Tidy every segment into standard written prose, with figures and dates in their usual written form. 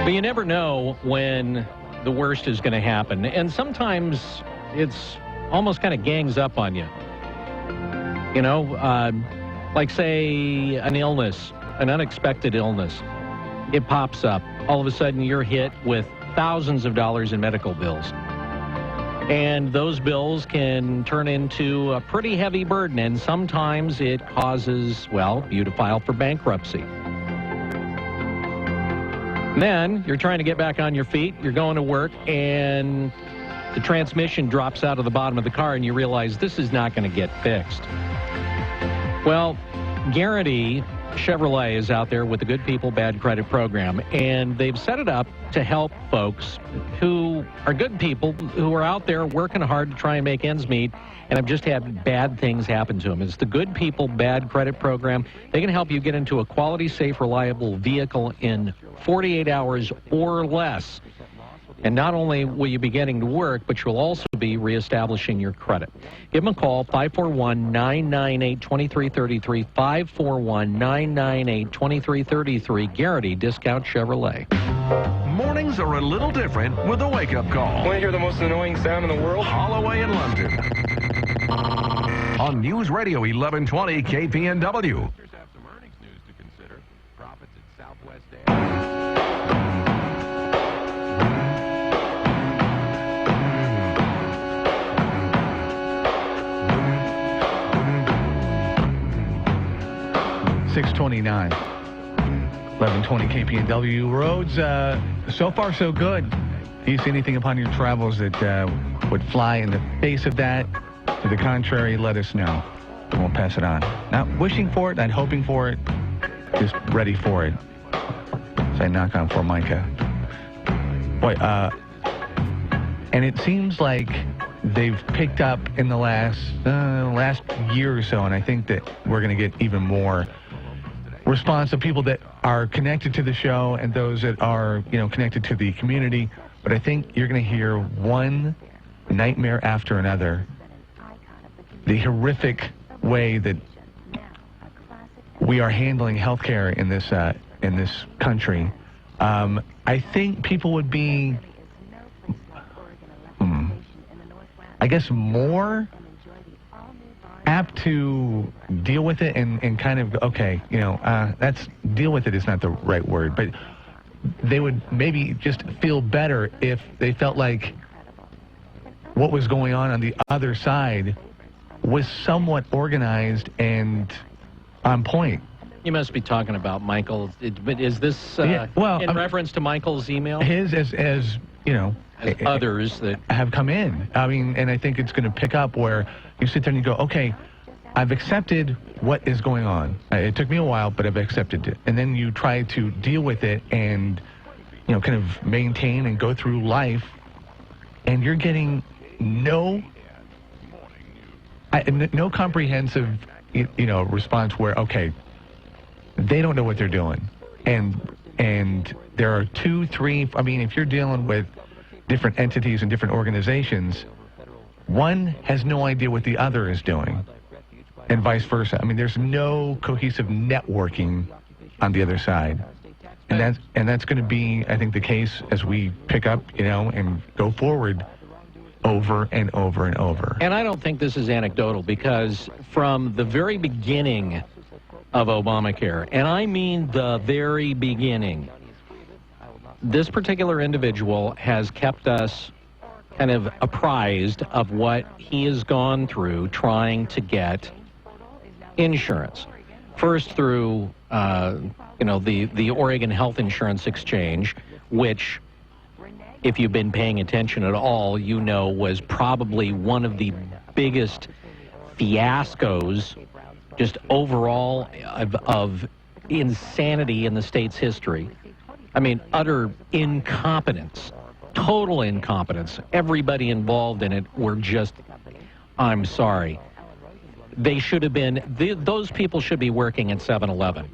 But you never know when the worst is going to happen. And sometimes it's almost kind of gangs up on you. You know, like say an illness, an unexpected illness. It pops up. All of a sudden you're hit with thousands of dollars in medical bills. And those bills can turn into a pretty heavy burden. And sometimes it causes, well, you to file for bankruptcy. Then you're trying to get back on your feet. You're going to work and the transmission drops out of the bottom of the car and you realize this is not going to get fixed. Well, Guarantee Chevrolet is out there with the Good People, Bad Credit program, and they've set it up to help folks who are good people who are out there working hard to try and make ends meet and have just had bad things happen to them. It's the Good People, Bad Credit program. They can help you get into a quality, safe, reliable vehicle in 48 hours or less. And not only will you be getting to work, but you'll also be reestablishing your credit. Give them a call, 541-998-2333, 541-998-2333, Guarantee Discount Chevrolet. Mornings are a little different with a wake-up call. Want to hear the most annoying sound in the world? Holloway in London. On News Radio 1120 KPNW. 629, 1120 KPNW. Roads, so far so good. Do you see anything upon your travels that would fly in the face of that? To the contrary, let us know. We won't pass it on. Not wishing for it, not hoping for it, just ready for it. So I knock on Formica. Boy, and it seems like they've picked up in the last year or so, and I think that we're going to get even more response of people that are connected to the show and those that are, connected to the community. But I think you're going to hear one nightmare after another. The horrific way that we are handling healthcare in this country. I think people would be, I guess, more apt to deal with it and kind of, okay, that's deal with it is not the right word, but they would maybe just feel better if they felt like what was going on the other side was somewhat organized and on point. You must be talking about Michael. But is this in reference to Michael's email? His, as others that have come in. I mean, and I think it's going to pick up where you sit there and you go, okay, I've accepted what is going on. It took me a while, but I've accepted it. And then you try to deal with it and, kind of maintain and go through life, and you're getting no comprehensive, response where, okay, they don't know what they're doing. And there are 2, 3, if you're dealing with different entities and different organizations, one has no idea what the other is doing, and vice versa. There's no cohesive networking on the other side. And that's going to be, I think, the case as we pick up, and go forward over and over and over. And I don't think this is anecdotal, because from the very beginning of Obamacare, and I mean the very beginning, this particular individual has kept us kind of apprised of what he has gone through trying to get insurance. First through, the Oregon Health Insurance Exchange, which, if you've been paying attention at all, was probably one of the biggest fiascos just overall of insanity in the state's history. Utter incompetence, total incompetence. Everybody involved in it were just, I'm sorry. They should have been, those people should be working at 7-Eleven.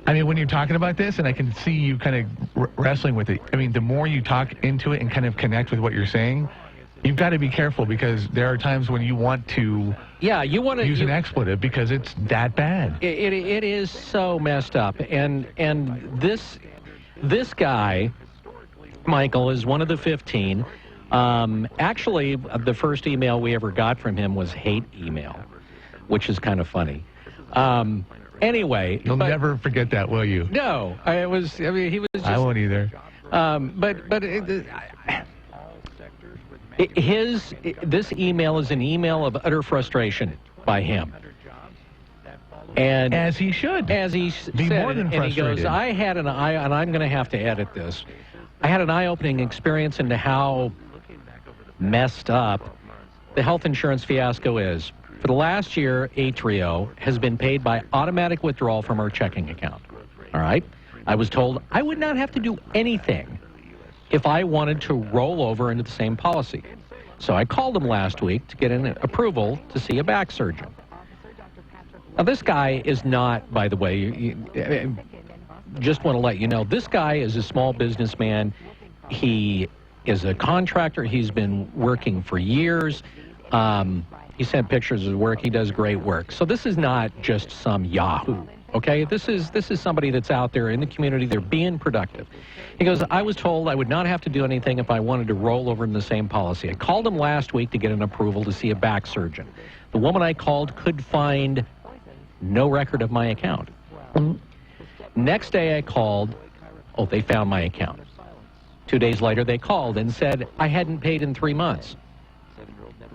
When you're talking about this, and I can see you kind of wrestling with it, the more you talk into it and kind of connect with what you're saying, you've got to be careful, because there are times when you want to use an expletive because it's that bad. It is so messed up. And this, This guy, Michael, is one of the 15. Actually, the first email we ever got from him was hate email, which is kind of funny. Anyway. You'll never forget that, will you? No. He was just... I won't either. This email is an email of utter frustration by him. And as he should. As he be said, more than frustrated. And he goes, and I'm going to have to edit this. I had an eye-opening experience into how messed up the health insurance fiasco is. For the last year, Atrio has been paid by automatic withdrawal from our checking account. All right? I was told I would not have to do anything if I wanted to roll over into the same policy. So I called him last week to get an approval to see a back surgeon. Now, this guy is not, by the way, just want to let you know, this guy is a small businessman. He is a contractor. He's been working for years. He sent pictures of his work. He does great work. So this is not just some yahoo, okay? This is somebody that's out there in the community. They're being productive. He goes, I was told I would not have to do anything if I wanted to roll over in the same policy. I called him last week to get an approval to see a back surgeon. The woman I called could find no record of my account. Next day I called. Oh, they found my account. 2 days later, they called and said I hadn't paid in 3 months.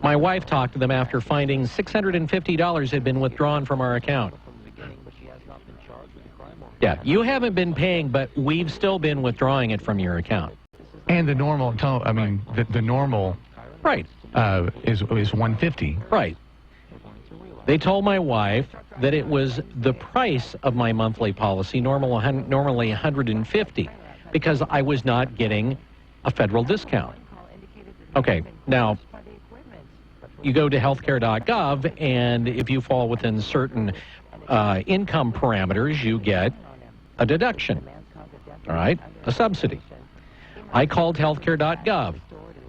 My wife talked to them after finding $650 had been withdrawn from our account. Yeah, you haven't been paying, but we've still been withdrawing it from your account. And the normal, the normal right is $150. Right. They told my wife that it was the price of my monthly policy, normally $150, because I was not getting a federal discount. Okay, now, you go to healthcare.gov, and if you fall within certain income parameters, you get a deduction, all right, a subsidy. I called healthcare.gov,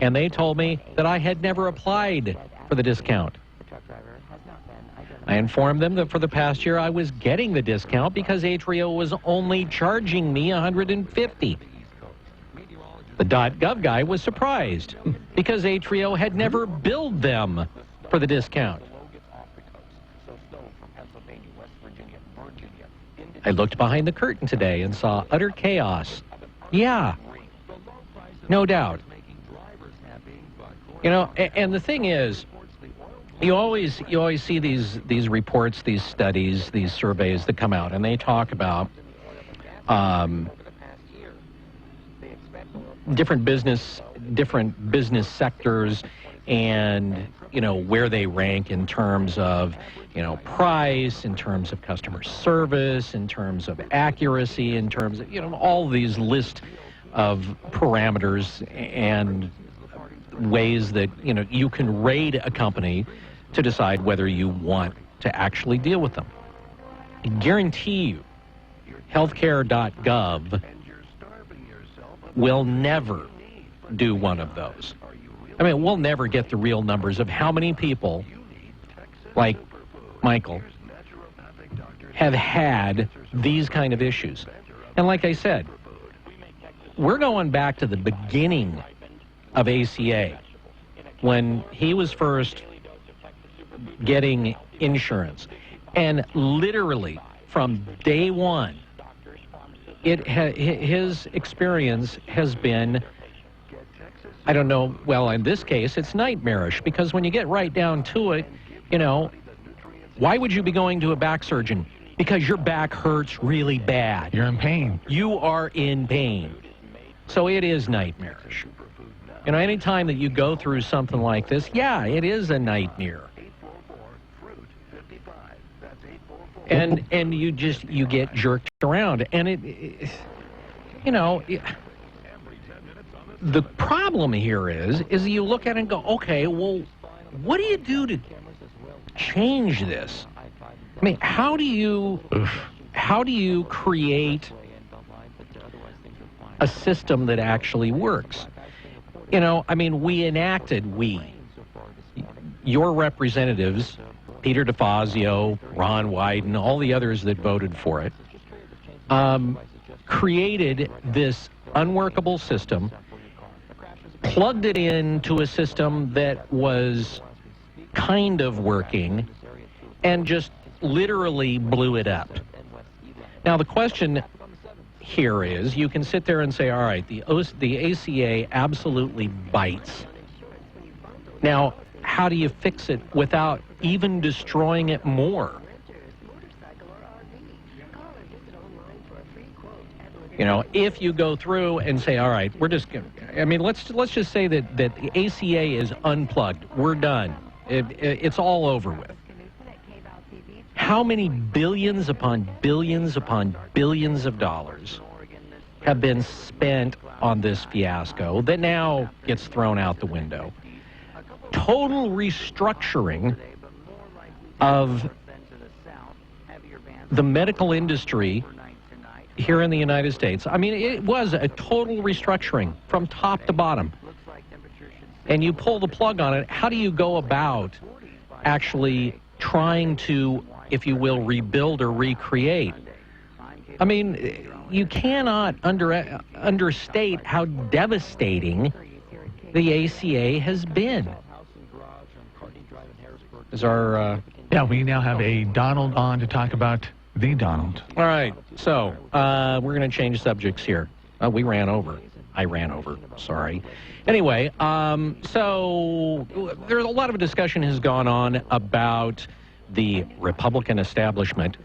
and they told me that I had never applied for the discount. I informed them that for the past year I was getting the discount because Atrio was only charging me $150. The .gov guy was surprised because Atrio had never billed them for the discount. I looked behind the curtain today and saw utter chaos. Yeah, no doubt. You know, and the thing is, you always see these reports, these studies, these surveys that come out, and they talk about different business sectors, and where they rank in terms of price, in terms of customer service, in terms of accuracy, in terms of all these list of parameters and ways that you can rate a company to decide whether you want to actually deal with them. I guarantee you, healthcare.gov will never do one of those. I mean, we'll never get the real numbers of how many people, like Michael, have had these kind of issues. And like I said, we're going back to the beginning of ACA, when he was first getting insurance. And literally, from day one, his experience has been, I don't know, well, in this case, it's nightmarish, because when you get right down to it, why would you be going to a back surgeon? Because your back hurts really bad. You're in pain. You are in pain. So it is nightmarish. Any time that you go through something like this, yeah, it is a nightmare. And you get jerked around. And the problem here is you look at it and go, okay, well, what do you do to change this? I mean, how do you create a system that actually works? Your representatives, Peter DeFazio, Ron Wyden, all the others that voted for it, created this unworkable system, plugged it into a system that was kind of working, and just literally blew it up. Now, the question here is, you can sit there and say, all right, the ACA absolutely bites. Now, how do you fix it without even destroying it more? You know, if you go through and say, all right, we're just going to, I mean, let's just say that the ACA is unplugged. We're done. It's all over with. How many billions upon billions upon billions of dollars have been spent on this fiasco that now gets thrown out the window? Total restructuring of the medical industry here in the United States. I mean, it was a total restructuring from top to bottom. And you pull the plug on it, how do you go about actually trying to, if you will, rebuild or recreate? I mean, you cannot understate how devastating the ACA has been. Is our... Yeah, we now have a Donald on to talk about the Donald. All right, so we're going to change subjects here. We ran over. I ran over, sorry. Anyway, so there's a lot of discussion has gone on about the Republican establishment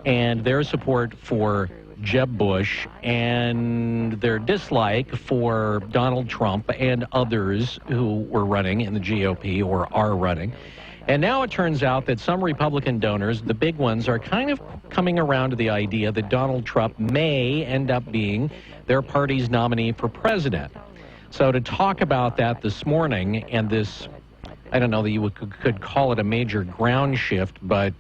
and their support for Jeb Bush and their dislike for Donald Trump and others who were running in the GOP or are running. And now it turns out that some Republican donors, the big ones, are kind of coming around to the idea that Donald Trump may end up being their party's nominee for president. So to talk about that this morning and this, I don't know that you could call it a major ground shift, but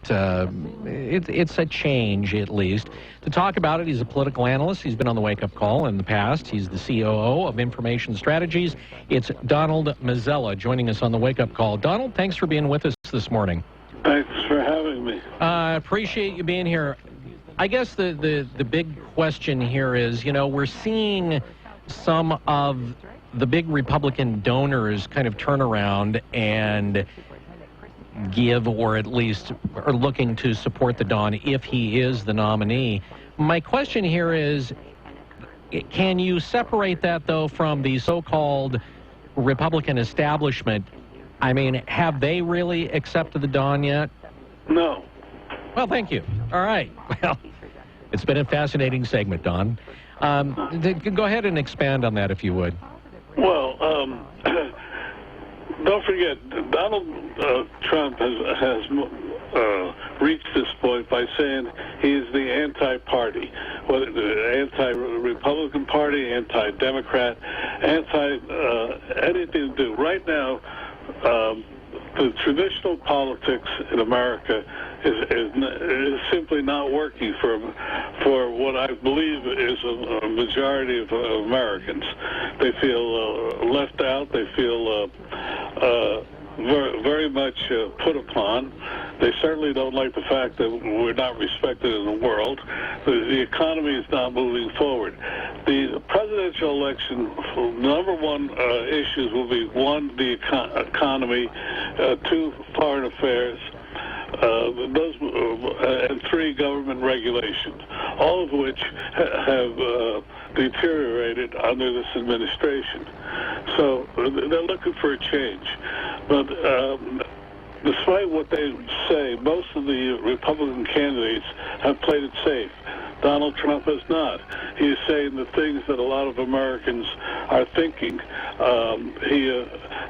it's a change at least. To talk about it, he's a political analyst. He's been on the Wake Up Call in the past. He's the COO of Information Strategies. It's Donald Mazzella joining us on the Wake Up Call. Donald, thanks for being with us this morning. Thanks for having me. I appreciate you being here. I guess the big question here is, you know, we're seeing some of the big Republican donors kind of turn around and give, or at least are looking to support the Don if he is the nominee. My question here is, can you separate that, though, from the so-called Republican establishment? I mean, have they really accepted the Don yet? No. Well, thank you. All right. Well, it's been a fascinating segment, Don. Go ahead and expand on that, if you would. Well, don't forget, Donald Trump has reached this point by saying he is the anti-party, whether the anti-Republican Party, anti-Democrat, anything to do. Right now, the traditional politics in America is simply not working for what I believe is a majority of Americans. They feel left out. They feel very much put upon. They certainly don't like the fact that we're not respected in the world. The economy is not moving forward. The presidential election, number one issues will be, one, the economy, two, foreign affairs, and three, government regulations, all of which have deteriorated under this administration. So they're looking for a change. But despite what they say, most of the Republican candidates have played it safe. Donald Trump has not. He is saying the things that a lot of Americans are thinking.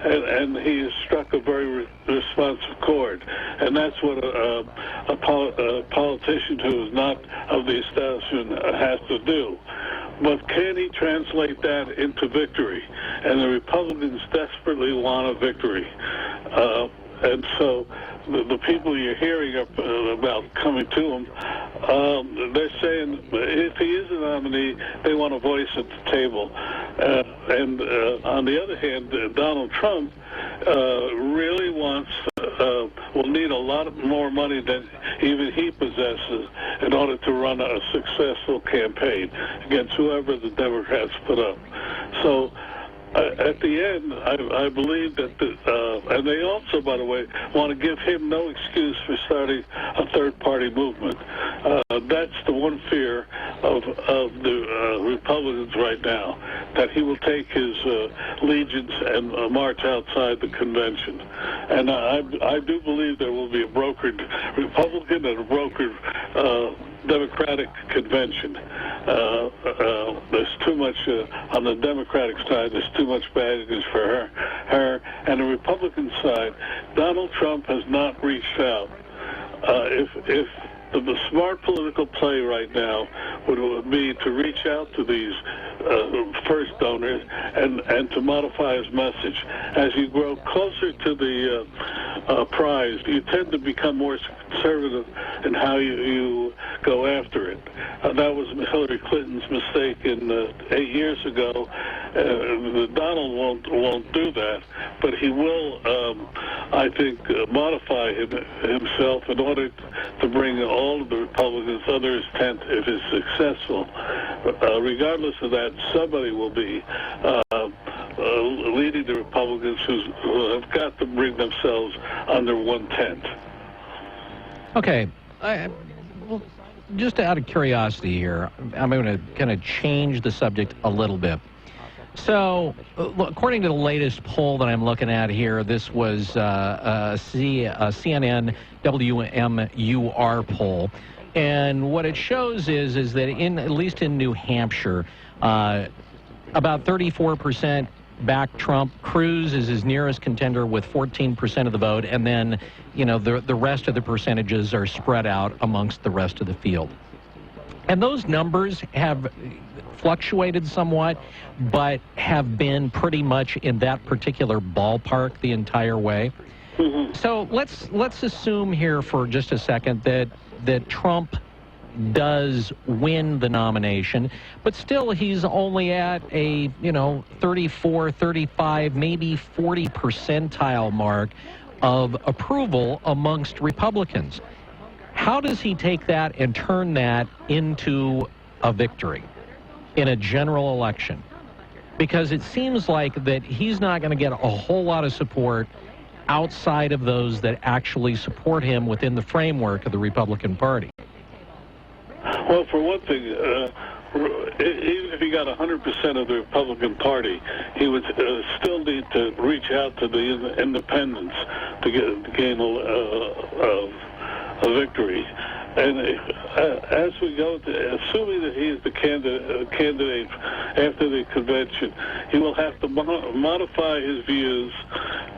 And he has struck a very responsive chord. And that's what a politician who is not of the establishment has to do. But can he translate that into victory? And the Republicans desperately want a victory. And so the people you're hearing about coming to him, they're saying if he is a nominee, they want a voice at the table. And on the other hand, Donald Trump really wants will need a lot more money than even he possesses in order to run a successful campaign against whoever the Democrats put up. So at the end, I believe that, and they also, by the way, want to give him no excuse for starting a third-party movement. That's the one fear of the Republicans right now, that he will take his legions and march outside the convention. And I do believe there will be a brokered Republican and a brokered Democratic convention. There's too much on the Democratic side. There's too much baggage for her, and the Republican side. Donald Trump has not reached out. If the smart political play right now would be to reach out to these first donors and to modify his message. As you grow closer to the prize, you tend to become more conservative in how you go after it. That was Hillary Clinton's mistake 8 years ago. Donald won't do that, but he will, I think, modify himself in order to bring all of the Republicans under his tent if it's successful. Regardless of that, somebody will be leading the Republicans who have got to bring themselves under one tent. Okay. Well, just out of curiosity here, I'm going to kind of change the subject a little bit. So, according to the latest poll that I'm looking at here, this was a CNN WMUR poll, and what it shows is that at least in New Hampshire, about 34% back Trump. Cruz is his nearest contender with 14% of the vote, and then, the rest of the percentages are spread out amongst the rest of the field. And those numbers have fluctuated somewhat, but have been pretty much in that particular ballpark the entire way. Mm-hmm. So let's assume here for just a second that Trump does win the nomination, but still he's only at a 34, 35, maybe 40 percentile mark of approval amongst Republicans. How does he take that and turn that into a victory in a general election? Because it seems like that he's not going to get a whole lot of support outside of those that actually support him within the framework of the Republican Party. Well, for one thing, even if he got 100% of the Republican Party, he would still need to reach out to the independents to gain a victory. And as we go, assuming that he is the candidate after the convention, he will have to modify his views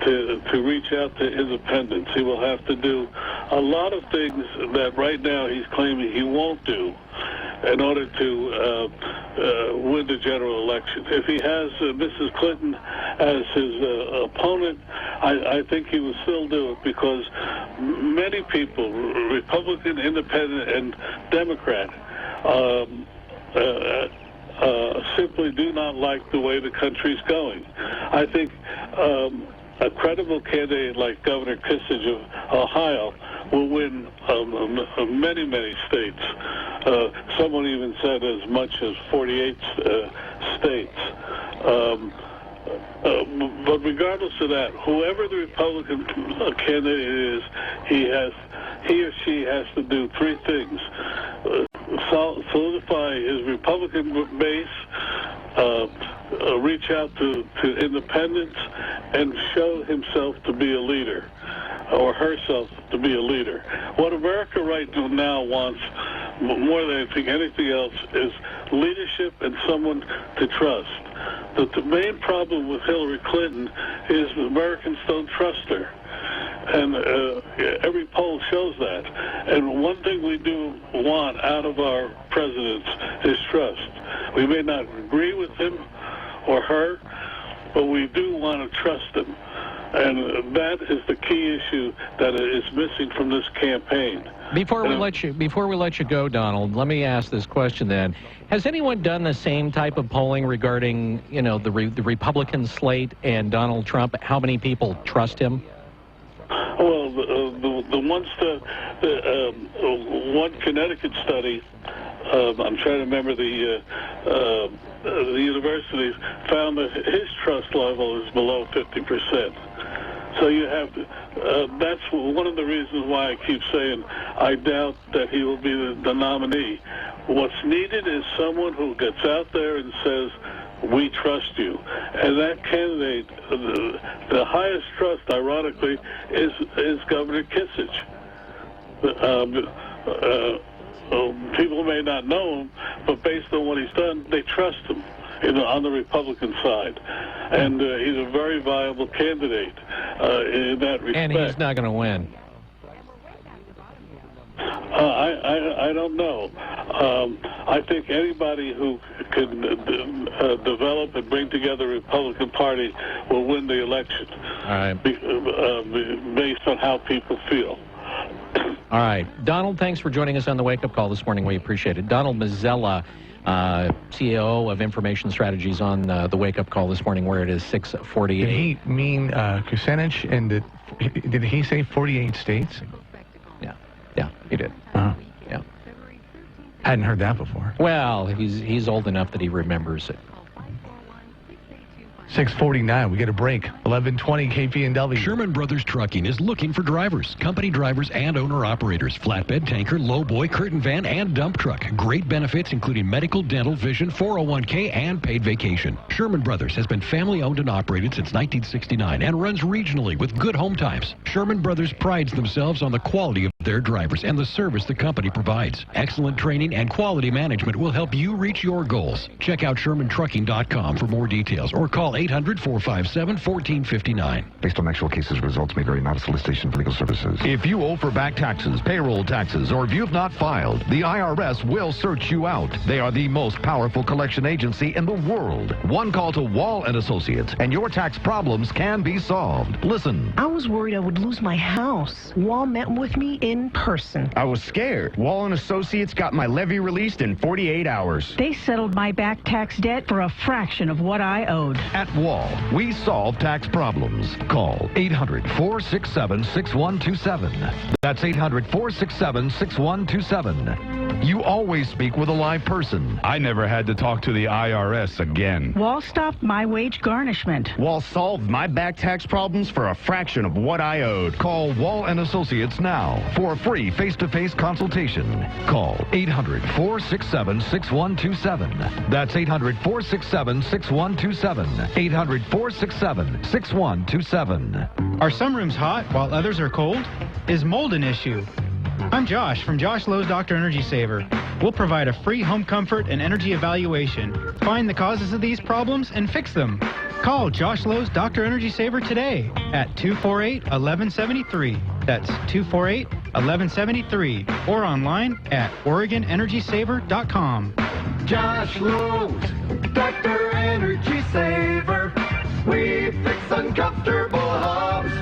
to reach out to independents. He will have to do a lot of things that right now he's claiming he won't do in order to win the general election. If he has Mrs. Clinton as his opponent, I think he will still do it, because many people, Republican, Independent, and Democrat, simply do not like the way the country's going. I think a credible candidate like Governor Kasich of Ohio will win many, many states. Someone even said as much as 48 states. But regardless of that, whoever the Republican candidate is, he or she has to do three things: solidify his Republican base, reach out to independents, and show himself to be a leader, or herself to be a leader. What America right now wants, more than anything else, is leadership and someone to trust. The main problem with Hillary Clinton is Americans don't trust her. And every poll shows that. And one thing we do want out of our presidents is trust. We may not agree with him or her, but we do want to trust him. And that is the key issue that is missing from this campaign. Before we let you go, Donald, let me ask this question then. Has anyone done the same type of polling regarding, the Republican slate and Donald Trump? How many people trust him? Well, one Connecticut study, I'm trying to remember the universities, found that his trust level is below 50%. So you have to, that's one of the reasons why I keep saying I doubt that he will be the nominee. What's needed is someone who gets out there and says, we trust you. And that candidate, the highest trust, ironically, is Governor Kasich. People may not know him, but based on what he's done, they trust him on the Republican side. And he's a very viable candidate in that respect. And he's not going to win. I don't know. I think anybody who can develop and bring together the Republican Party will win the election. All right. Based on how people feel. All right. Donald, thanks for joining us on the Wake Up Call this morning. We appreciate it. Donald Mazzella, CEO of Information Strategies on the Wake Up Call this morning, where it is 6:48. Did he mean Kucinich? And did he say 48 states? Yeah, he did. Uh-huh. Yeah. Hadn't heard that before. Well, he's old enough that he remembers it. 6:49. We get a break. 11:20 KPNW. Sherman Brothers Trucking is looking for drivers, company drivers and owner-operators, flatbed, tanker, lowboy, curtain van, and dump truck. Great benefits including medical, dental, vision, 401k, and paid vacation. Sherman Brothers has been family-owned and operated since 1969 and runs regionally with good home times. Sherman Brothers prides themselves on the quality of their drivers and the service the company provides. Excellent training and quality management will help you reach your goals. Check out ShermanTrucking.com for more details or call 800-457-1459. Based on actual cases, results may vary, not a solicitation for legal services. If you owe for back taxes, payroll taxes, or if you've not filed, the IRS will search you out. They are the most powerful collection agency in the world. One call to Wall & Associates, and your tax problems can be solved. Listen. I was worried I would lose my house. Wall met with me in person. I was scared. Wall & Associates got my levy released in 48 hours. They settled my back tax debt for a fraction of what I owed. At Wall, we solve tax problems. Call 800-467-6127. That's 800-467-6127. You always speak with a live person. I never had to talk to the IRS again. Wall stopped my wage garnishment. Wall solved my back tax problems for a fraction of what I owed. Call Wall & Associates now for a free face-to-face consultation. Call 800-467-6127. That's 800-467-6127. 800-467-6127. Are some rooms hot while others are cold? Is mold an issue? I'm Josh from Josh Lowe's Dr. Energy Saver. We'll provide a free home comfort and energy evaluation. Find the causes of these problems and fix them. Call Josh Lowe's Dr. Energy Saver today at 248-1173. That's 248-1173. Or online at OregonEnergySaver.com. Josh Lowe's Dr. Energy Saver. We fix uncomfortable homes.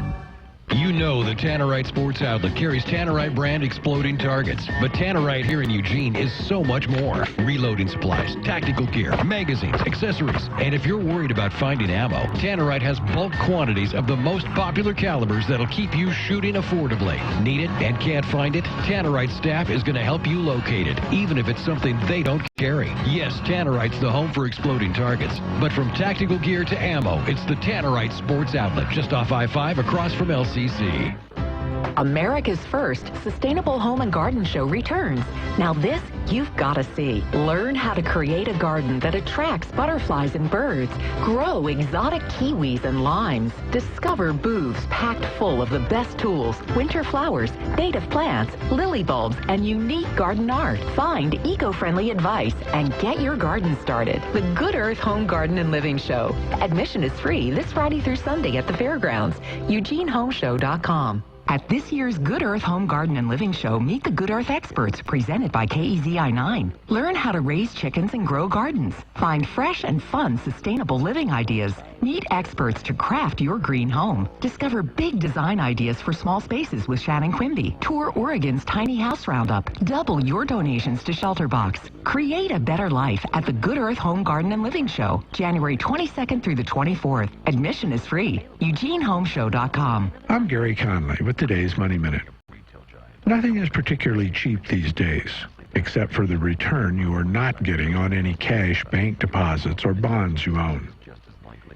You know the Tannerite Sports Outlet carries Tannerite brand exploding targets. But Tannerite here in Eugene is so much more. Reloading supplies, tactical gear, magazines, accessories. And if you're worried about finding ammo, Tannerite has bulk quantities of the most popular calibers that'll keep you shooting affordably. Need it and can't find it? Tannerite staff is going to help you locate it, even if it's something they don't carry. Yes, Tannerite's the home for exploding targets. But from tactical gear to ammo, it's the Tannerite Sports Outlet just off I-5 across from LCC. America's first Sustainable Home and Garden Show returns. Now this you've got to see. Learn how to create a garden that attracts butterflies and birds. Grow exotic kiwis and limes. Discover booths packed full of the best tools, winter flowers, native plants, lily bulbs, and unique garden art. Find eco-friendly advice and get your garden started. The Good Earth Home Garden and Living Show. Admission is free this Friday through Sunday at the fairgrounds. EugeneHomeshow.com. At this year's Good Earth Home Garden and Living Show, meet the Good Earth experts presented by KEZI9. Learn how to raise chickens and grow gardens. Find fresh and fun sustainable living ideas. Meet experts to craft your green home. Discover big design ideas for small spaces with Shannon Quimby. Tour Oregon's Tiny House Roundup. Double your donations to Shelterbox. Create a better life at the Good Earth Home Garden and Living Show, January 22nd through the 24th. Admission is free. EugeneHomeshow.com. I'm Gary Conley with today's Money Minute. Nothing is particularly cheap these days, except for the return you are not getting on any cash, bank deposits, or bonds you own.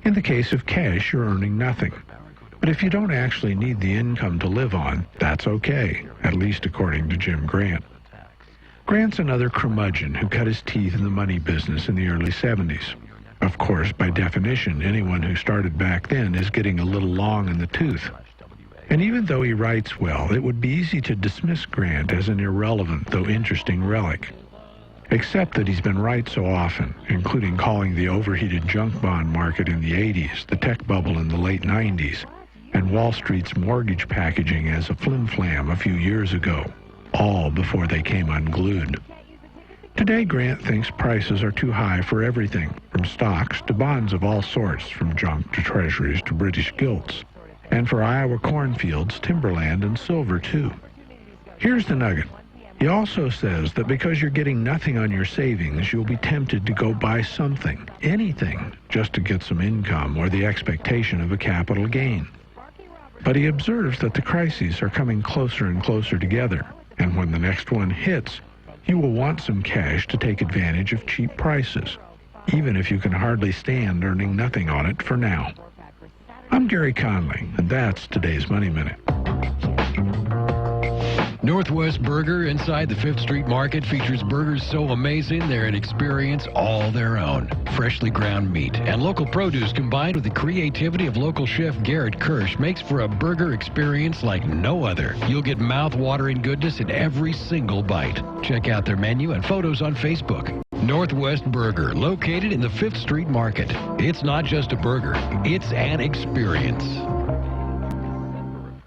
In the case of cash, you're earning nothing. But if you don't actually need the income to live on, that's okay, at least according to Jim Grant. Grant's another curmudgeon who cut his teeth in the money business in the early 70s. Of course, by definition, anyone who started back then is getting a little long in the tooth. And even though he writes well, it would be easy to dismiss Grant as an irrelevant, though interesting relic. Except that he's been right so often, including calling the overheated junk bond market in the 80s, the tech bubble in the late 90s, and Wall Street's mortgage packaging as a flim-flam a few years ago, all before they came unglued. Today, Grant thinks prices are too high for everything, from stocks to bonds of all sorts, from junk to treasuries to British gilts, and for Iowa cornfields, timberland, and silver, too. Here's the nugget. He also says that because you're getting nothing on your savings, you'll be tempted to go buy something, anything, just to get some income or the expectation of a capital gain. But he observes that the crises are coming closer and closer together, and when the next one hits, you will want some cash to take advantage of cheap prices, even if you can hardly stand earning nothing on it for now. I'm Gary Conley, and that's today's Money Minute. Northwest Burger inside the 5th Street Market features burgers so amazing they're an experience all their own. Freshly ground meat and local produce combined with the creativity of local chef Garrett Kirsch makes for a burger experience like no other. You'll get mouth-watering goodness in every single bite. Check out their menu and photos on Facebook. Northwest Burger, located in the 5th Street Market. It's not just a burger, it's an experience.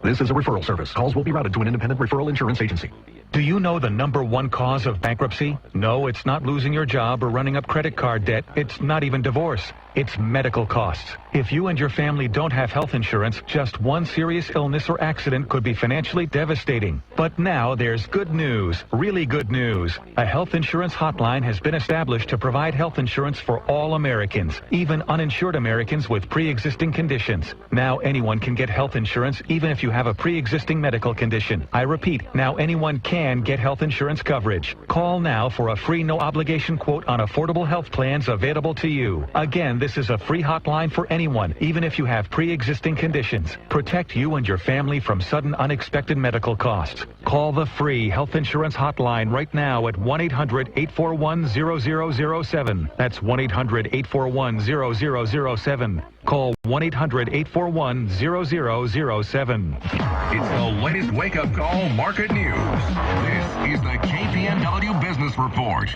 This is a referral service. Calls will be routed to an independent referral insurance agency. Do you know the #1 cause of bankruptcy? No, it's not losing your job or running up credit card debt. It's not even divorce. It's medical costs. If you and your family don't have health insurance, just one serious illness or accident could be financially devastating. But now there's good news, really good news. A health insurance hotline has been established to provide health insurance for all Americans, even uninsured Americans with pre-existing conditions. Now anyone can get health insurance even if you have a pre-existing medical condition. I repeat, now anyone can get health insurance coverage. Call now for a free no-obligation quote on affordable health plans available to you. Again, this is a free hotline for anyone, even if you have pre-existing conditions. Protect you and your family from sudden unexpected medical costs. Call the free health insurance hotline right now at 1-800-841-0007. That's 1-800-841-0007. Call 1-800-841-0007. It's the latest wake-up call market news. This is the KPNW Business Report.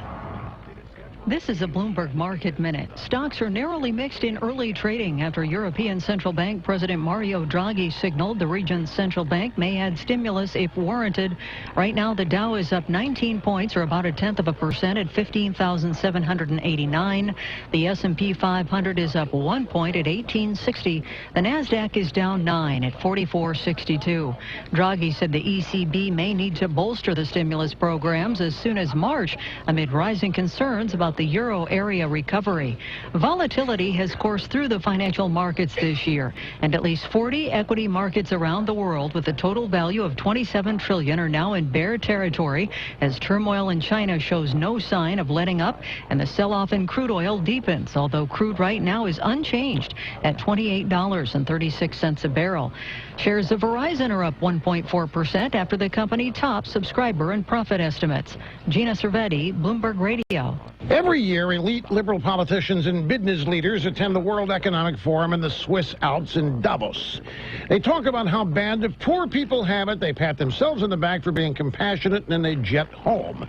This is a Bloomberg Market Minute. Stocks are narrowly mixed in early trading after European Central Bank President Mario Draghi signaled the region's central bank may add stimulus if warranted. Right now, the Dow is up 19 points, or about 0.1% at 15,789. The S&P 500 is up 1 point at 1860. The Nasdaq is down 9 at 4462. Draghi said the ECB may need to bolster the stimulus programs as soon as March amid rising concerns about the euro area recovery. Volatility has coursed through the financial markets this year, and at least 40 equity markets around the world with a total value of $27 trillion are now in bear territory as turmoil in China shows no sign of letting up and the sell-off in crude oil deepens, although crude right now is unchanged at $28.36 a barrel. Shares of Verizon are up 1.4% after the company tops subscriber and profit estimates. Gina Cervetti, Bloomberg Radio. Every year, elite liberal politicians and business leaders attend the World Economic Forum in the Swiss Alps in Davos. They talk about how bad the poor people have it, they pat themselves on the back for being compassionate, and then they jet home.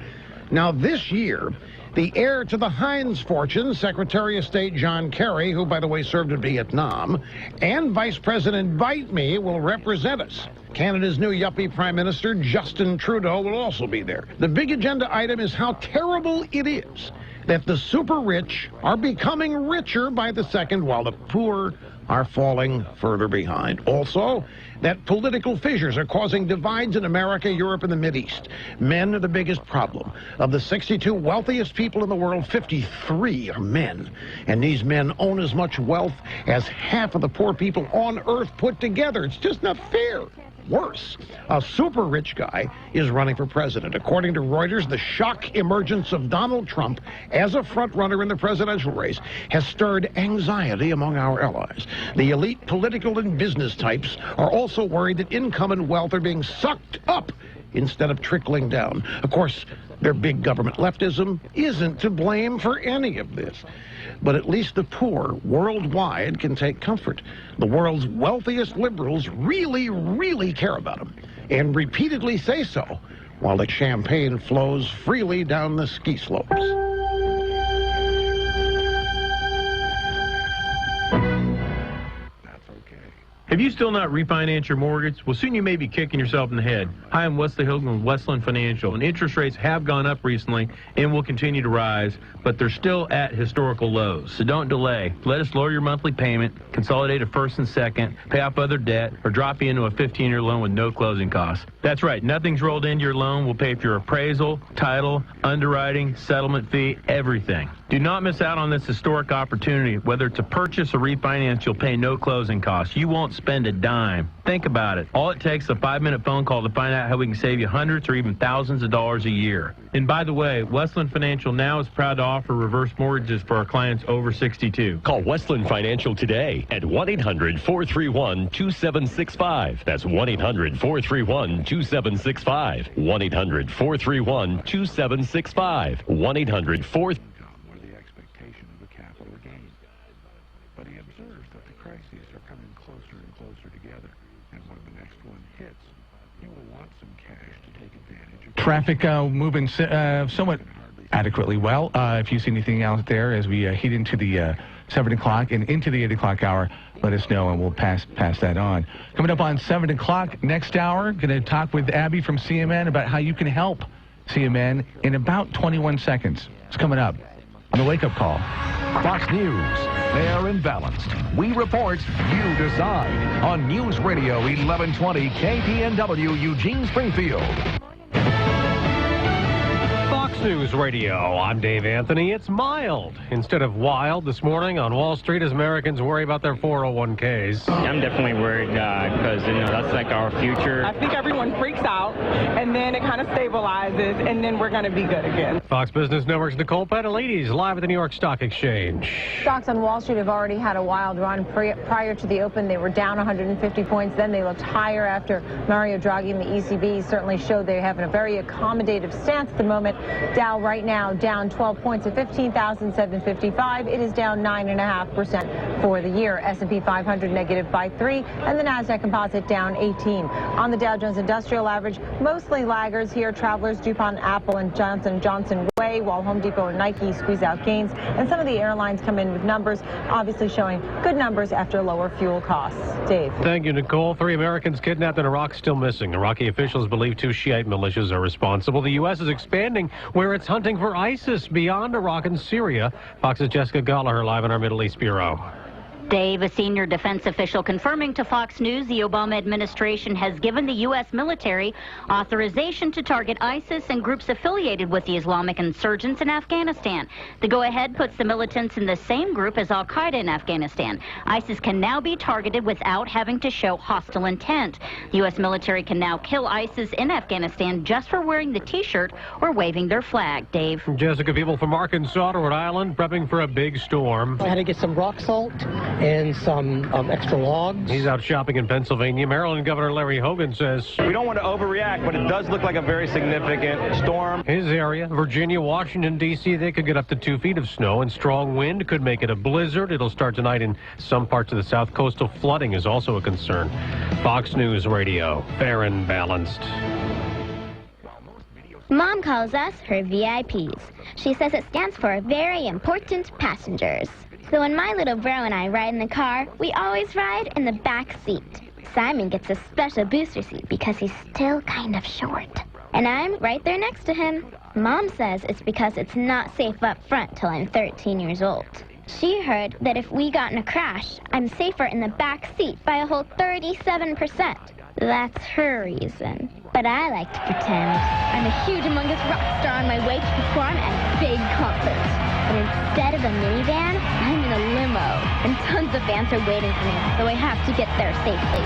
Now, this year, the heir to the Heinz fortune, Secretary of State John Kerry, who, by the way, served in Vietnam, and Vice President Bite Me will represent us. Canada's new yuppie Prime Minister, Justin Trudeau, will also be there. The big agenda item is how terrible it is that the super rich are becoming richer by the second while the poor are falling further behind. Also, that political fissures are causing divides in America, Europe, and the Mideast. Men are the biggest problem. Of the 62 wealthiest people in the world, 53 are men. And these men own as much wealth as half of the poor people on Earth put together. It's just not fair. Worse, a super rich guy is running for president. According to Reuters, the shock emergence of Donald Trump as a front-runner in the presidential race has stirred anxiety among our allies. The elite political and business types are also worried that income and wealth are being sucked up instead of trickling down. Of course, their big government leftism isn't to blame for any of this. But at least the poor worldwide can take comfort. The world's wealthiest liberals really, really care about them, and repeatedly say so, while the champagne flows freely down the ski slopes. Have you still not refinanced your mortgage? Well, soon you may be kicking yourself in the head. Hi, I'm Wesley Hogan with Westland Financial, and interest rates have gone up recently and will continue to rise, but they're still at historical lows. So don't delay. Let us lower your monthly payment, consolidate a first and second, pay off other debt, or drop you into a 15-year loan with no closing costs. That's right. Nothing's rolled into your loan. We'll pay for your appraisal, title, underwriting, settlement fee, everything. Do not miss out on this historic opportunity. Whether it's a purchase or refinance, you'll pay no closing costs. You won't spend a dime. Think about it. All it takes is a 5-minute phone call to find out how we can save you hundreds or even thousands of dollars a year. And by the way, Westland Financial now is proud to offer reverse mortgages for our clients over 62. Call Westland Financial today at 1-800-431-2765. That's 1-800-431-2765. 1-800-431-2765. 1-800-431-2765. But he observes that the crises are coming closer and closer together, and when the next one hits, he will want some cash to take advantage of. Traffic moving somewhat adequately well. If you see anything out there as we head into the 7 o'clock and into the 8 o'clock hour, let us know and we'll pass that on. Coming up on 7 o'clock next hour, going to talk with Abby from CMN about how you can help CMN in about 21 seconds. It's coming up on the Wake Up Call. Fox News, fair and balanced. We report, you decide. On News Radio 1120 KPNW, Eugene, Springfield. Fox News Radio, I'm Dave Anthony. It's mild instead of wild this morning on Wall Street as Americans worry about their 401ks. I'm definitely worried because, that's like our future. I think everyone freaks out, and then it kind of stabilizes, and then we're going to be good again. Fox Business Network's Nicole Petalides live at the New York Stock Exchange. Stocks on Wall Street have already had a wild run. Prior to the open, they were down 150 points. Then they looked higher after Mario Draghi and the ECB certainly showed they have a very accommodative stance at the moment. Dow right now down 12 points at 15,755. It is down 9.5% for the year. S&P 500 negative by 3, and the Nasdaq Composite down 18. On the Dow Jones Industrial Average, mostly laggers here. Travelers, DuPont, Apple, and Johnson & Johnson way, while Home Depot and Nike squeeze out gains. And some of the airlines come in with numbers, obviously showing good numbers after lower fuel costs. Dave. Thank you, Nicole. 3 Americans kidnapped in Iraq still missing. Iraqi officials believe 2 Shiite militias are responsible. The U.S. is expanding where it's hunting for ISIS beyond Iraq and Syria. Fox's Jessica Gallagher live in our Middle East Bureau. Dave, a senior defense official confirming to Fox News the Obama administration has given the U.S. military authorization to target ISIS and groups affiliated with the Islamic insurgents in Afghanistan. The go-ahead puts the militants in the same group as al-Qaeda in Afghanistan. ISIS can now be targeted without having to show hostile intent. The U.S. military can now kill ISIS in Afghanistan just for wearing the T-shirt or waving their flag. Dave. Jessica, people from Arkansas to Rhode Island prepping for a big storm. I had to get some rock salt and some extra logs. He's out shopping in Pennsylvania. Maryland Governor Larry Hogan says, we don't want to overreact, but it does look like a very significant storm. His area, Virginia, Washington, D.C., they could get up to 2 feet of snow, and strong wind could make it a blizzard. It'll start tonight in some parts of the South. Coastal flooding is also a concern. Fox News Radio, fair and balanced. While most video Mom calls us her VIPs. She says it stands for very important passengers. So when my little bro and I ride in the car, we always ride in the back seat. Simon gets a special booster seat because he's still kind of short. And I'm right there next to him. Mom says it's because it's not safe up front till I'm 13 years old. She heard that if we got in a crash, I'm safer in the back seat by a whole 37%. That's her reason. But I like to pretend I'm a huge humongous rock star on my way to perform at a big concert. But instead of a minivan, I'm in a limo, and tons of fans are waiting for me, so I have to get there safely.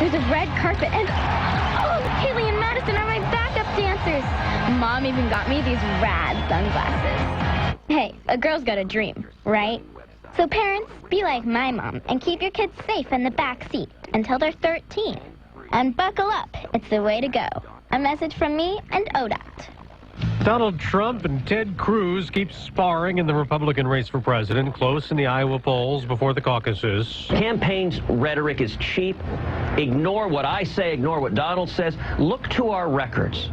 There's a red carpet, and oh, Haley and Madison are my backup dancers. Mom even got me these rad sunglasses. Hey, a girl's got a dream, right? So parents, be like my mom and keep your kids safe in the back seat until they're 13. And buckle up, it's the way to go. A message from me and ODOT. Donald Trump and Ted Cruz keep sparring in the Republican race for president, close in the Iowa polls before the caucuses. Campaign's rhetoric is cheap. Ignore what I say, ignore what Donald says. Look to our records.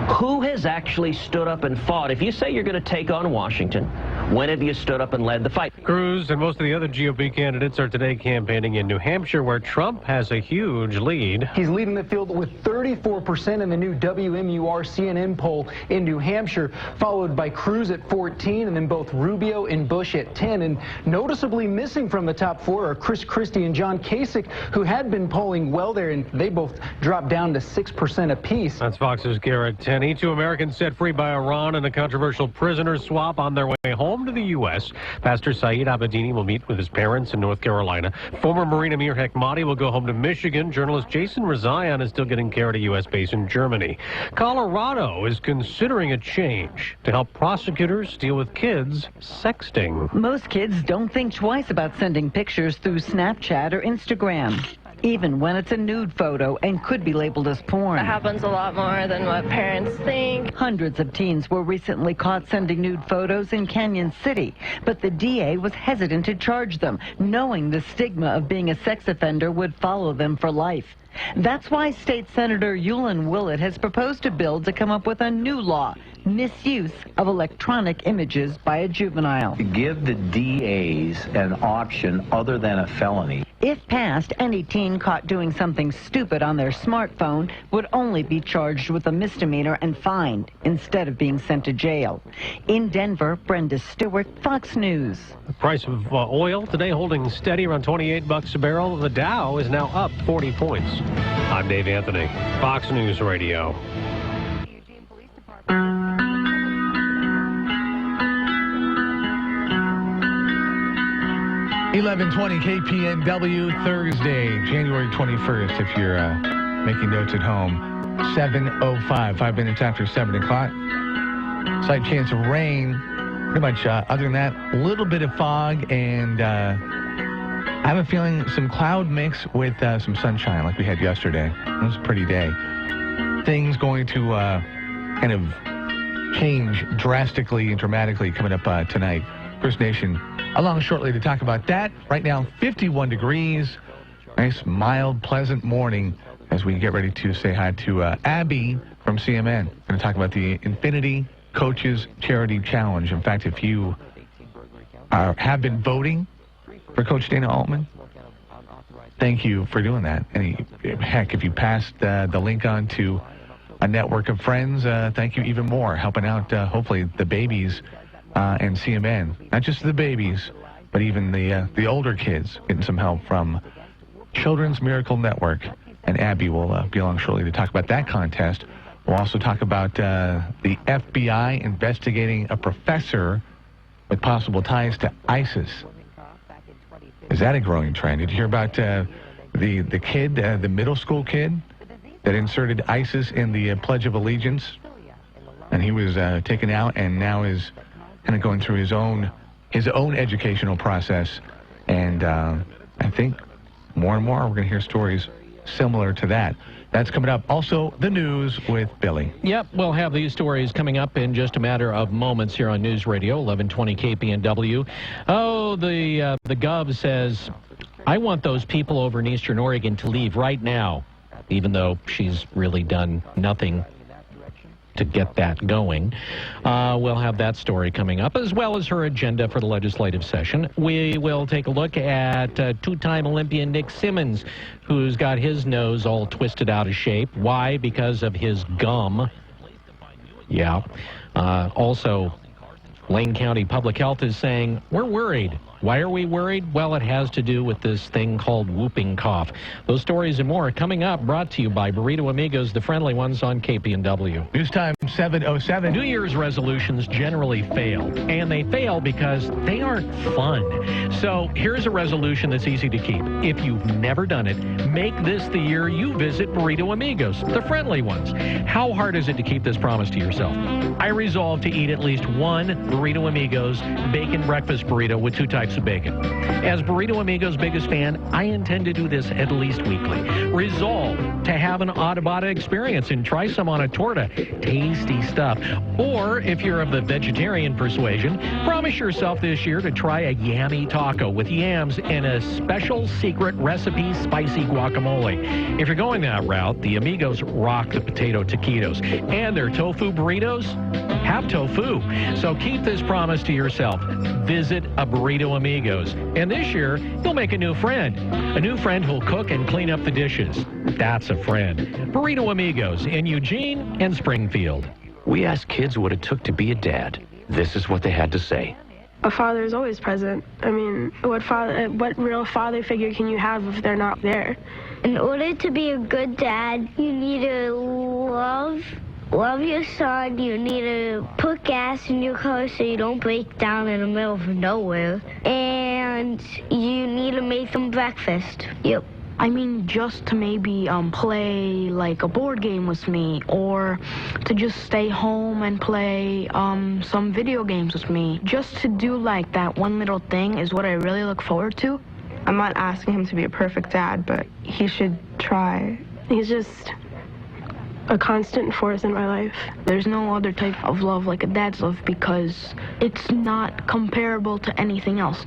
Who has actually stood up and fought? If you say you're going to take on Washington, when have you stood up and led the fight? Cruz and most of the other GOP candidates are today campaigning in New Hampshire, where Trump has a huge lead. He's leading the field with 34% in the new WMUR CNN poll in New Hampshire, followed by Cruz at 14, and then both Rubio and Bush at 10. And noticeably missing from the top four are Chris Christie and John Kasich, who had been polling well there, and they both dropped down to 6% apiece. That's Fox's Garrett Tenney. 2 Americans set free by Iran in a controversial prisoner swap on their way home to the U.S. Pastor Saeed Abedini will meet with his parents in North Carolina. Former Marine Amir Hekmati will go home to Michigan. Journalist Jason Rezaian is still getting care at a U.S. base in Germany. Colorado is considering a change to help prosecutors deal with kids sexting. Most kids don't think twice about sending pictures through Snapchat or Instagram, even when it's a nude photo and could be labeled as porn. That happens a lot more than what parents think. Hundreds of teens were recently caught sending nude photos in Canyon City, but the DA was hesitant to charge them, knowing the stigma of being a sex offender would follow them for life. That's why State Senator Yulin Willett has proposed a bill to come up with a new law, misuse of electronic images by a juvenile. Give the DAs an option other than a felony. If passed, any teen caught doing something stupid on their smartphone would only be charged with a misdemeanor and fined, instead of being sent to jail. In Denver, Brenda Stewart, Fox News. The price of oil today holding steady around $28 a barrel. The Dow is now up 40 points. I'm Dave Anthony, Fox News Radio. (11:20) KPNW, Thursday, January 21st, if you're making notes at home. 7:05, 5 minutes after 7 o'clock. Slight chance of rain. Pretty much, other than that, a little bit of fog, and I have a feeling some cloud mix with some sunshine like we had yesterday. It was a pretty day. Things going to kind of change drastically and dramatically coming up tonight. First Nation along shortly to talk about that. Right now, 51 degrees. Nice, mild, pleasant morning as we get ready to say hi to Abby from CMN. Going to talk about the Infinity Coaches Charity Challenge. In fact, if you have been voting for Coach Dana Altman, thank you for doing that. And heck, if you passed the link on to a network of friends, thank you even more, helping out hopefully the babies and CMN. Not just the babies, but even the older kids getting some help from Children's Miracle Network. And Abby will be along shortly to talk about that contest. We'll also talk about the FBI investigating a professor with possible ties to ISIS. Is that a growing trend? Did you hear about the kid, the middle school kid that inserted ISIS in the Pledge of Allegiance? And he was taken out and now is kind of going through his own educational process. And I think more and more we're going to hear stories similar to that. That's coming up. Also, the news with Billy. Yep, we'll have these stories coming up in just a matter of moments here on News Radio, 1120 KPNW. Oh, the Gov says, I want those people over in Eastern Oregon to leave right now, even though she's really done nothing to get that going. We'll have that story coming up, as well as her agenda for the legislative session. We will take a look at two-time Olympian Nick Simmons, who's got his nose all twisted out of shape. Why? Because of his gum. Yeah. Also, Lane County Public Health is saying, we're worried. Why are we worried? Well, it has to do with this thing called whooping cough. Those stories and more coming up, brought to you by Burrito Amigos, the friendly ones on KPNW. News time 7:07. New Year's resolutions generally fail, and they fail because they aren't fun. So here's a resolution that's easy to keep. If you've never done it, make this the year you visit Burrito Amigos, the friendly ones. How hard is it to keep this promise to yourself? I resolve to eat at least one Burrito Amigos bacon breakfast burrito with 2 types of bacon. As Burrito Amigos' biggest fan, I intend to do this at least weekly. Resolve to have an Audibata experience and try some on a torta. Tasty stuff. Or if you're of the vegetarian persuasion, promise yourself this year to try a yammy taco with yams and a special secret recipe spicy guacamole. If you're going that route, the Amigos rock the potato taquitos. And their tofu burritos have tofu. So keep this promise to yourself. Visit a Burrito Amigos. And this year, you'll make a new friend. A new friend who'll cook and clean up the dishes. That's a friend. Burrito Amigos in Eugene and Springfield. We asked kids what it took to be a dad. This is what they had to say. A father is always present. I mean, what real father figure can you have if they're not there? In order to be a good dad, you need to love your son. You need to put gas in your car so you don't break down in the middle of nowhere. And you need to make them breakfast. Yep. I mean, just to maybe play like a board game with me, or to just stay home and play some video games with me. Just to do like that one little thing is what I really look forward to. I'm not asking him to be a perfect dad, but he should try. He's just a constant force in my life. There's no other type of love like a dad's love because it's not comparable to anything else.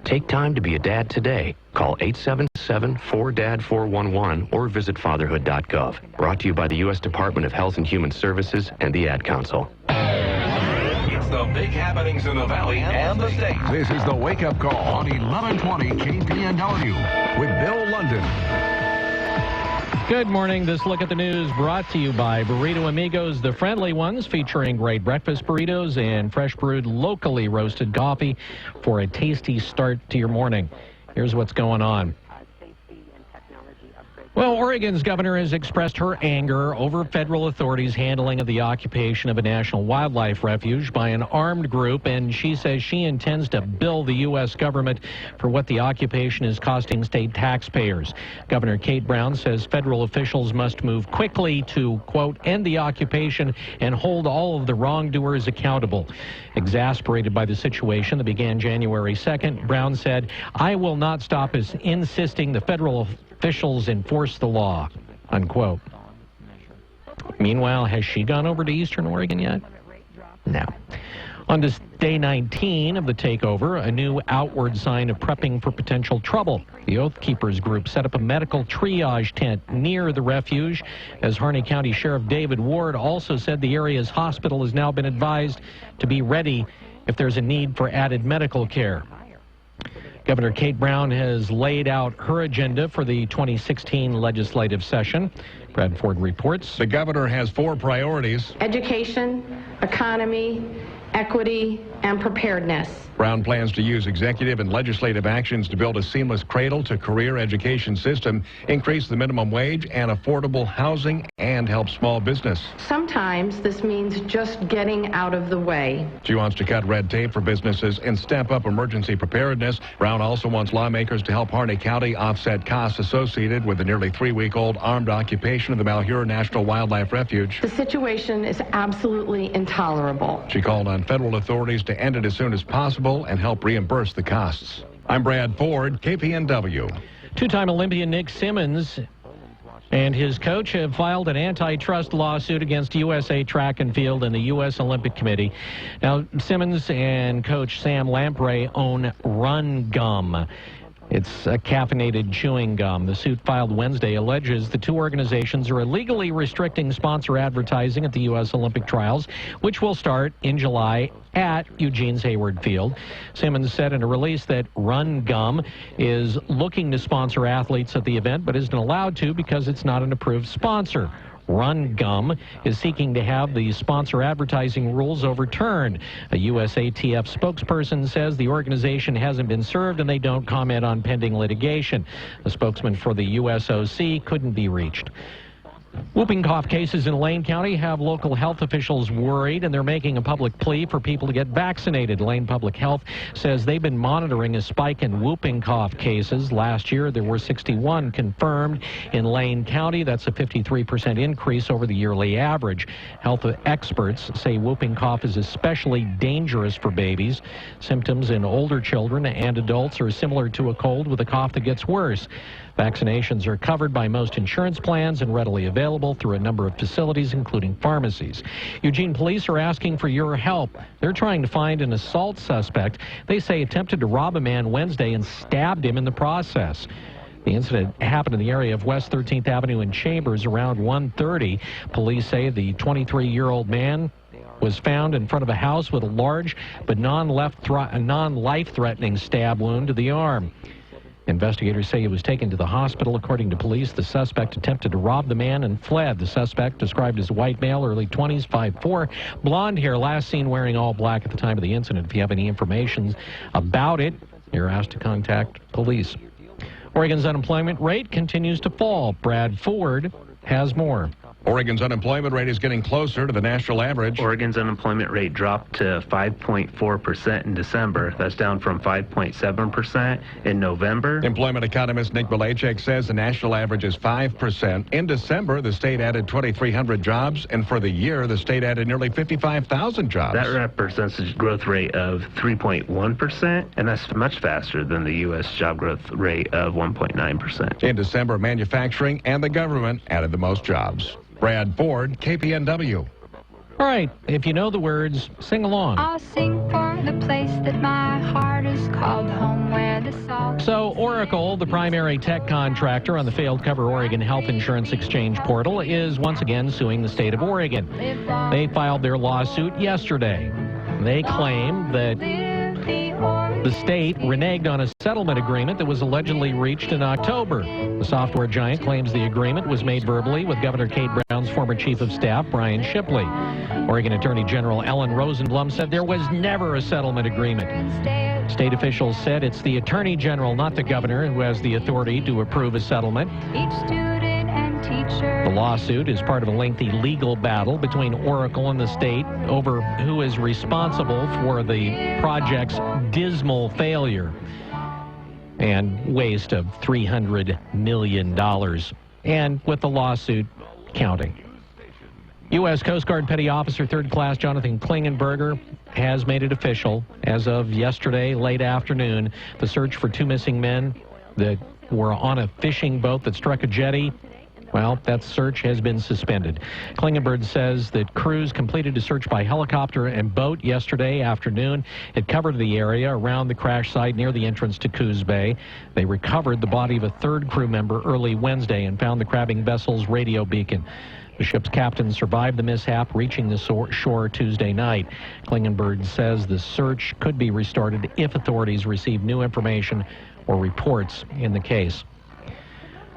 Take time to be a dad today. Call 877-4DAD-411 or visit fatherhood.gov. Brought to you by the U.S. Department of Health and Human Services and the Ad Council. It's the big happenings in the Valley and the state. This is the Wake Up Call on 1120 KPNW with Bill London. Good morning. This look at the news brought to you by Burrito Amigos, the friendly ones, featuring great breakfast burritos and fresh brewed, locally roasted coffee for a tasty start to your morning. Here's what's going on. Well, Oregon's governor has expressed her anger over federal authorities' handling of the occupation of a national wildlife refuge by an armed group, and she says she intends to bill the U.S. government for what the occupation is costing state taxpayers. Governor Kate Brown says federal officials must move quickly to, quote, end the occupation and hold all of the wrongdoers accountable. Exasperated by the situation that began January 2nd, Brown said, I will not stop insisting the federal officials enforce the law, unquote. Meanwhile, has she gone over to Eastern Oregon yet? No. On this day 19 of the takeover, a new outward sign of prepping for potential trouble. The Oath Keepers group set up a medical triage tent near the refuge, as Harney County Sheriff David Ward also said the area's hospital has now been advised to be ready if there's a need for added medical care. Governor Kate Brown has laid out her agenda for the 2016 legislative session. Brad Ford reports. The governor has 4 priorities: education, economy, equity, and preparedness. Brown plans to use executive and legislative actions to build a seamless cradle-to-career education system, increase the minimum wage and affordable housing, and help small business. Sometimes this means just getting out of the way. She wants to cut red tape for businesses and step up emergency preparedness. Brown also wants lawmakers to help Harney County offset costs associated with the nearly 3-week-old armed occupation of the Malheur National Wildlife Refuge. The situation is absolutely intolerable. She called on federal authorities to end it as soon as possible and help reimburse the costs. I'm Brad Ford, KPNW. Two-time Olympian Nick Simmons and his coach have filed an antitrust lawsuit against USA Track and Field and the U.S. Olympic Committee. Now, Simmons and coach Sam Lamprey own Run Gum. It's a caffeinated chewing gum. The suit filed Wednesday alleges the two organizations are illegally restricting sponsor advertising at the U.S. Olympic trials, which will start in July at Eugene's Hayward Field. Simmons said in a release that Run Gum is looking to sponsor athletes at the event, but isn't allowed to because it's not an approved sponsor. Run Gum is seeking to have the sponsor advertising rules overturned. A USATF spokesperson says the organization hasn't been served and they don't comment on pending litigation. A spokesman for the USOC couldn't be reached. Whooping cough cases in Lane County have local health officials worried, and they're making a public plea for people to get vaccinated. Lane Public Health says they've been monitoring a spike in whooping cough cases. Last year, there were 61 confirmed in Lane County. That's a 53% increase over the yearly average. Health experts say whooping cough is especially dangerous for babies. Symptoms in older children and adults are similar to a cold with a cough that gets worse. Vaccinations are covered by most insurance plans and readily available through a number of facilities, including pharmacies. Eugene police are asking for your help. They're trying to find an assault suspect they say attempted to rob a man Wednesday and stabbed him in the process. The incident happened in the area of West 13th Avenue in Chambers around 1:30. Police say the 23-year-old man was found in front of a house with a large but non-life-threatening stab wound to the arm. Investigators say he was taken to the hospital. According to police, the suspect attempted to rob the man and fled. The suspect, described as a white male, early 20s, 5'4", blonde hair, last seen wearing all black at the time of the incident. If you have any information about it, you're asked to contact police. Oregon's unemployment rate continues to fall. Brad Ford has more. Oregon's unemployment rate is getting closer to the national average. Oregon's unemployment rate dropped to 5.4% in December. That's down from 5.7% in November. Employment economist Nick Bilachek says the national average is 5%. In December, the state added 2,300 jobs, and for the year, the state added nearly 55,000 jobs. That represents a growth rate of 3.1%, and that's much faster than the U.S. job growth rate of 1.9%. In December, manufacturing and the government added the most jobs. Brad Ford, KPNW. All right, if you know the words, sing along. I'll sing for the place that my heart is called home, where the salt... So Oracle, the primary tech contractor on the failed Cover Oregon Health Insurance Exchange portal, is once again suing the state of Oregon. They filed their lawsuit yesterday. They claim that the state reneged on a settlement agreement that was allegedly reached in October. The software giant claims the agreement was made verbally with Governor Kate Brown's former chief of staff, Brian Shipley. Oregon Attorney General Ellen Rosenblum said there was never a settlement agreement. State officials said it's the Attorney General, not the governor, who has the authority to approve a settlement. The lawsuit is part of a lengthy legal battle between Oracle and the state over who is responsible for the project's dismal failure and waste of $300 million, and with the lawsuit counting. U.S. Coast Guard Petty Officer 3rd Class Jonathan Klingenberger has made it official. As of yesterday, late afternoon, the search for two missing men that were on a fishing boat that struck a jetty, well, that search has been suspended. Klingenberg says that crews completed a search by helicopter and boat yesterday afternoon. It covered the area around the crash site near the entrance to Coos Bay. They recovered the body of a third crew member early Wednesday and found the crabbing vessel's radio beacon. The ship's captain survived the mishap, reaching the shore Tuesday night. Klingenberg says the search could be restarted if authorities receive new information or reports in the case.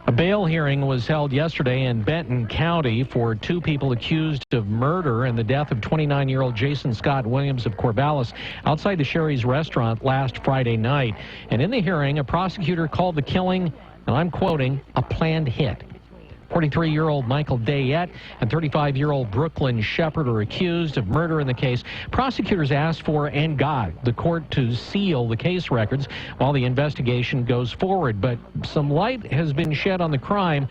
A bail hearing was held yesterday in Benton County for two people accused of murder and the death of 29-year-old Jason Scott Williams of Corvallis outside the Sherry's restaurant last Friday night. And in the hearing, a prosecutor called the killing, and I'm quoting, a planned hit. 43-year-old Michael Dayette and 35-year-old Brooklyn Shepard are accused of murder in the case. Prosecutors asked for and got the court to seal the case records while the investigation goes forward. But some light has been shed on the crime,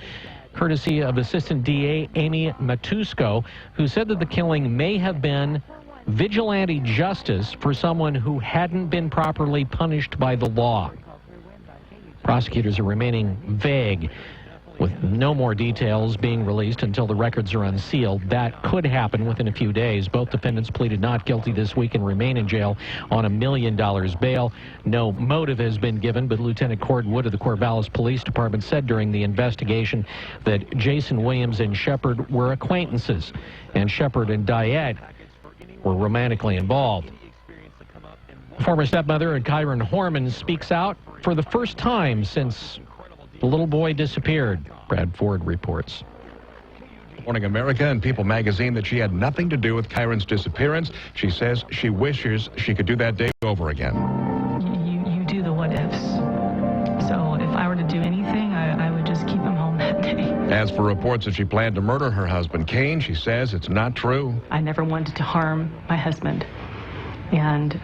courtesy of Assistant DA Amy Matusko, who said that the killing may have been vigilante justice for someone who hadn't been properly punished by the law. Prosecutors are remaining vague with no more details being released until the records are unsealed. That could happen within a few days. Both defendants pleaded not guilty this week and remain in jail on $1 million bail. No motive has been given, but Lieutenant Cord Wood of the Corvallis Police Department said during the investigation that Jason Williams and Shepard were acquaintances, and Shepard and Diet were romantically involved. Former stepmother Kyron Horman speaks out for the first time since the little boy disappeared. Brad Ford reports. Morning America and People magazine that she had nothing to do with Kyron's disappearance. She says she wishes she could do that day over again. You do the what ifs. So if I were to do anything, I would just keep him home that day. As for reports that she planned to murder her husband, Kane, she says it's not true. I never wanted to harm my husband. And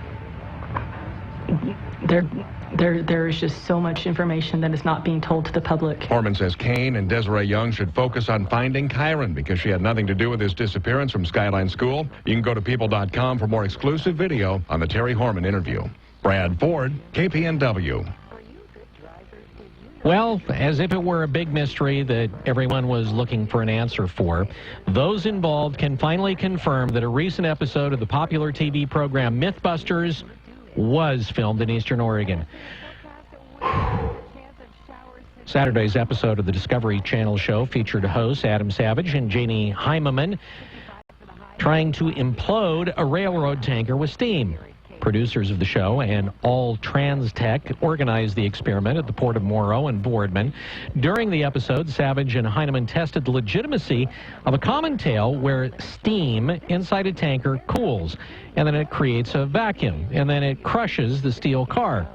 there is just so much information that is not being told to the public. Horman says Kane and Desiree Young should focus on finding Kyron because she had nothing to do with his disappearance from Skyline School. You can go to people.com for more exclusive video on the Terry Horman interview. Brad Ford, KPNW. Well, as if it were a big mystery that everyone was looking for an answer for, those involved can finally confirm that a recent episode of the popular TV program Mythbusters was filmed in Eastern Oregon. Saturday's episode of the Discovery Channel show featured hosts Adam Savage and Janie Heimerman trying to implode a railroad tanker with steam. Producers of the show and All Trans Tech organized the experiment at the Port of Morrow and Boardman. During the episode, Savage and Heineman tested the legitimacy of a common tale where steam inside a tanker cools, and then it creates a vacuum, and then it crushes the steel car,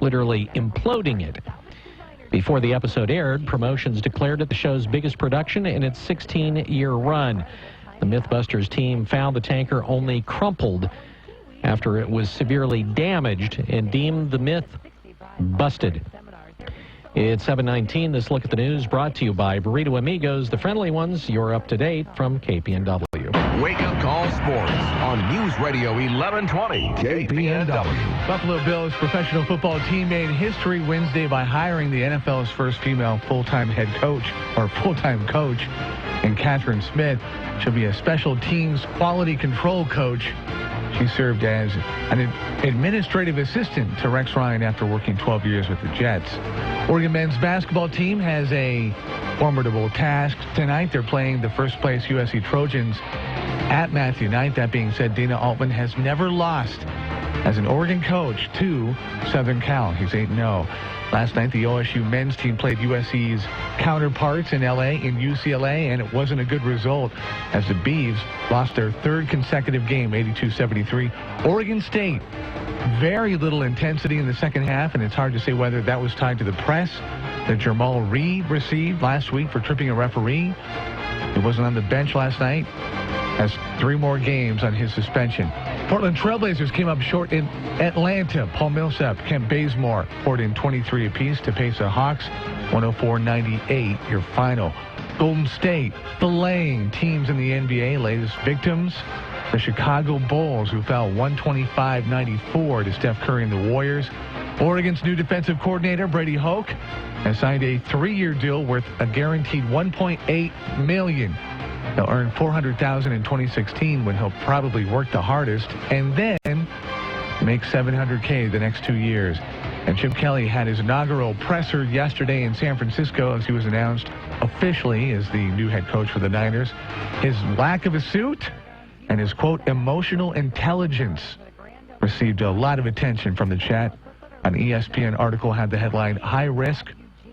literally imploding it. Before the episode aired, promotions declared it the show's biggest production in its 16-year run. The Mythbusters team found the tanker only crumpled after it was severely damaged and deemed the myth busted. It's 7:19. This look at the news brought to you by Burrito Amigos, the friendly ones. You're up to date from KPNW. Wake Up Call Sports on News Radio 1120 KPNW. Buffalo Bills professional football team made history Wednesday by hiring the NFL's first female full-time head coach, or full-time coach, and Catherine Smith. She'll be a special teams quality control coach. She served as an administrative assistant to Rex Ryan after working 12 years with the Jets. Oregon men's basketball team has a formidable task tonight. They're playing the first-place USC Trojans at Matthew Knight. That being said, Dana Altman has never lost as an Oregon coach to Southern Cal. He's 8-0. Last night, the OSU men's team played USC's counterparts in L.A. and UCLA, and it wasn't a good result as the Beavs lost their third consecutive game, 82-73. Oregon State, very little intensity in the second half, and it's hard to say whether that was tied to the press that Jamal Reed received last week for tripping a referee. He wasn't on the bench last night. Has 3 more games on his suspension. Portland Trailblazers came up short in Atlanta. Paul Millsap, Kent Bazemore poured in 23 apiece to pace the Hawks. 104-98, your final. Golden State, delaying teams in the NBA. Latest victims, the Chicago Bulls, who fell 125-94 to Steph Curry and the Warriors. Oregon's new defensive coordinator, Brady Hoke, has signed a 3-year deal worth a guaranteed $1.8 million. He'll earn $400,000 in 2016 when he'll probably work the hardest and then make $700K the next 2 years. And Chip Kelly had his inaugural presser yesterday in San Francisco as he was announced officially as the new head coach for the Niners. His lack of a suit and his, quote, emotional intelligence received a lot of attention from the chat. An ESPN article had the headline, "High Risk,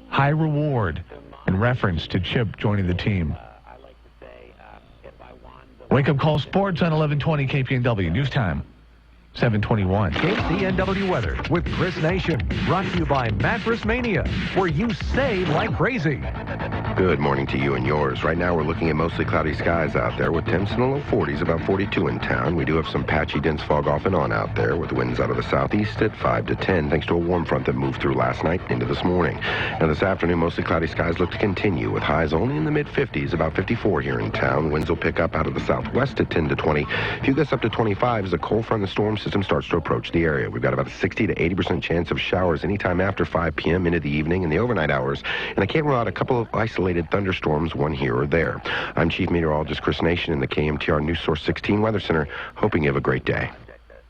High Reward," in reference to Chip joining the team. Wake Up Call Sports on 1120 KPNW. News time, 7:21. KPNW weather with Chris Nation. Brought to you by Mattress Mania, where you save like crazy. Good morning to you and yours. Right now we're looking at mostly cloudy skies out there with temps in the low 40s, about 42 in town. We do have some patchy dense fog off and on out there with winds out of the southeast at 5 to 10 thanks to a warm front that moved through last night into this morning. Now this afternoon mostly cloudy skies look to continue with highs only in the mid-50s, about 54 here in town. Winds will pick up out of the southwest at 10 to 20. A few gusts up to 25 as a cold front and storm system starts to approach the area. We've got about a 60 to 80% chance of showers anytime after 5 p.m. into the evening and the overnight hours. And I can't rule out a couple of isolated isolated thunderstorms, one here or there. I'm Chief Meteorologist Chris Nation in the KMTR News Source 16 Weather Center, hoping you have a great day.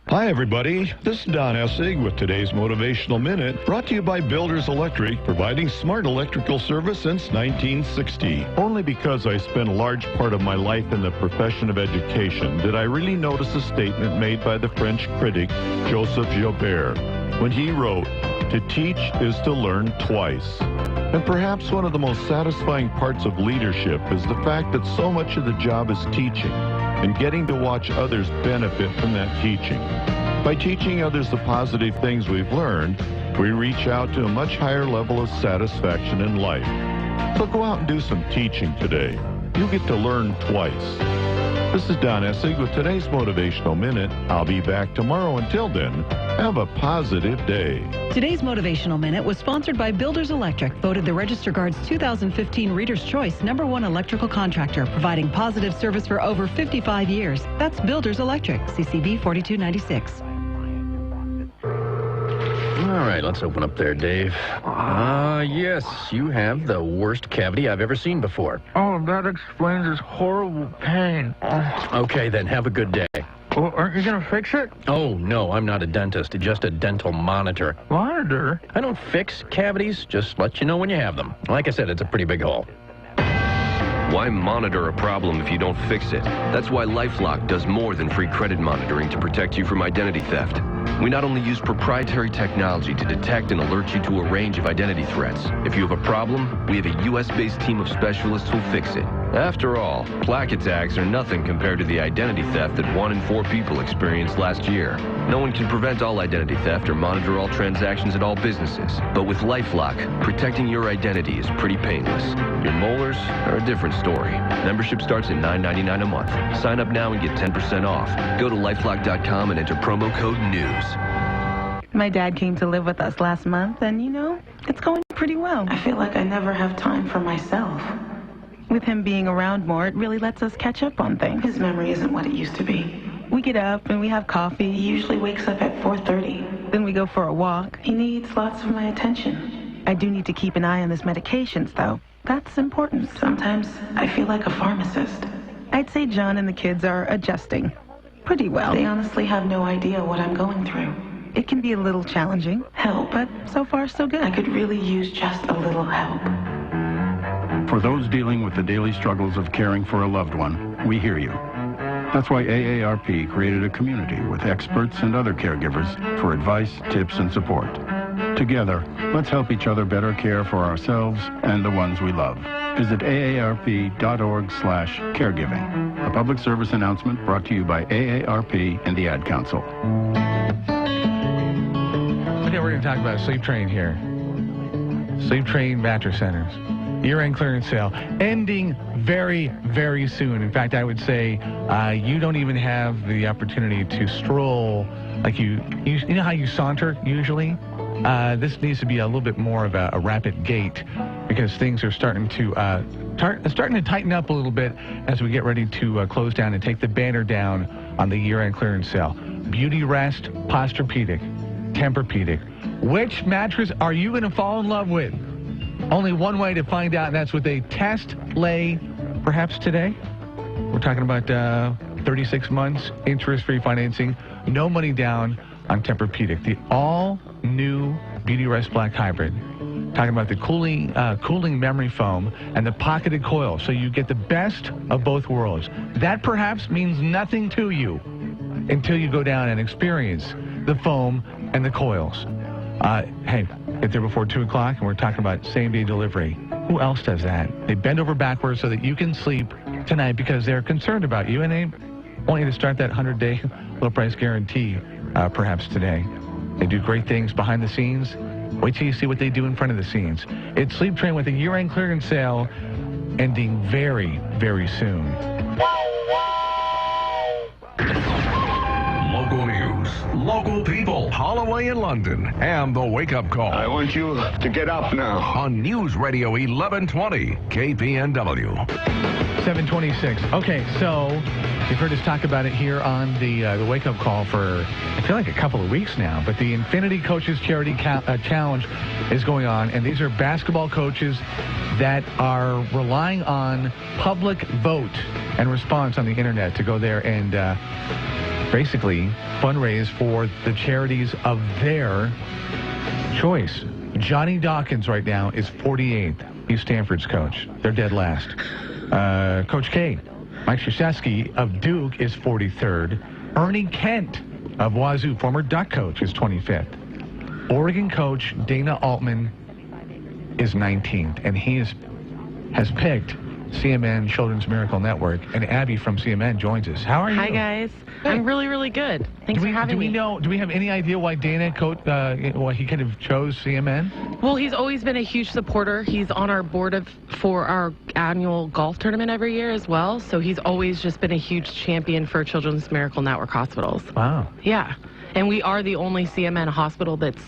Hi, everybody. This is Don Essig with today's Motivational Minute, brought to you by Builders Electric, providing smart electrical service since 1960. Only because I spent a large part of my life in the profession of education did I really notice a statement made by the French critic Joseph Joubert when he wrote, "To teach is to learn twice." And perhaps one of the most satisfying parts of leadership is the fact that so much of the job is teaching and getting to watch others benefit from that teaching. By teaching others the positive things we've learned, we reach out to a much higher level of satisfaction in life. So go out and do some teaching today. You get to learn twice. This is Don Essig with today's Motivational Minute. I'll be back tomorrow. Until then, have a positive day. Today's Motivational Minute was sponsored by Builders Electric, voted the Register Guard's 2015 Reader's Choice #1 electrical contractor, providing positive service for over 55 years. That's Builders Electric, CCV 4296. All right, let's open up there, Dave. Yes, you have the worst cavity I've ever seen before. Oh, that explains this horrible pain. Okay, then have a good day. Well, aren't you going to fix it? Oh, no, I'm not a dentist, just a dental monitor. Monitor? I don't fix cavities, just let you know when you have them. Like I said, it's a pretty big hole. Why monitor a problem if you don't fix it? That's why LifeLock does more than free credit monitoring to protect you from identity theft. We not only use proprietary technology to detect and alert you to a range of identity threats. If you have a problem, we have a U.S.-based team of specialists who'll fix it. After all, plaque attacks are nothing compared to the identity theft that 1 in 4 people experienced last year. No one can prevent all identity theft or monitor all transactions at all businesses. But with LifeLock, protecting your identity is pretty painless. Your molars are a different story. Membership starts at $9.99 a month. Sign up now and get 10% off. Go to lifelock.com and enter promo code NEWS. My dad came to live with us last month, and, you know, it's going pretty well. I feel like I never have time for myself. With him being around more, it really lets us catch up on things. His memory isn't what it used to be. We get up and we have coffee. He usually wakes up at 4:30. Then we go for a walk. He needs lots of my attention. I do need to keep an eye on his medications, though. That's important. Sometimes I feel like a pharmacist. I'd say John and the kids are adjusting pretty well. They honestly have no idea what I'm going through. It can be a little challenging, but so far so good. I could really use just a little help. For those dealing with the daily struggles of caring for a loved one, we hear you. That's why AARP created a community with experts and other caregivers for advice, tips, and support. Together, let's help each other better care for ourselves and the ones we love. Visit aarp.org/caregiving. A public service announcement brought to you by AARP and the Ad Council. Okay, we're going to talk about Sleep Train here. Sleep Train Mattress Centers. Year-end clearance sale ending very, very soon. In fact, I would say you don't even have the opportunity to stroll like you know how you saunter usually? This needs to be a little bit more of a rapid gait because things are starting to tighten up a little bit as we get ready to close down and take the banner down on the year-end clearance sale. Beauty Rest, Posturepedic, Tempur-Pedic. Which mattress are you going to fall in love with? Only one way to find out, and that's with a test lay, perhaps today. We're talking about 36 months, interest-free financing, no money down on Tempur-Pedic, the all-new Beauty Rest Black Hybrid. Talking about the cooling memory foam and the pocketed coil, so you get the best of both worlds. That perhaps means nothing to you until you go down and experience the foam and the coils. Hey, get there before 2 o'clock, and we're talking about same-day delivery. Who else does that? They bend over backwards so that you can sleep tonight because they're concerned about you, and they want you to start that 100-day low-price guarantee perhaps today. They do great things behind the scenes. Wait till you see what they do in front of the scenes. It's Sleep Train with a year-end clearance sale ending very, very soon. Local news, local people, Holloway in London, and the wake-up call. I want you to get up now. On News Radio 1120, KPNW. 726. Okay, so You've heard us talk about it here on the Wake Up Call for, I feel like, a couple of weeks now. But the Infinity Coaches Charity Challenge is going on, and these are basketball coaches that are relying on public vote and response on the internet to go there and basically fundraise for the charities of their choice. Johnny Dawkins right now is 48th. He's Stanford's coach. They're dead last. Coach K, Mike Krzyzewski of Duke is 43rd. Ernie Kent of Wazoo, former Duck coach, is 25th. Oregon coach Dana Altman is 19th, and he has picked CMN Children's Miracle Network, and Abby from CMN joins us. How are you? Hi, guys. Hey. I'm really, really good. Thanks for having me. Do we have any idea why Dana why he kind of chose CMN? Well, he's always been a huge supporter. He's on our board for our annual golf tournament every year as well. So he's always just been a huge champion for Children's Miracle Network hospitals. Wow. Yeah. And we are the only CMN hospital that's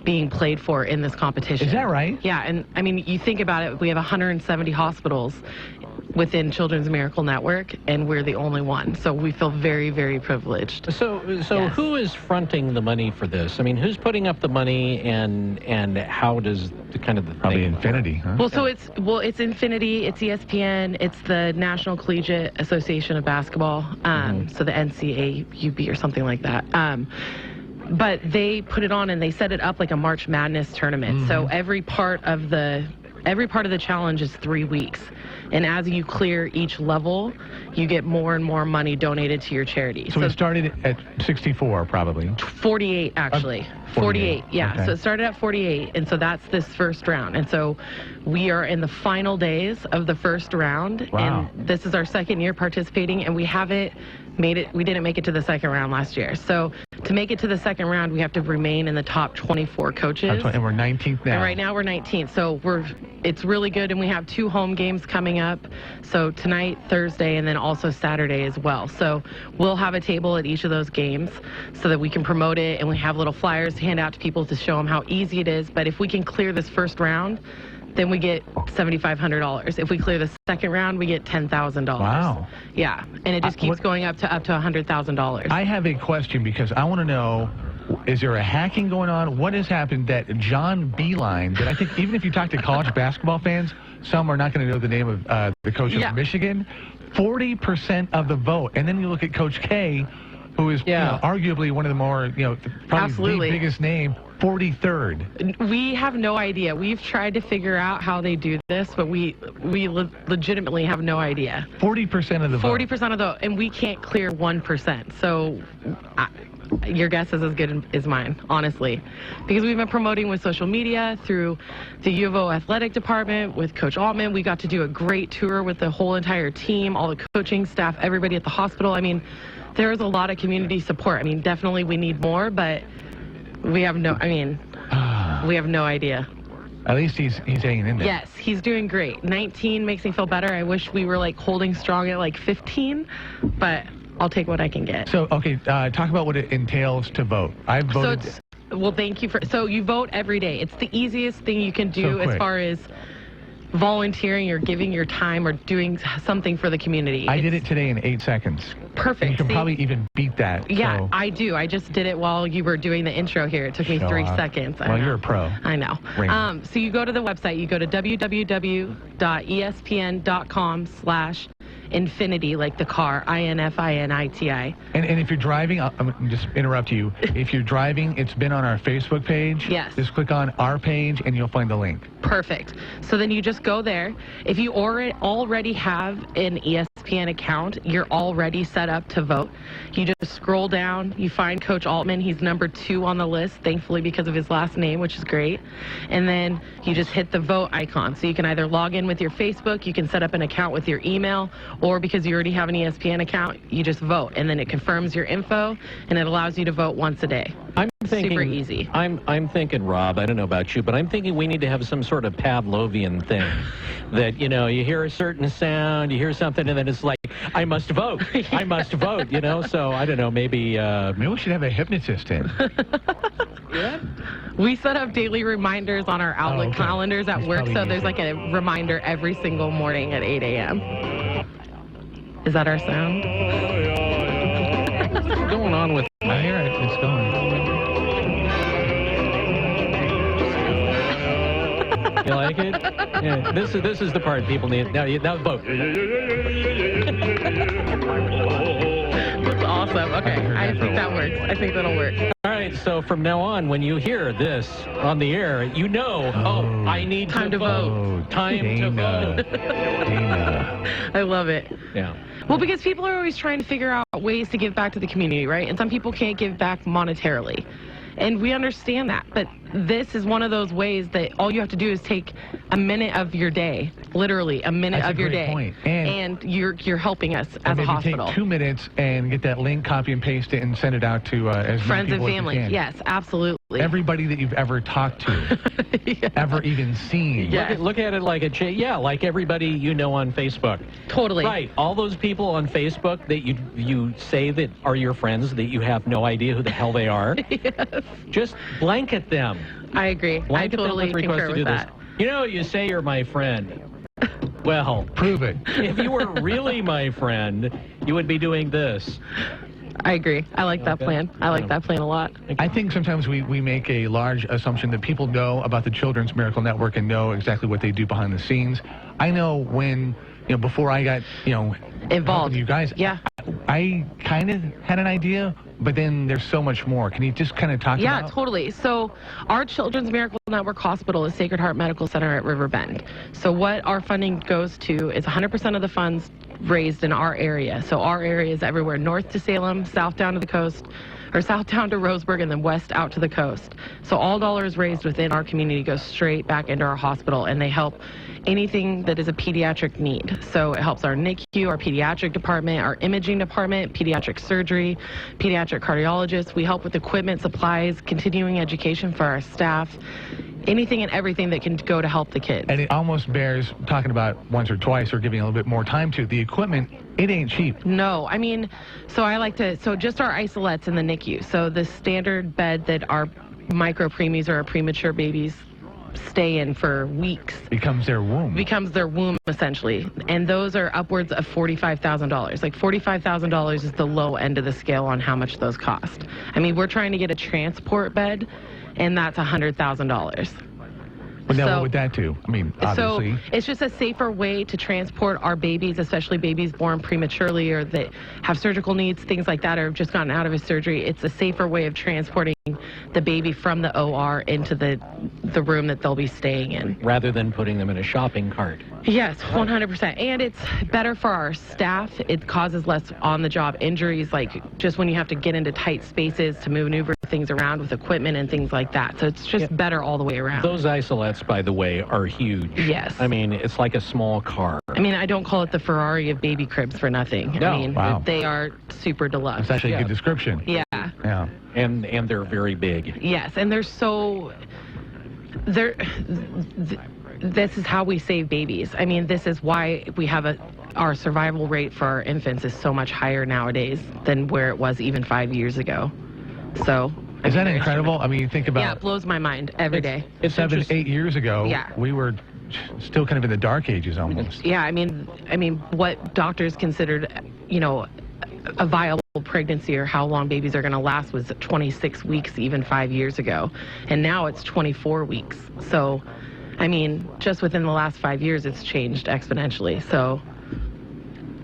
being played for in this competition. Is that right? Yeah, and I mean, you think about it, we have 170 hospitals within Children's Miracle Network, and we're the only one. So we feel very, very privileged. So yes. Who is fronting the money for this? I mean, who's putting up the money, and how does the kind of the probably Infinity, huh? Well, it's Infinity, it's ESPN, it's the National Collegiate Association of Basketball, so the NCAUB or something like that. But they put it on and they set it up like a March Madness tournament. So every part of the challenge is 3 weeks. And as you clear each level, you get more and more money donated to your charity. So it started at 64, probably. 48, actually. 48, yeah. Okay. So it started at 48, and so that's this first round. And so we are in the final days of the first round. Wow. And this is our second year participating, and we didn't make it to the second round last year. So to make it to the second round, we have to remain in the top 24 coaches. And we're 19th now. And right now we're 19th. So it's really good, and we have 2 home games coming up. So tonight, Thursday, and then also Saturday as well. So we'll have a table at each of those games so that we can promote it, and we have little flyers to hand out to people to show them how easy it is. But if we can clear this first round, then we get $7,500. If we clear the second round, we get $10,000. Wow. Yeah, and it just keeps going up to $100,000. I have a question because I want to know, is there a hacking going on? What has happened that John Beeline, that I think even if you talk to college basketball fans, some are not going to know the name of the coach of Michigan, 40% of the vote. And then you look at Coach K, who is arguably one of the more, probably the biggest name, 43rd. We have no idea. We've tried to figure out how they do this, but we legitimately have no idea. 40% of the vote. 40% of the vote, and we can't clear 1%. So your guess is as good as mine, honestly. Because we've been promoting with social media, through the U of O athletic department, with Coach Altman. We got to do a great tour with the whole entire team, all the coaching staff, everybody at the hospital. I mean, there's a lot of community support. I mean, definitely we need more, but we have no idea. At least he's hanging in there. Yes, he's doing great. 19 makes me feel better. I wish we were like holding strong at like 15, but I'll take what I can get. So, okay, talk about what it entails to vote. I've voted. Well, thank you so you vote every day. It's the easiest thing you can do as far as volunteering or giving your time or doing something for the community. I did it today in 8 seconds. Perfect. And you can probably even beat that. Yeah, so. I do. I just did it while you were doing the intro here. It took me 3 seconds. Well, you're a pro. I know. So you go to the website. You go to www.espn.com/Infinity, like the car, INFINITI. And if you're driving, I'm just interrupt you. If you're driving, it's been on our Facebook page. Yes. Just click on our page and you'll find the link. Perfect. So then you just go there. If you already have an ESPN account, you're already set up to vote. You just scroll down, you find Coach Altman. He's number 2 on the list, thankfully, because of his last name, which is great. And then you just hit the vote icon. So you can either log in with your Facebook, you can set up an account with your email, or because you already have an ESPN account, you just vote. And then it confirms your info, and it allows you to vote once a day. I'm thinking, super easy. I'm thinking, Rob, I don't know about you, but I'm thinking we need to have some sort of Pavlovian thing that, you hear a certain sound, you hear something, and then it's like, I must vote. I must vote, So I don't know, maybe we should have a hypnotist in. Yeah. We set up daily reminders on our Outlook calendars at work, so there's like a reminder every single morning at 8 a.m. Is that our sound? like it? Yeah, this is the part people need. Now vote. That's awesome. Okay, I think that works. I think that'll work. All right, so from now on, when you hear this on the air, you know, I need Time to vote. Time to vote. I love it. Yeah. Well, because people are always trying to figure out ways to give back to the community, right? And some people can't give back monetarily. And we understand that. But this is one of those ways that all you have to do is take a minute of your day, literally a minute of your day. Point. And you're helping us as a hospital. Take 2 minutes and get that link, copy and paste it, and send it out to as friends many people and family. as you can. Yes, absolutely. Everybody that you've ever talked to, ever even seen. Yeah. Look at it like like everybody you know on Facebook. Totally. Right. All those people on Facebook that you say that are your friends that you have no idea who the hell they are. Yes. Just blanket them. I agree. Blanket I totally them with requests concur to do with this. that. You know, you say you're my friend. Well, prove it. If you were really my friend, you would be doing this. I agree. I like that plan. I like that plan a lot. I think sometimes we make a large assumption that people know about the Children's Miracle Network and know exactly what they do behind the scenes. I know when, before I got, involved. You guys, yeah. I kind of had an idea, but then there's so much more. Can you just kind of talk about? Yeah, totally. So our Children's Miracle Network Hospital is Sacred Heart Medical Center at Riverbend. So what our funding goes to is 100% of the funds raised in our area. So our area is everywhere north to Salem, south down to the coast, or south down to Roseburg, and then west out to the coast. So all dollars raised within our community go straight back into our hospital, and they help anything that is a pediatric need. So it helps our NICU, our pediatric department, our imaging department, pediatric surgery, pediatric cardiologists. We help with equipment, supplies, continuing education for our staff, anything and everything that can go to help the kids. And it almost bears talking about once or twice or giving a little bit more time to. The equipment, it ain't cheap. No, I mean, so just our isolates in the NICU. So the standard bed that our micro preemies or our premature babies stay in for weeks. Becomes their womb, essentially. And those are upwards of $45,000. Like $45,000 is the low end of the scale on how much those cost. I mean, we're trying to get a transport bed, and that's $100,000. But now what would that do? I mean, obviously. So it's just a safer way to transport our babies, especially babies born prematurely or that have surgical needs, things like that, or have just gotten out of a surgery. It's a safer way of transporting the baby from the OR into the room that they'll be staying in. Rather than putting them in a shopping cart. Yes, 100%. And it's better for our staff. It causes less on-the-job injuries, like just when you have to get into tight spaces to maneuver things around with equipment and things like that. So it's just better all the way around. Those isolates, by the way, are huge. Yes. I mean, it's like a small car. I mean, I don't call it the Ferrari of baby cribs for nothing. No. I mean, they are super deluxe. That's actually a good description. Yeah. Yeah. And they're very big. Yes, and this is how we save babies. I mean, this is why we have our survival rate for our infants is so much higher nowadays than where it was even 5 years ago. So. Is that incredible? I mean, you think about. Yeah, it blows my mind every day. It's 7, 8 years ago. Yeah. We were still kind of in the dark ages almost. Yeah, I mean, what doctors considered, a viable pregnancy or how long babies are going to last was 26 weeks even 5 years ago. And now it's 24 weeks. So, I mean, just within the last 5 years, it's changed exponentially. So.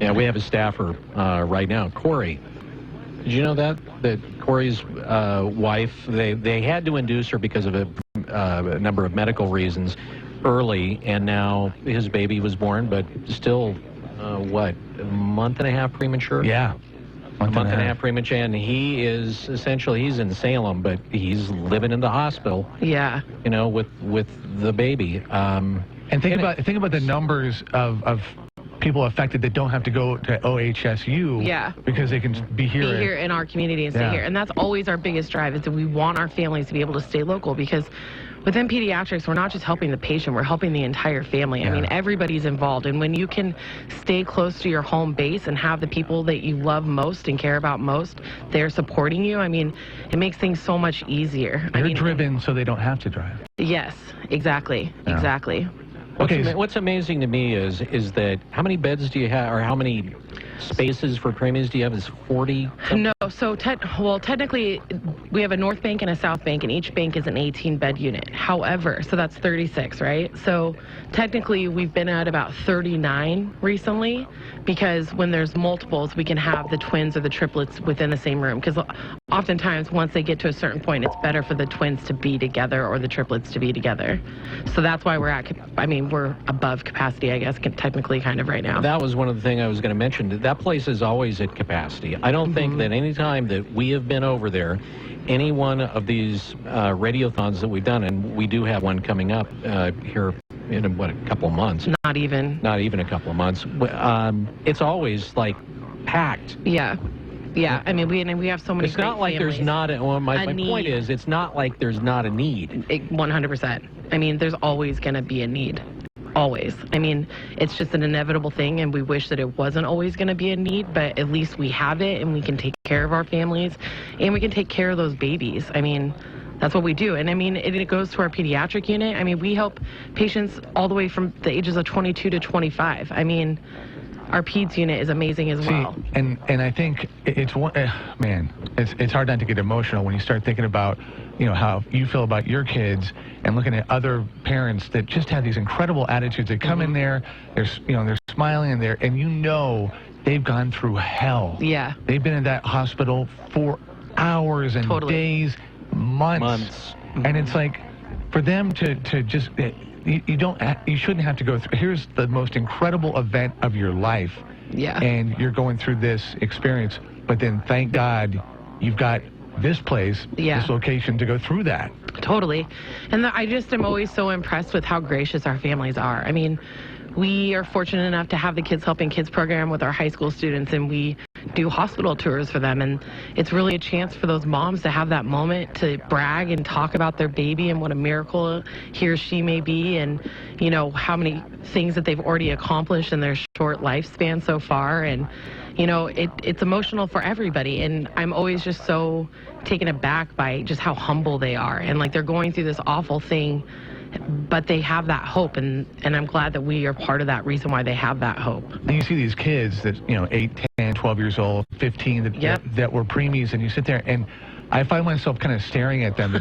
Yeah, we have a staffer right now, Corey. Did you know that Corey's wife, they had to induce her because of a number of medical reasons early, and now his baby was born, but still, a month and a half premature? Yeah. A month and a half premature, and he is essentially, he's in Salem, but he's living in the hospital. Yeah. With the baby. And think about the numbers of people affected that don't have to go to OHSU. Yeah. Because they can be here. In our community and stay here. And that's always our biggest drive, is that we want our families to be able to stay local, because within pediatrics, we're not just helping the patient, we're helping the entire family. I mean, everybody's involved. And when you can stay close to your home base and have the people that you love most and care about most, they're supporting you, I mean, it makes things so much easier. They're driven so they don't have to drive. Yes, exactly. Yeah. Exactly. What's amazing to me is that how many beds do you have, or how many spaces for preemies do you have? Is 40? No, No, so technically, we have a North Bank and a South Bank, and each bank is an 18-bed unit. However, so that's 36, right? So technically, we've been at about 39 recently, because when there's multiples, we can have the twins or the triplets within the same room. Because oftentimes, once they get to a certain point, it's better for the twins to be together or the triplets to be together. So that's why we're above capacity, I guess, technically, kind of right now. That was one of the things I was going to mention. That place is always at capacity. I don't think that any time that we have been over there, any one of these radiothons that we've done, and we do have one coming up here in a couple of months. Not even a couple of months. It's always like packed. Yeah. I mean, we have so many. It's not like families. there's not my point is, it's not like there's not a need. 100%. I mean, there's always going to be a need. Always. I mean, it's just an inevitable thing, and we wish that it wasn't always going to be a need, but at least we have it, and we can take care of our families, and we can take care of those babies. I mean, that's what we do. And I mean, it goes to our pediatric unit. I mean, we help patients all the way from the ages of 22 to 25. I mean, our peds unit is amazing as well. And I think it's hard not to get emotional when you start thinking about, how you feel about your kids and looking at other parents that just have these incredible attitudes. They come in there, they're smiling in there, and they've gone through hell. Yeah. They've been in that hospital for hours and days, months. And it's like, for them to just, you shouldn't have to go through. Here's the most incredible event of your life. Yeah. And you're going through this experience, but then thank God you've got this place, this location to go through that. Totally. And I just am always so impressed with how gracious our families are. I mean, we are fortunate enough to have the Kids Helping Kids program with our high school students, and we do hospital tours for them. And it's really a chance for those moms to have that moment to brag and talk about their baby and what a miracle he or she may be, and, how many things that they've already accomplished in their short lifespan so far. And, it's emotional for everybody. And I'm always just so taken aback by just how humble they are. And like, they're going through this awful thing, but they have that hope, and I'm glad that we are part of that reason why they have that hope. And you see these kids that, 8, 10, 12 years old, 15, that were preemies, and you sit there, and I find myself kind of staring at them.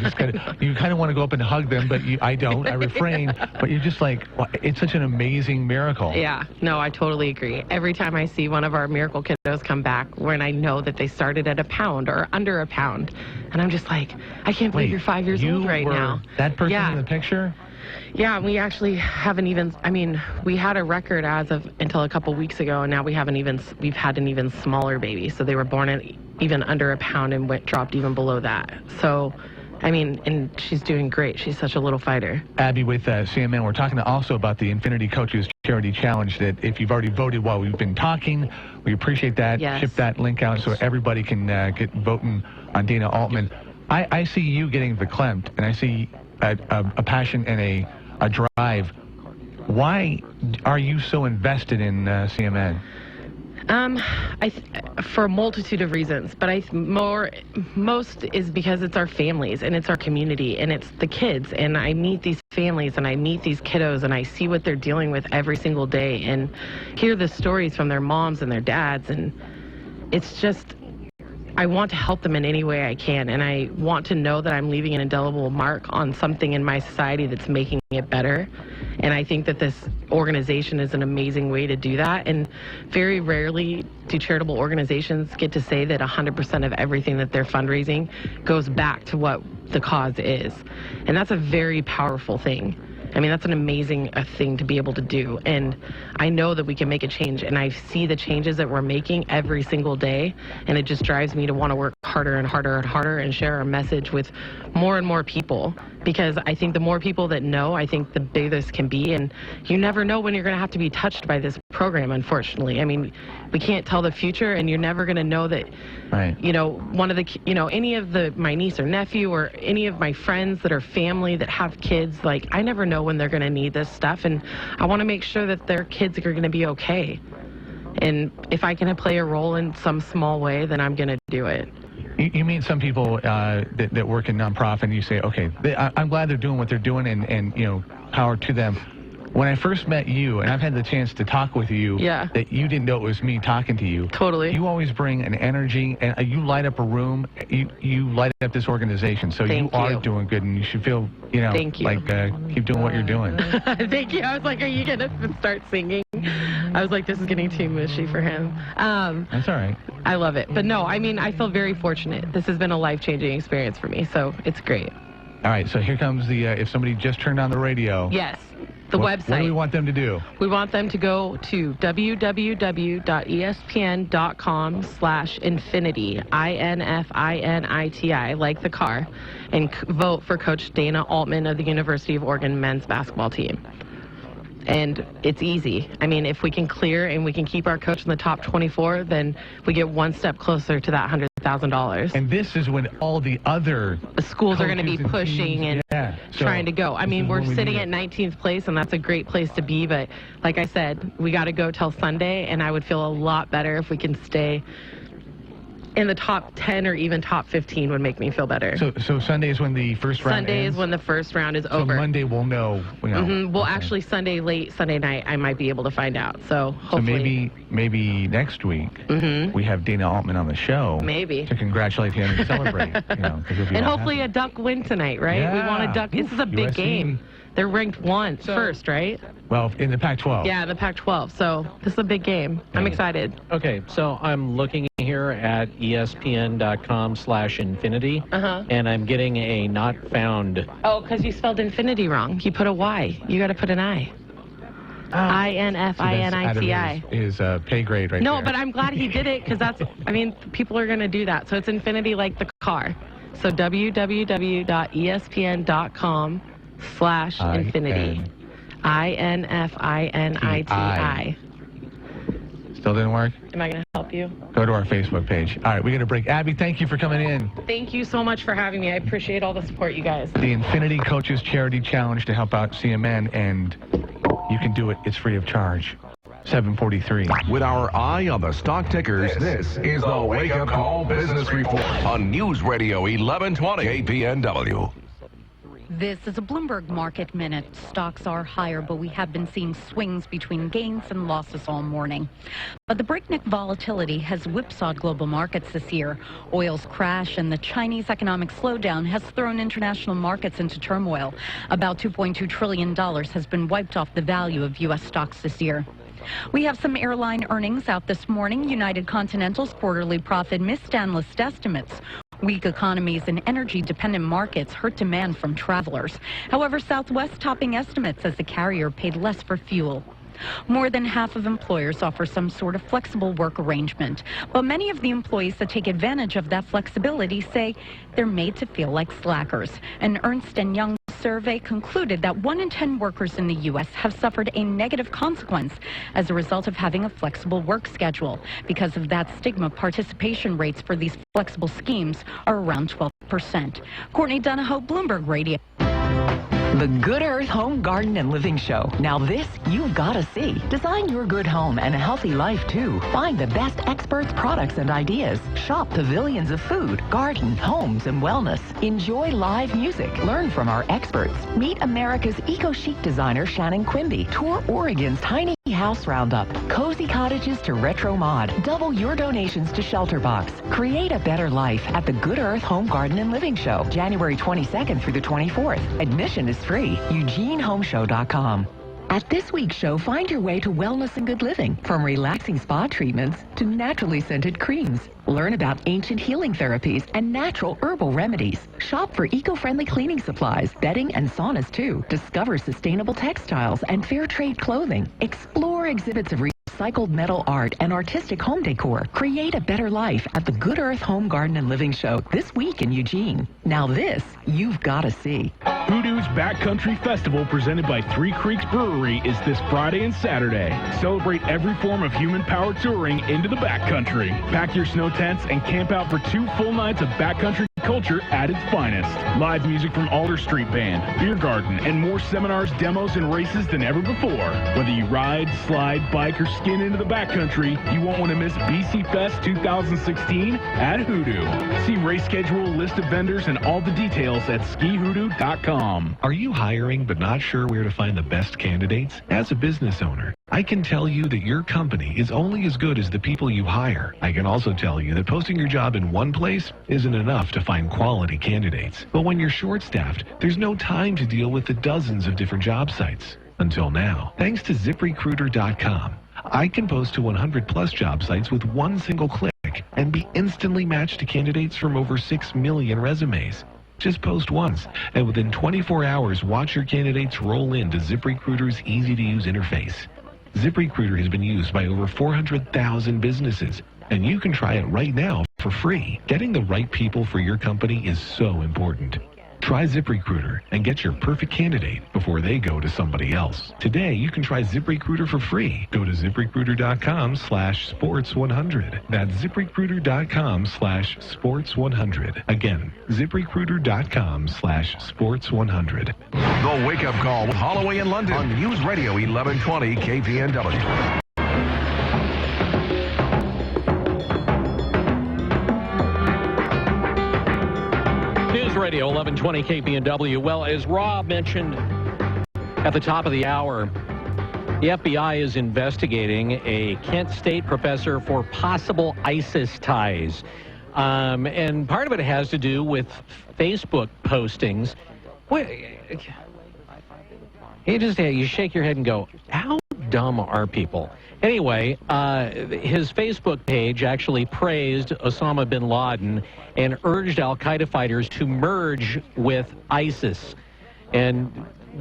You kind of want to go up and hug them, but I don't. I refrain. But you're just like, well, it's such an amazing miracle. Yeah, no, I totally agree. Every time I see one of our miracle kiddos come back, when I know that they started at a pound or under a pound, and I'm just like, I can't believe you're 5 years old right now. That person in the picture? Yeah, we actually haven't even, we had a record until a couple weeks ago, and now we've had an even smaller baby. So they were born at even under a pound and dropped even below that. So, and she's doing great. She's such a little fighter. Abby with CMN, we're talking also about the Infinity Coaches Charity Challenge, that if you've already voted while we've been talking, we appreciate that. Yes. Ship that link out so everybody can get voting on Dana Altman. I see you getting verklempt, and I see a passion and a drive. Why are you so invested in CMN? For a multitude of reasons, but most is because it's our families and it's our community and it's the kids, and I meet these families and I meet these kiddos and I see what they're dealing with every single day and hear the stories from their moms and their dads, and it's just, I want to help them in any way I can, and I want to know that I'm leaving an indelible mark on something in my society that's making it better. And I think that this organization is an amazing way to do that. And very rarely do charitable organizations get to say that 100% of everything that they're fundraising goes back to what the cause is. And that's a very powerful thing. That's an amazing thing to be able to do. And I know that we can make a change. And I see the changes that we're making every single day. And it just drives me to want to work harder and harder and harder and share our message with more and more people. Because I think the more people that know, I think the bigger this can be. And you never know when you're going to have to be touched by this program, unfortunately. We can't tell the future, and you're never going to know that, one of the, any of my niece or nephew or any of my friends that are family that have kids, I never know when they're going to need this stuff. And I want to make sure that their kids are going to be okay. And if I can play a role in some small way, then I'm going to do it. You meet some people that work in nonprofit, and you say, okay, I'm glad they're doing what they're doing, and power to them. when I first met you, and I've had the chance to talk with you, that you didn't know it was me talking to you. Totally. You always bring an energy, and you light up a room. You light up this organization. So you are doing good, and you should feel, Thank you. like keep doing what you're doing. Thank you. I was like, are you going to start singing? I was like, this is getting too mushy for him. That's all right. I love it. But no, I mean, I feel very fortunate. This has been a life-changing experience for me, so it's great. All right, so here comes the, if somebody just turned on the radio. Yes, the website. What do we want them to do? We want them to go to www.espn.com/infinity, INFINITI, like the car, and vote for Coach Dana Altman of the University of Oregon men's basketball team. And it's easy. I mean, if we can clear and we can keep our coach in the top 24, then we get one step closer to that $100,000. And this is when all the other schools are going to be pushing and trying to go. I mean, we're sitting at 19th place, and that's a great place to be. But like I said, we got to go till Sunday, and I would feel a lot better if we can stay in the top 10 or even top 15 would make me feel better. So Sunday is when the first round Sunday ends? is when the first round is over. So Monday we'll know. Well, actually, late Sunday night, I might be able to find out. So hopefully. So maybe next week we have Dana Altman on the show. Maybe. To congratulate him and celebrate. 'cause he'll be and all hopefully happy. a Duck win tonight, right? Yeah. We want a Duck. This is a big USC. game. They're ranked first, right? Well, in the Pac-12. Yeah, in the Pac-12. So this is a big game. I'm excited. Okay, so I'm looking here at espn.com/infinity, and I'm getting a not found. Oh, because you spelled infinity wrong. You put a Y. You got to put an I. INFINITI. His pay grade right there. No, but I'm glad he did it because people are going to do that. So it's infinity like the car. So www.espn.com/infinity. INFINITI. Still didn't work? Am I going to help you? Go to our Facebook page. All right, we're going to break. Abby, thank you for coming in. Thank you so much for having me. I appreciate all the support, you guys. The Infinity Coaches Charity Challenge to help out CMN, and you can do it. It's free of charge. 743. With our eye on the stock tickers, this is the Wake Up Call Business Report on News Radio 1120 KPNW. This is a Bloomberg Market Minute. Stocks are higher, but we have been seeing swings between gains and losses all morning. But the breakneck volatility has whipsawed global markets this year. Oil's crash and the Chinese economic slowdown has thrown international markets into turmoil. About $2.2 trillion has been wiped off the value of U.S. stocks this year. We have some airline earnings out this morning. United Continental's quarterly profit missed analyst estimates. Weak economies and energy-dependent markets hurt demand from travelers. However, Southwest topping estimates as the carrier paid less for fuel. More than half of employers offer some sort of flexible work arrangement. But many of the employees that take advantage of that flexibility say they're made to feel like slackers. An Ernst & Young survey concluded that 1 in 10 workers in the U.S. have suffered a negative consequence as a result of having a flexible work schedule. Because of that stigma, participation rates for these flexible schemes are around 12%. Courtney Donahoe, Bloomberg Radio. The Good Earth Home, Garden, and Living Show. Now this, you've got to see. Design your good home and a healthy life, too. Find the best experts, products, and ideas. Shop pavilions of food, garden, homes, and wellness. Enjoy live music. Learn from our experts. Meet America's eco-chic designer, Shannon Quimby. Tour Oregon's tiny house roundup. Cozy cottages to retro mod. Double your donations to Shelter Box. Create a better life at the Good Earth Home, Garden, and Living Show. January 22nd through the 24th. Admission is free. EugeneHomeshow.com. At this week's show, find your way to wellness and good living, from relaxing spa treatments to naturally scented creams. Learn about ancient healing therapies and natural herbal remedies. Shop for eco-friendly cleaning supplies, bedding, and saunas, too. Discover sustainable textiles and fair trade clothing. Explore exhibits of recycled metal art and artistic home decor. Create a better life at the Good Earth Home, Garden, and Living Show this week in Eugene. Now this, you've got to see. Hoodoo's Backcountry Festival, presented by Three Creeks Brewery, is this Friday and Saturday. Celebrate every form of human-powered touring into the backcountry. Pack your snow tents and camp out for 2 full nights of backcountry culture at its finest. Live music from Alder Street Band, Beer Garden, and more seminars, demos, and races than ever before. Whether you ride, slide, bike, or skin into the backcountry, you won't want to miss BC Fest 2016 at Hoodoo. See race schedule, list of vendors, and all the details at skihoodoo.com. Are you hiring but not sure where to find the best candidates? As a business owner, I can tell you that your company is only as good as the people you hire. I can also tell you that posting your job in one place isn't enough to find quality candidates. But when you're short-staffed, there's no time to deal with the dozens of different job sites. Until now, thanks to ZipRecruiter.com, I can post to 100-plus job sites with one single click and be instantly matched to candidates from over 6 million resumes. Just post once, and within 24 hours, watch your candidates roll into ZipRecruiter's easy-to-use interface. ZipRecruiter has been used by over 400,000 businesses, and you can try it right now for free. Getting the right people for your company is so important. Try ZipRecruiter and get your perfect candidate before they go to somebody else. Today, you can try ZipRecruiter for free. Go to ZipRecruiter.com/sports100. That's ZipRecruiter.com/sports100. Again, ZipRecruiter.com/sports100. The Wake Up Call with Holloway in London on News Radio 1120 KPNW. Radio 1120 KPNW. Well, as Rob mentioned at the top of the hour, the FBI is investigating a Kent State professor for possible ISIS ties. And part of it has to do with Facebook postings. You shake your head and go, how dumb are people? Anyway, his Facebook page actually praised Osama bin Laden and urged al-Qaeda fighters to merge with ISIS. And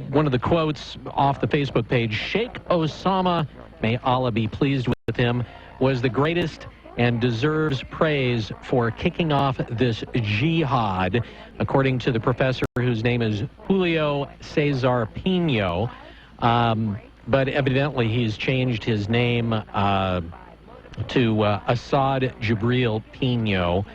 one of the quotes off the Facebook page, Sheikh Osama, may Allah be pleased with him, was the greatest and deserves praise for kicking off this jihad, according to the professor whose name is Julio Cesar Pino. But evidently he's changed his name to Assad Jibril Pino.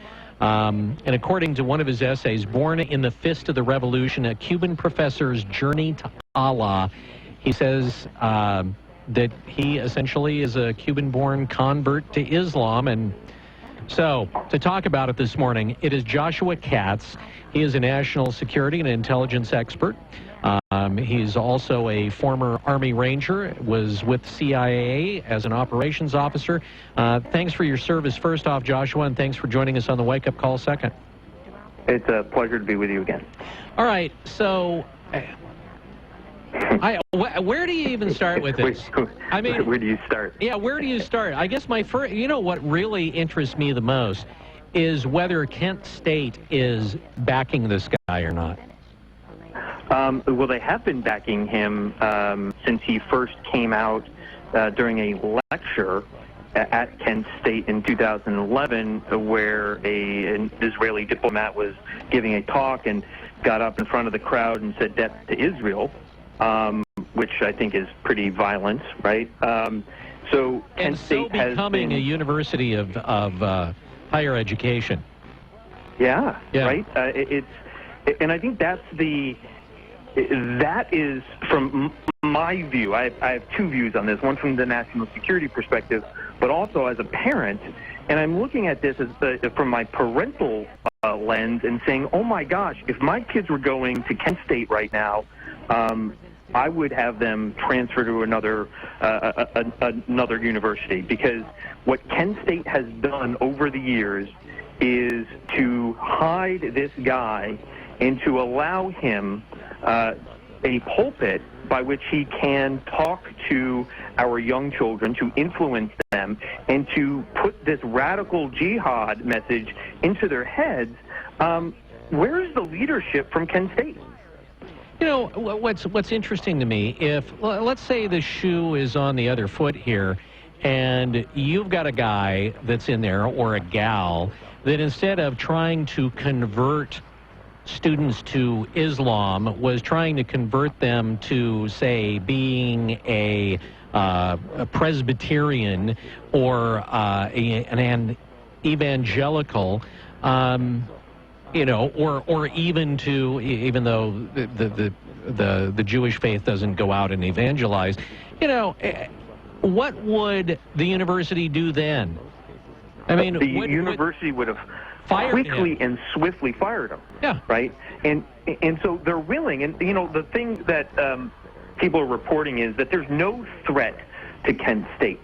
And according to one of his essays, Born in the Fist of the Revolution, A Cuban Professor's Journey to Allah, he says that he essentially is a Cuban-born convert to Islam. And so, to talk about it this morning, it is Joshua Katz. He is a national security and intelligence expert. He's also a former Army Ranger, was with CIA as an operations officer. Thanks for your service, first off, Joshua, and thanks for joining us on the Wake Up Call second. It's a pleasure to be with you again. All right, so where do you even start with this? I mean, where do you start? Yeah, where do you start? I guess my first, what really interests me the most is whether Kent State is backing this guy or not. Well, they have been backing him since he first came out during a lecture at Kent State in 2011, where an Israeli diplomat was giving a talk and got up in front of the crowd and said death to Israel, which I think is pretty violent, right? So Kent State has becoming a university of higher education. Yeah. Right? And I think that is, from my view, I have two views on this, one from the national security perspective, but also as a parent, and I'm looking at this from my parental lens and saying, oh my gosh, if my kids were going to Kent State right now, I would have them transfer to another university, because what Kent State has done over the years is to hide this guy and to allow him a pulpit by which he can talk to our young children, to influence them, and to put this radical jihad message into their heads. Where is the leadership from Kent State? What's interesting to me, let's say the shoe is on the other foot here, and you've got a guy that's in there, or a gal, that instead of trying to convert students to Islam, was trying to convert them to, say, being a Presbyterian or an evangelical. or even to, even though the Jewish faith doesn't go out and evangelize, what would the university do then? I mean, the university would have quickly and swiftly fired him. Yeah. Right. And so they're willing. And the thing that people are reporting is that there's no threat to Kent State.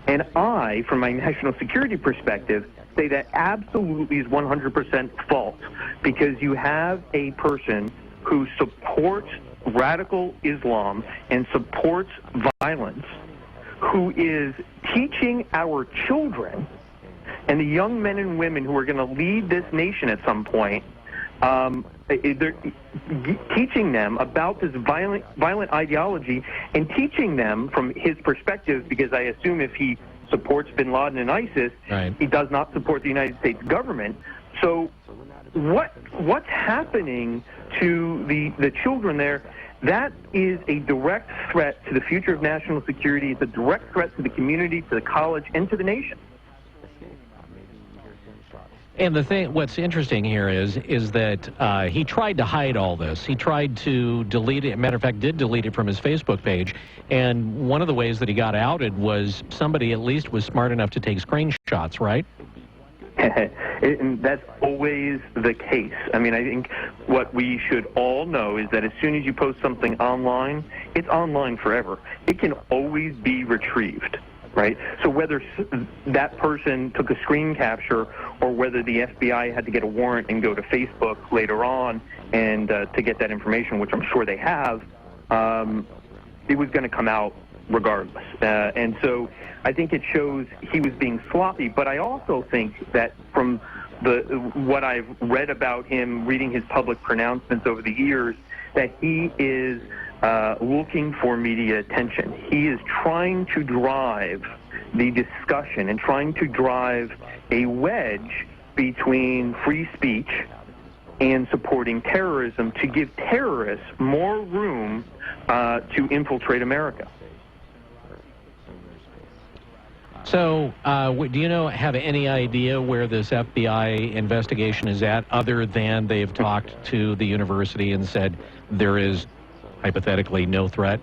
And I, from my national security perspective, say that absolutely is 100% false, because you have a person who supports radical Islam and supports violence, who is teaching our children and the young men and women who are going to lead this nation at some point, they're teaching them about this violent ideology and teaching them from his perspective, because I assume if he supports bin Laden and ISIS, he does not support the United States government. So what's happening to the children there? That is a direct threat to the future of national security. It's a direct threat to the community, to the college, and to the nation. And what's interesting here is that he tried to hide all this. He tried to delete it. Matter of fact, did delete it from his Facebook page. And one of the ways that he got outed was somebody at least was smart enough to take screenshots, right? And that's always the case. I mean, I think what we should all know is that as soon as you post something online, it's online forever. It can always be retrieved. Right? So whether that person took a screen capture or whether the FBI had to get a warrant and go to Facebook later on and to get that information, which I'm sure they have, it was going to come out regardless. And so I think it shows he was being sloppy. But I also think that from what I've read about him, reading his public pronouncements over the years, that he is looking for media attention. He is trying to drive the discussion and trying to drive a wedge between free speech and supporting terrorism to give terrorists more room to infiltrate America. So, do you have any idea where this FBI investigation is at, other than they've talked to the university and said there is hypothetically no threat?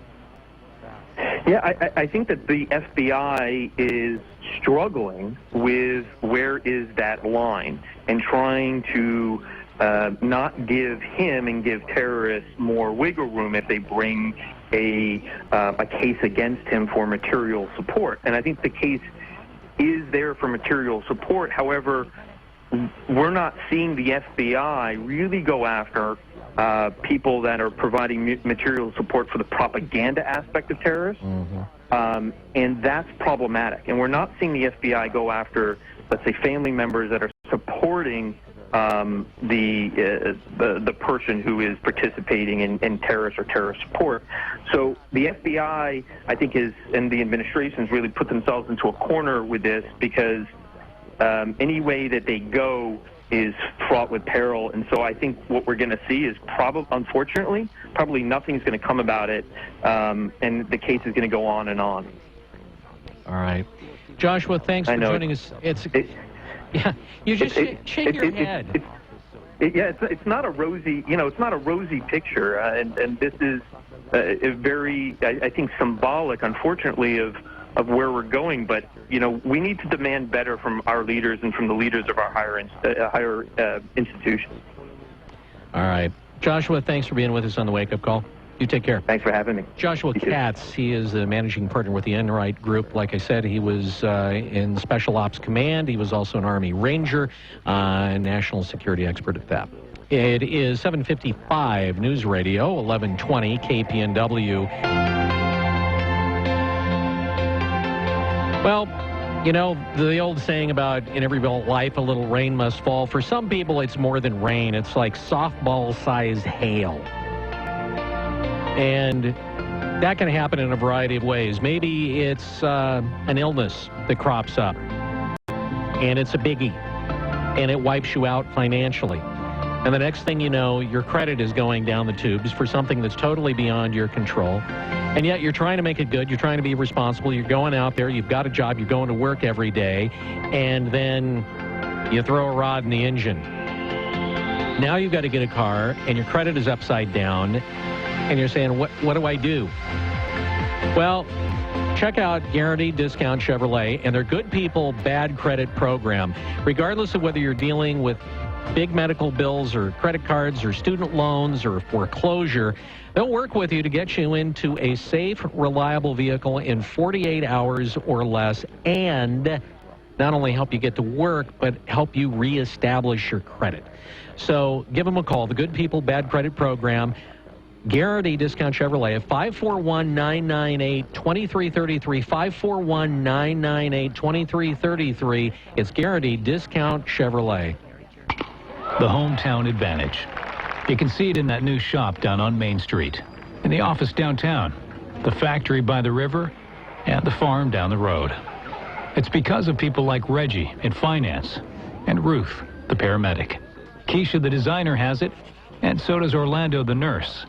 Yeah, I think that the FBI is struggling with where is that line and trying to not give him and give terrorists more wiggle room if they bring a case against him for material support. And I think the case is there for material support. However, we're not seeing the FBI really go after people that are providing material support for the propaganda aspect of terrorism. And that's problematic. And we're not seeing the FBI go after, let's say, family members that are supporting the person who is participating in terrorist or terrorist support. So the FBI, I think, and the administration's really put themselves into a corner with this, because any way that they go is fraught with peril. And so I think what we're going to see is unfortunately, nothing's going to come about it, and the case is going to go on and on. All right. Joshua, thanks for joining us. Yeah, you just shake your head. It's not a rosy, it's not a rosy picture, and this is a very, I think, symbolic, unfortunately, of where we're going. But we need to demand better from our leaders and from the leaders of our higher institutions. All right, Joshua, thanks for being with us on the Wake Up Call. You take care. Thanks for having me. Joshua Katz, he is a managing partner with the Enright Group. Like I said, he was in Special Ops Command. He was also an Army Ranger, national security expert at that. It is 7:55 News Radio, 1120 KPNW. Well, the old saying about in every life a little rain must fall. For some people, it's more than rain. It's like softball-sized hail. And that can happen in a variety of ways. Maybe it's an illness that crops up, and it's a biggie, and it wipes you out financially. And the next thing you know, your credit is going down the tubes for something that's totally beyond your control. And yet you're trying to make it good. You're trying to be responsible. You're going out there. You've got a job. You're going to work every day. And then you throw a rod in the engine. Now you've got to get a car, and your credit is upside down, and you're saying, what do I do? Well, check out Guaranteed Discount Chevrolet and their Good People, Bad Credit program. Regardless of whether you're dealing with big medical bills or credit cards or student loans or foreclosure, they'll work with you to get you into a safe, reliable vehicle in 48 hours or less, and not only help you get to work, but help you reestablish your credit. So give them a call, the Good People, Bad Credit program. Guaranteed Discount Chevrolet at 541-998-2333, 541-998-2333. It's Guaranteed Discount Chevrolet. The hometown advantage. You can see it in that new shop down on Main Street, in the office downtown, the factory by the river, and the farm down the road. It's because of people like Reggie in finance and Ruth, the paramedic. Keisha, the designer, has it, and so does Orlando, the nurse.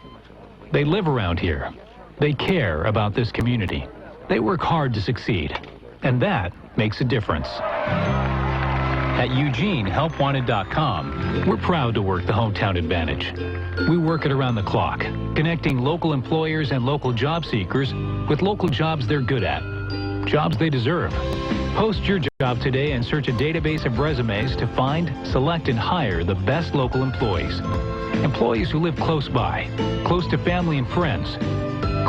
They live around here. They care about this community. They work hard to succeed, and that makes a difference. At EugeneHelpWanted.com, we're proud to work the hometown advantage. We work it around the clock, connecting local employers and local job seekers with local jobs they're good at, jobs they deserve. Post your job today and search a database of resumes to find, select, and hire the best local employees. Employees who live close by, close to family and friends,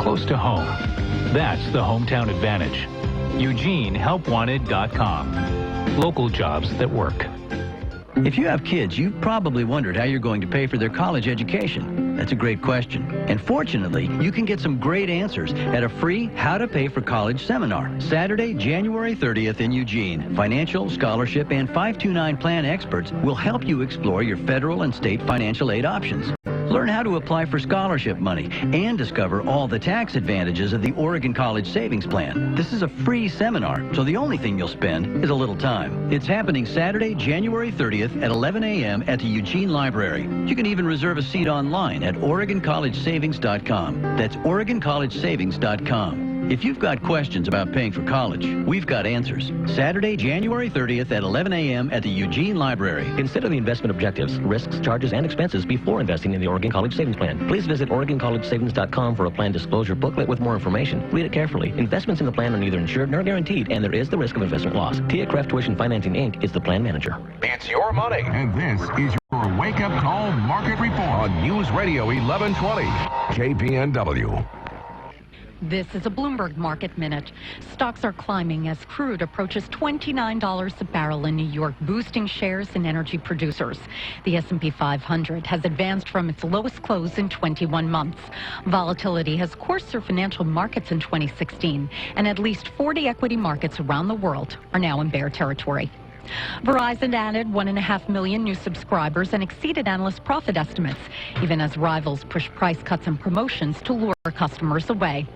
close to home. That's the hometown advantage. EugeneHelpWanted.com. Local jobs that work. If you have kids, you've probably wondered how you're going to pay for their college education. That's a great question. And fortunately, you can get some great answers at a free How to Pay for College seminar, Saturday, January 30th in Eugene. Financial, scholarship, and 529 plan experts will help you explore your federal and state financial aid options. Learn how to apply for scholarship money and discover all the tax advantages of the Oregon College Savings Plan. This is a free seminar, so the only thing you'll spend is a little time. It's happening Saturday, January 30th at 11 a.m. at the Eugene Library. You can even reserve a seat online at OregonCollegeSavings.com. That's OregonCollegeSavings.com. If you've got questions about paying for college, we've got answers. Saturday, January 30th at 11 a.m. at the Eugene Library. Consider the investment objectives, risks, charges, and expenses before investing in the Oregon College Savings Plan. Please visit OregonCollegeSavings.com for a plan disclosure booklet with more information. Read it carefully. Investments in the plan are neither insured nor guaranteed, and there is the risk of investment loss. Tia Kraft Tuition Financing, Inc. is the plan manager. It's your money. And this is your wake-up call market report on News Radio 1120, KPNW. This is a Bloomberg Market Minute. Stocks are climbing as crude approaches $29 a barrel in New York, boosting shares in energy producers. The S&P 500 has advanced from its lowest close in 21 months. Volatility has coursed through financial markets in 2016, and at least 40 equity markets around the world are now in bear territory. Verizon added 1.5 million new subscribers and exceeded analyst profit estimates, even as rivals push price cuts and promotions to lure customers away.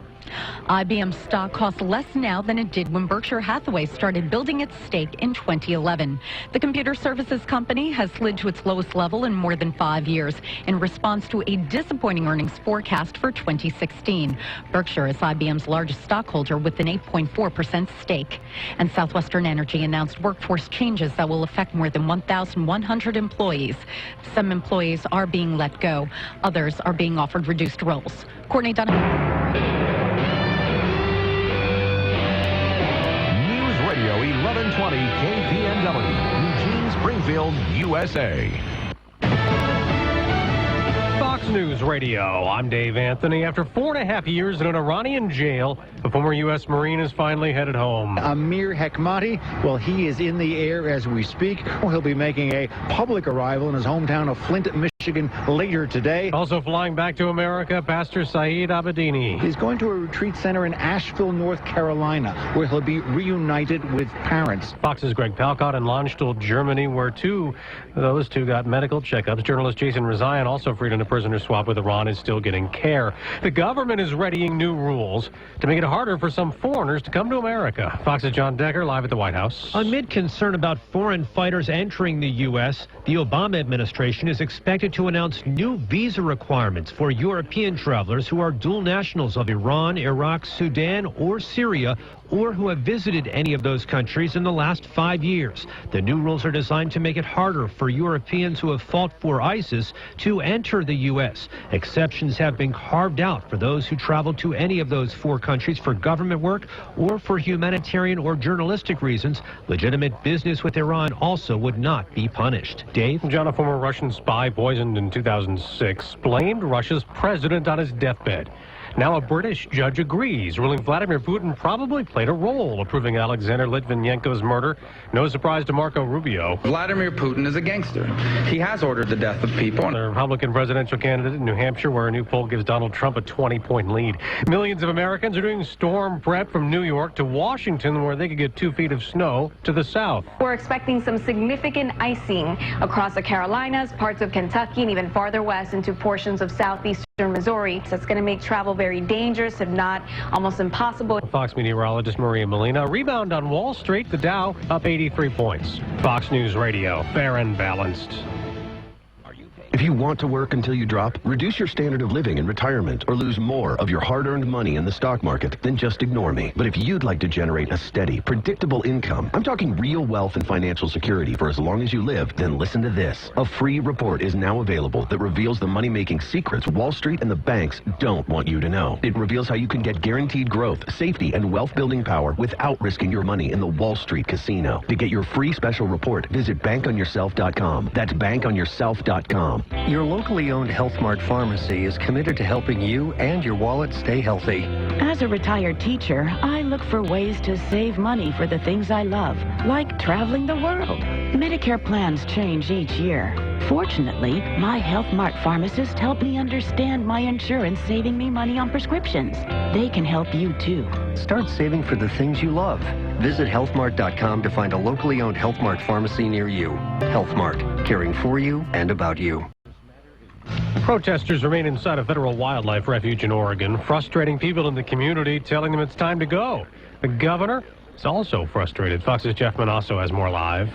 IBM stock costs less now than it did when Berkshire Hathaway started building its stake in 2011. The computer services company has slid to its lowest level in more than 5 years in response to a disappointing earnings forecast for 2016. Berkshire is IBM's largest stockholder with an 8.4% stake. And Southwestern Energy announced workforce changes that will affect more than 1,100 employees. Some employees are being let go. Others are being offered reduced roles. Courtney Dunham. 1120 KPNW, Eugene, Springfield, USA. Fox News Radio, I'm Dave Anthony. After 4.5 years in an Iranian jail, a former U.S. Marine is finally headed home. Amir Hekmati, well, he is in the air as we speak. He'll be making a public arrival in his hometown of Flint, Michigan later today. Also flying back to America, Pastor Saeed Abedini. He's going to a retreat center in Asheville, North Carolina, where he'll be reunited with parents. Fox's Greg Palcott in Landstuhl, Germany, where those two got medical checkups. Journalist Jason Rezaian, also freed in a prisoner swap with Iran, is still getting care. The government is readying new rules to make it harder for some foreigners to come to America. Fox's John Decker live at the White House. Amid concern about foreign fighters entering the U.S., the Obama administration is expected to announce new visa requirements for European travelers who are dual nationals of Iran, Iraq, Sudan, or Syria, or who have visited any of those countries in the last 5 years. The new rules are designed to make it harder for Europeans who have fought for ISIS to enter the U.S. Exceptions have been carved out for those who travel to any of those 4 countries for government work or for humanitarian or journalistic reasons. Legitimate business with Iran also would not be punished. Dave? John, a former Russian spy poisoned in 2006, blamed Russia's president on his deathbed. Now a British judge agrees, ruling Vladimir Putin probably played a role approving Alexander Litvinenko's murder. No surprise to Marco Rubio. Vladimir Putin is a gangster. He has ordered the death of people. The Republican presidential candidate in New Hampshire, where a new poll gives Donald Trump a 20-point lead. Millions of Americans are doing storm prep from New York to Washington, where they could get 2 feet of snow to the south. We're expecting some significant icing across the Carolinas, parts of Kentucky, and even farther west into portions of southeastern Missouri. So it's going to make travel very dangerous, if not almost impossible. Fox meteorologist Maria Molina. Rebound on Wall Street. The Dow up 83 points. Fox News Radio. Fair and balanced. If you want to work until you drop, reduce your standard of living in retirement, or lose more of your hard-earned money in the stock market, then just ignore me. But if you'd like to generate a steady, predictable income, I'm talking real wealth and financial security for as long as you live, then listen to this. A free report is now available that reveals the money-making secrets Wall Street and the banks don't want you to know. It reveals how you can get guaranteed growth, safety, and wealth-building power without risking your money in the Wall Street casino. To get your free special report, visit bankonyourself.com. That's bankonyourself.com. Your locally owned Health Mart pharmacy is committed to helping you and your wallet stay healthy. As a retired teacher, I look for ways to save money for the things I love, like traveling the world. Medicare plans change each year. Fortunately, my Health Mart pharmacist helped me understand my insurance saving me money on prescriptions. They can help you too. Start saving for the things you love. Visit healthmart.com to find a locally owned Health Mart pharmacy near you. Health Mart, caring for you and about you. Protesters remain inside a federal wildlife refuge in Oregon, frustrating people in the community, telling them it's time to go. The governor is also frustrated. Fox's Jeff Manasso has more live.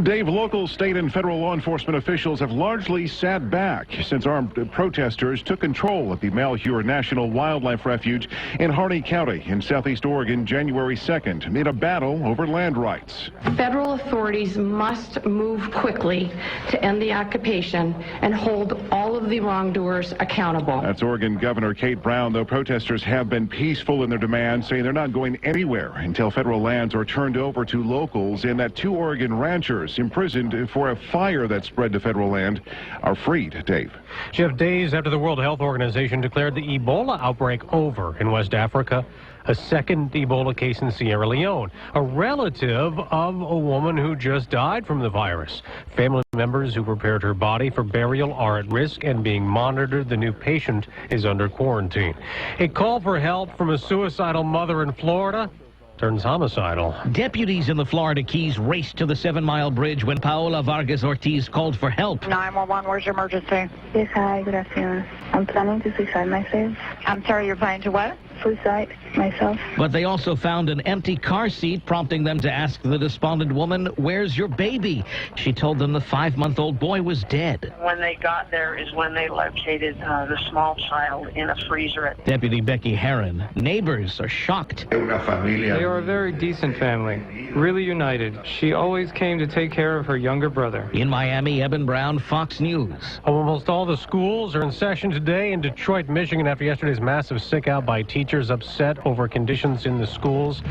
Dave, local, state, and federal law enforcement officials have largely sat back since armed protesters took control of the Malheur National Wildlife Refuge in Harney County in southeast Oregon January 2nd in a battle over land rights. Federal authorities must move quickly to end the occupation and hold all of the wrongdoers accountable. That's Oregon Governor Kate Brown, though protesters have been peaceful in their demands, saying they're not going anywhere until federal lands are turned over to locals, and that 2 Oregon ranchers imprisoned for a fire that spread to federal land are freed. Dave. Jeff, days after the World Health Organization declared the Ebola outbreak over in West Africa, a second Ebola case in Sierra Leone, a relative of a woman who just died from the virus. Family members who prepared her body for burial are at risk and being monitored. The new patient is under quarantine. A call for help from a suicidal mother in Florida turns homicidal. Deputies in the Florida Keys raced to the 7-mile bridge when Paola Vargas Ortiz called for help. 911, where's your emergency? Yes, hi, good afternoon. I'm planning to suicide myself. I'm sorry, you're planning to what? Suicide myself. But they also found an empty car seat, prompting them to ask the despondent woman, "Where's your baby?" She told them the 5-month-old boy was dead. When they got there is when they located the small child in a freezer. Deputy Becky Herron. Neighbors are shocked. They are a very decent family, really united. She always came to take care of her younger brother. In Miami, Eben Brown, Fox News. Almost all the schools are in session today in Detroit, Michigan, after yesterday's massive sick-out by teachers upset over conditions in the schools.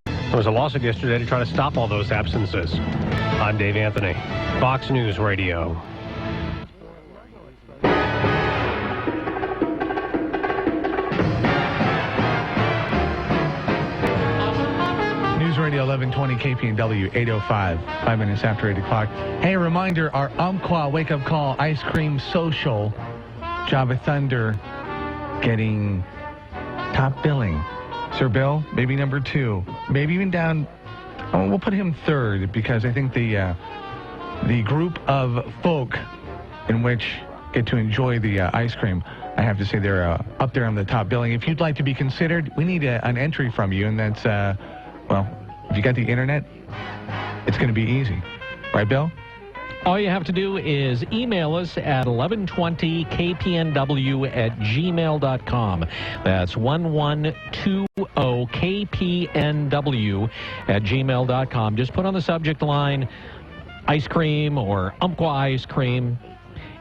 There was a lawsuit yesterday to try to stop all those absences. I'm Dave Anthony, Fox News Radio. News Radio 1120 KPNW 805, 5 minutes after 8 o'clock. Hey, a reminder, our Umpqua wake-up call ice cream social, Java Thunder getting top billing. Sir Bill, maybe number 2. Maybe even down, we'll put him 3rd, because I think the group of folk in which get to enjoy the ice cream, I have to say they're up there on the top billing. If you'd like to be considered, we need an entry from you, and that's, well, if you got the internet, it's going to be easy. Right, Bill? All you have to do is email us at 1120kpnw@gmail.com. That's 1120kpnw@gmail.com. Just put on the subject line ice cream or Umpqua ice cream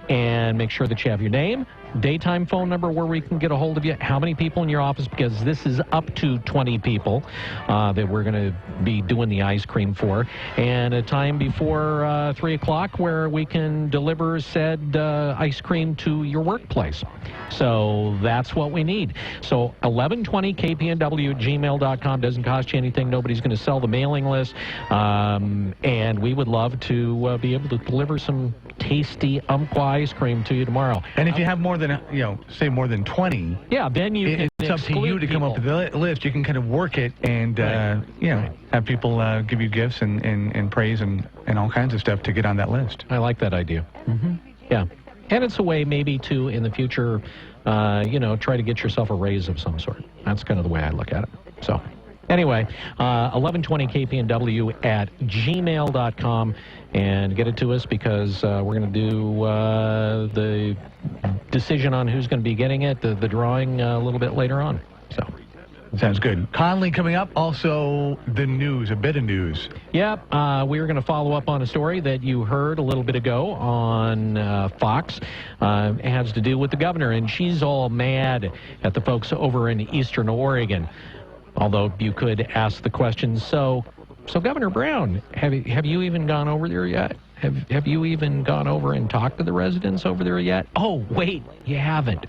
and make sure that you have your name, daytime phone number where we can get a hold of you, how many people in your office, because this is up to 20 people that we're going to be doing the ice cream for, and a time before 3 o'clock where we can deliver said ice cream to your workplace. So that's what we need. So 1120kpnw@gmail.com. Doesn't cost you anything. Nobody's going to sell the mailing list. And we would love to be able to deliver some tasty Umpqua ice cream to you tomorrow. And if you have more than, say more than 20, yeah, then it's up to you to come up with the list. You can kind of work it and, have people give you gifts and praise and all kinds of stuff to get on that list. I like that idea. Mm-hmm. Yeah. And it's a way maybe to, in the future, try to get yourself a raise of some sort. That's kind of the way I look at it. So anyway, 1120kpnw@gmail.com, and get it to us because we're going to do the decision on who's going to be getting it, the drawing a little bit later on. So. Sounds good. Conley coming up. Also, the news, a bit of news. Yep. We were going to follow up on a story that you heard a little bit ago on Fox. It has to do with the governor, and she's all mad at the folks over in Eastern Oregon. Although you could ask the question, so Governor Brown, have you even gone over there yet? Have you even gone over and talked to the residents over there yet? Oh, wait, you haven't.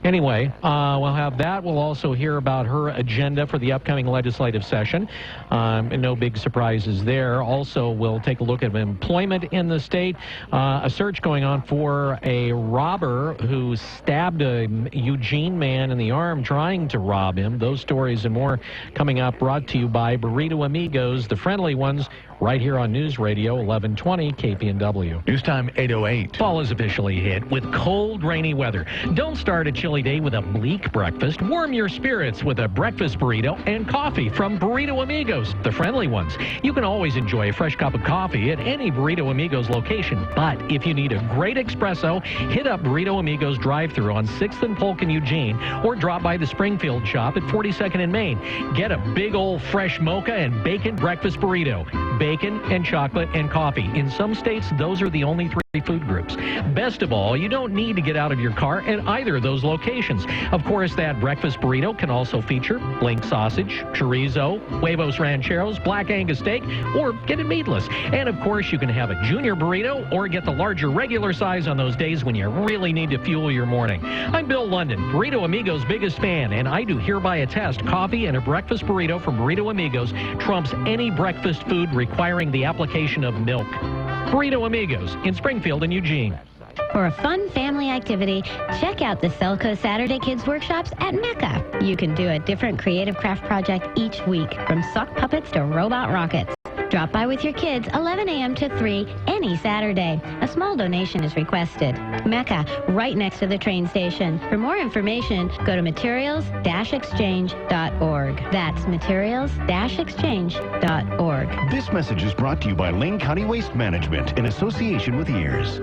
Anyway, we'll have that. We'll also hear about her agenda for the upcoming legislative session. And no big surprises there. Also, we'll take a look at employment in the state. A search going on for a robber who stabbed a Eugene man in the arm trying to rob him. Those stories and more coming up, brought to you by Burrito Amigos, the friendly ones, right here on News Radio 1120 KPNW. News time 8:08. Fall is officially hit with cold, rainy weather. Don't start a chilly day with a bleak breakfast. Warm your spirits with a breakfast burrito and coffee from Burrito Amigos, the friendly ones. You can always enjoy a fresh cup of coffee at any Burrito Amigos location, but if you need a great espresso, hit up Burrito Amigos drive-thru on 6th and Polk in Eugene, or drop by the Springfield shop at 42nd and Main. Get a big old fresh mocha and bacon breakfast burrito. Bacon and chocolate and coffee. In some states, those are the only three food groups. Best of all, you don't need to get out of your car at either of those locations. Of course, that breakfast burrito can also feature link sausage, chorizo, huevos rancheros, black Angus steak, or get it meatless. And of course, you can have a junior burrito or get the larger regular size on those days when you really need to fuel your morning. I'm Bill London, Burrito Amigos' biggest fan, and I do hereby attest coffee and a breakfast burrito from Burrito Amigos trumps any breakfast food requiring the application of milk. Burrito Amigos in Springfield and Eugene. For a fun family activity, check out the Selco Saturday Kids Workshops at Mecca. You can do a different creative craft project each week, from sock puppets to robot rockets. Drop by with your kids 11 a.m. to 3 any Saturday. A small donation is requested. Mecca, right next to the train station. For more information, go to materials-exchange.org. That's materials-exchange.org. This message is brought to you by Lane County Waste Management in association with EARS.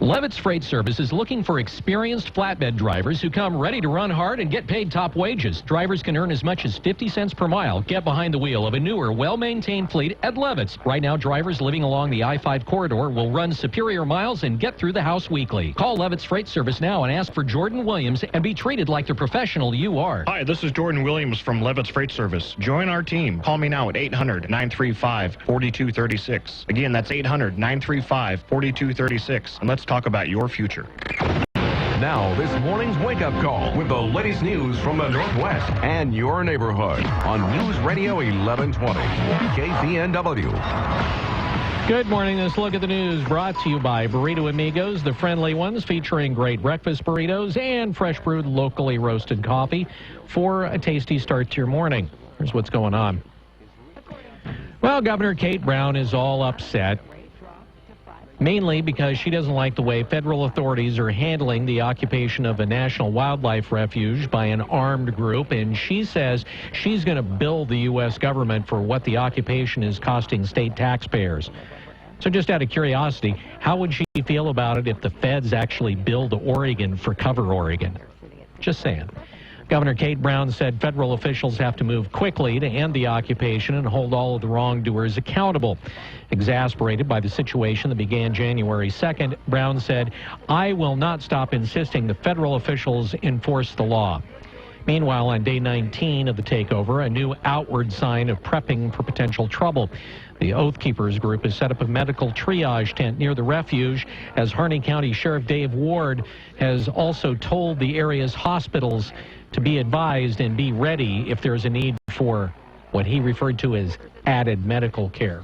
Levitt's Freight Service is looking for experienced flatbed drivers who come ready to run hard and get paid top wages. Drivers can earn as much as 50 cents per mile. Get behind the wheel of a newer, well-maintained fleet at Levitt's. Right now, drivers living along the I-5 corridor will run superior miles and get through the house weekly. Call Levitt's Freight Service now and ask for Jordan Williams and be treated like the professional you are. Hi, this is Jordan Williams from Levitt's Freight Service. Join our team. Call me now at 800-935-4236. Again, that's 800-935-4236. And let's talk about your future. Now, this morning's wake-up call with the latest news from the Northwest and your neighborhood on News Radio 1120 KPNW. Good morning. This look at the news brought to you by Burrito Amigos, the friendly ones, featuring great breakfast burritos and fresh brewed locally roasted coffee for a tasty start to your morning. Here's what's going on. Well, Governor Kate Brown is all upset, mainly because she doesn't like the way federal authorities are handling the occupation of a national wildlife refuge by an armed group, and she says she's going to bill the U.S. government for what the occupation is costing state taxpayers. So just out of curiosity, how would she feel about it if the feds actually billed Oregon for Cover Oregon? Just saying. Governor Kate Brown said federal officials have to move quickly to end the occupation and hold all of the wrongdoers accountable. Exasperated by the situation that began January 2nd, Brown said, "I will not stop insisting the federal officials enforce the law." Meanwhile, on day 19 of the takeover, a new outward sign of prepping for potential trouble. The Oath Keepers group has set up a medical triage tent near the refuge, as Harney County Sheriff Dave Ward has also told the area's hospitals to be advised and be ready if there's a need for what he referred to as added medical care.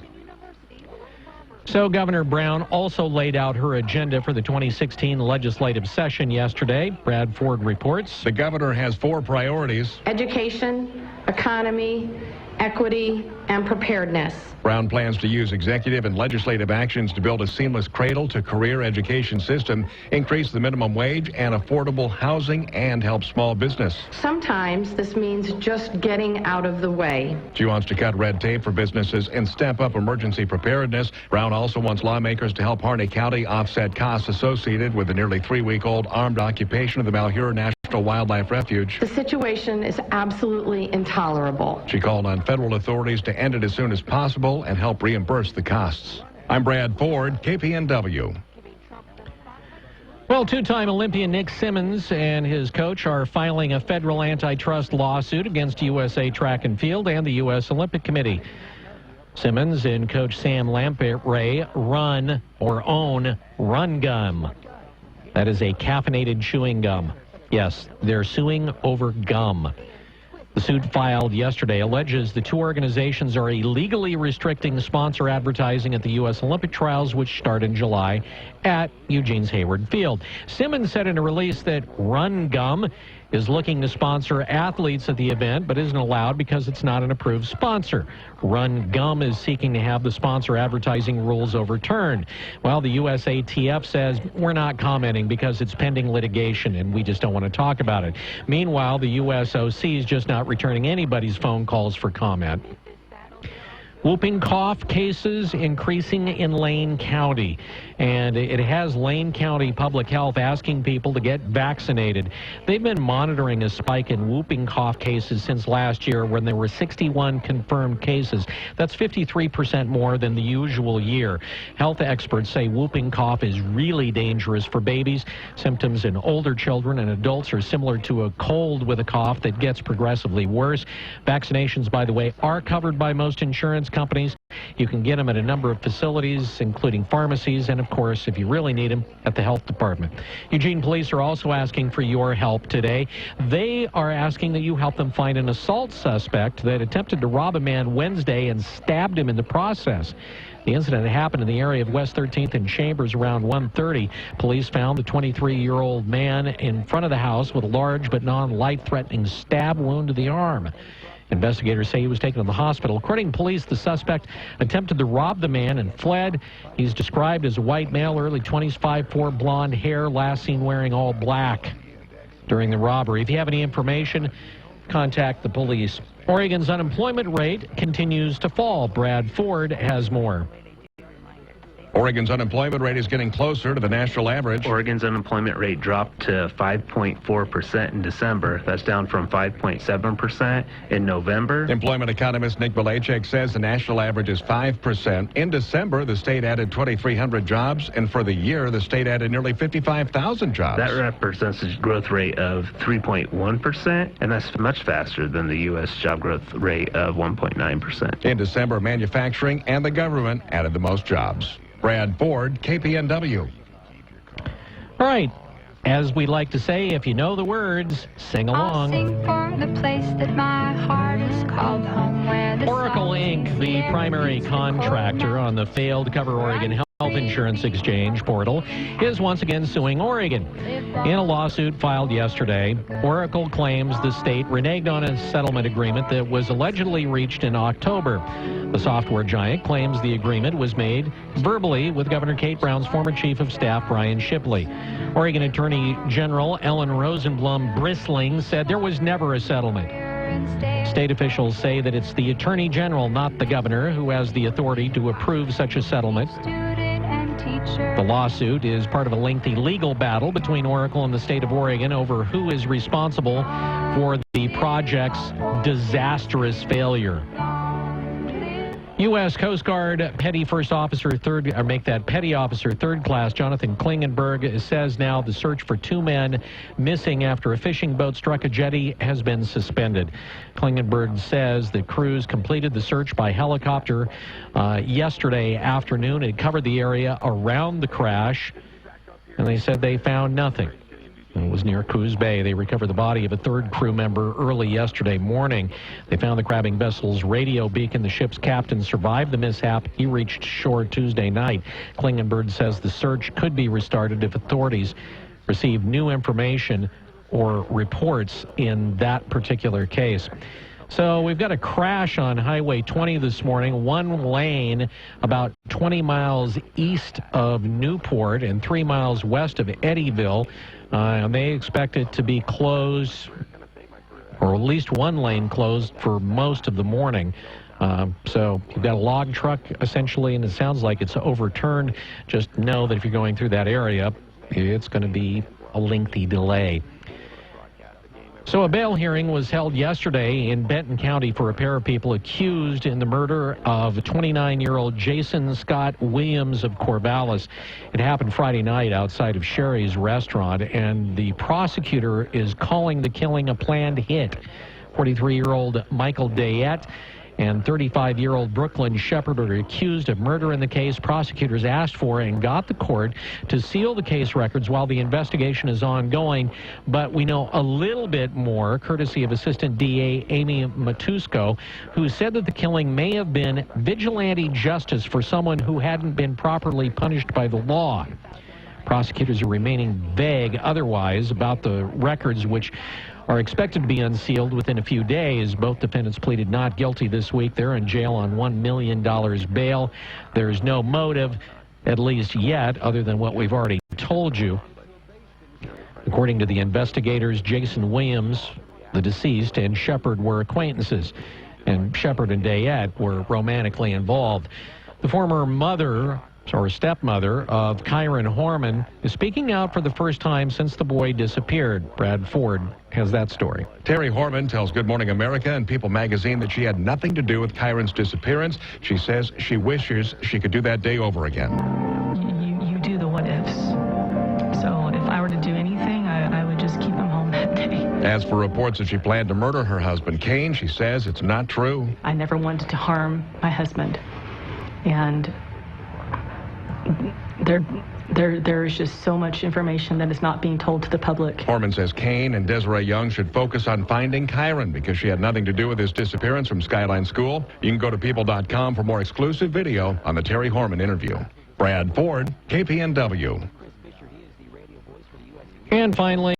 So Governor Brown also laid out her agenda for the 2016 legislative session yesterday. Brad Ford reports. The governor has 4 priorities: education, economy, equity, and preparedness. Brown plans to use executive and legislative actions to build a seamless cradle-to-career education system, increase the minimum wage and affordable housing, and help small business. Sometimes this means just getting out of the way. She wants to cut red tape for businesses and step up emergency preparedness. Brown also wants lawmakers to help Harney County offset costs associated with the nearly 3-week-old armed occupation of the Malheur National Wildlife Refuge. The situation is absolutely intolerable. She called on federal authorities to end it as soon as possible and help reimburse the costs. I'm Brad Ford, KPNW. Well, two-time Olympian Nick Simmons and his coach are filing a federal antitrust lawsuit against USA Track and Field and the U.S. Olympic Committee. Simmons and coach Sam Lamprey own Run Gum. That is a caffeinated chewing gum. Yes, they're suing over gum. The suit filed yesterday alleges the two organizations are illegally restricting sponsor advertising at the U.S. Olympic trials, which start in July at Eugene's Hayward Field. Simmons said in a release that Run Gum is looking to sponsor athletes at the event, but isn't allowed because it's not an approved sponsor. Run Gum is seeking to have the sponsor advertising rules overturned. Well, the USATF says we're not commenting because it's pending litigation and we just don't want to talk about it. Meanwhile, the USOC is just not returning anybody's phone calls for comment. Whooping cough cases increasing in Lane County, and it has Lane County Public Health asking people to get vaccinated. They've been monitoring a spike in whooping cough cases since last year when there were 61 confirmed cases. That's 53% more than the usual year. Health experts say whooping cough is really dangerous for babies. Symptoms in older children and adults are similar to a cold with a cough that gets progressively worse. Vaccinations, by the way, are covered by most insurance companies. You can get them at a number of facilities, including pharmacies, and of course, if you really need them, at the health department. Eugene police are also asking for your help today. They are asking that you help them find an assault suspect that attempted to rob a man Wednesday and stabbed him in the process. The incident happened in the area of West 13th and Chambers around 1:30. Police found the 23-year-old man in front of the house with a large but non-life-threatening stab wound to the arm. Investigators say he was taken to the hospital. According to police, the suspect attempted to rob the man and fled. He's described as a white male, early 20s, 5'4", blonde hair, last seen wearing all black during the robbery. If you have any information, contact the police. Oregon's unemployment rate continues to fall. Brad Ford has more. Oregon's unemployment rate is getting closer to the national average. Oregon's unemployment rate dropped to 5.4% in December. That's down from 5.7% in November. Employment economist Nick Bilachek says the national average is 5%. In December, the state added 2,300 jobs, and for the year, the state added nearly 55,000 jobs. That represents a growth rate of 3.1%, and that's much faster than the U.S. job growth rate of 1.9%. In December, manufacturing and the government added the most jobs. Brad Ford, KPNW. All right. As we like to say, if you know the words, sing along. I'll sing for the place that my heart is called home, where the Oracle Inc., the primary contractor on the failed Cover Oregon Health Insurance Exchange portal, is once again suing Oregon. In a lawsuit filed yesterday, Oracle claims the state reneged on a settlement agreement that was allegedly reached in October. The software giant claims the agreement was made verbally with Governor Kate Brown's former chief of staff, Brian Shipley. Oregon Attorney General Ellen Rosenblum bristling said there was never a settlement. State officials say that it's the Attorney General, not the governor, who has the authority to approve such a settlement. The lawsuit is part of a lengthy legal battle between Oracle and the state of Oregon over who is responsible for the project's disastrous failure. U.S. Coast Guard Petty First Officer Petty Officer Third Class Jonathan Klingenberg says now the search for two men missing after a fishing boat struck a jetty has been suspended. Klingenberg says the crews completed the search by helicopter yesterday afternoon. It covered the area around the crash, and they said they found nothing. It was near Coos Bay. They recovered the body of a third crew member early yesterday morning. They found the crabbing vessel's radio beacon. The ship's captain survived the mishap. He reached shore Tuesday night. Klingenberg says the search could be restarted if authorities receive new information or reports in that particular case. So we've got a crash on Highway 20 this morning, one lane about 20 miles east of Newport and 3 miles west of Eddyville. And they expect it to be closed, or at least one lane closed for most of the morning. So you've got a log truck essentially, and it sounds like it's overturned. Just know that if you're going through that area, it's going to be a lengthy delay. So a bail hearing was held yesterday in Benton County for a pair of people accused in the murder of 29-year-old Jason Scott Williams of Corvallis. It happened Friday night outside of Sherry's restaurant, and the prosecutor is calling the killing a planned hit. 43-year-old Michael Dayette and 35-year-old Brooklyn Shepard are accused of murder in the case. Prosecutors asked for and got the court to seal the case records while the investigation is ongoing. But we know a little bit more, courtesy of Assistant DA Amy Matusko, who said that the killing may have been vigilante justice for someone who hadn't been properly punished by the law. Prosecutors are remaining vague otherwise about the records, which are expected to be unsealed within a few days. Both defendants pleaded not guilty this week. They're in jail on $1 million bail. There's no motive, at least yet, other than what we've already told you. According to the investigators, Jason Williams, the deceased, and Shepard were acquaintances, and Shepard and Dayette were romantically involved. The former mother or stepmother of Kyron Horman is speaking out for the first time since the boy disappeared. Brad Ford has that story. Terry Horman tells Good Morning America and People magazine that she had nothing to do with Kyron's disappearance. She says she wishes she could do that day over again. You do the what ifs. So if I were to do anything, I would just keep him home that day. As for reports that she planned to murder her husband, Kane, she says it's not true. I never wanted to harm my husband. And there is just so much information that is not being told to the public. Horman says Kane and Desiree Young should focus on finding Kyron because she had nothing to do with his disappearance from Skyline School. You can go to people.com for more exclusive video on the Terry Horman interview. Brad Ford, KPNW. And finally,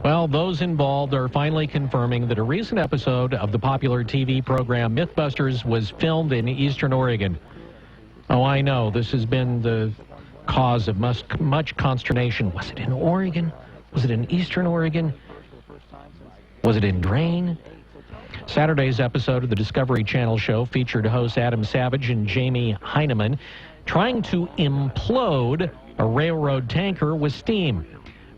well, those involved are finally confirming that a recent episode of the popular TV program Mythbusters was filmed in Eastern Oregon. Oh, I know. This has been the cause of much consternation. Was it in Oregon? Was it in Eastern Oregon? Was it in Drain? Saturday's episode of the Discovery Channel show featured hosts Adam Savage and Jamie Heineman trying to implode a railroad tanker with steam.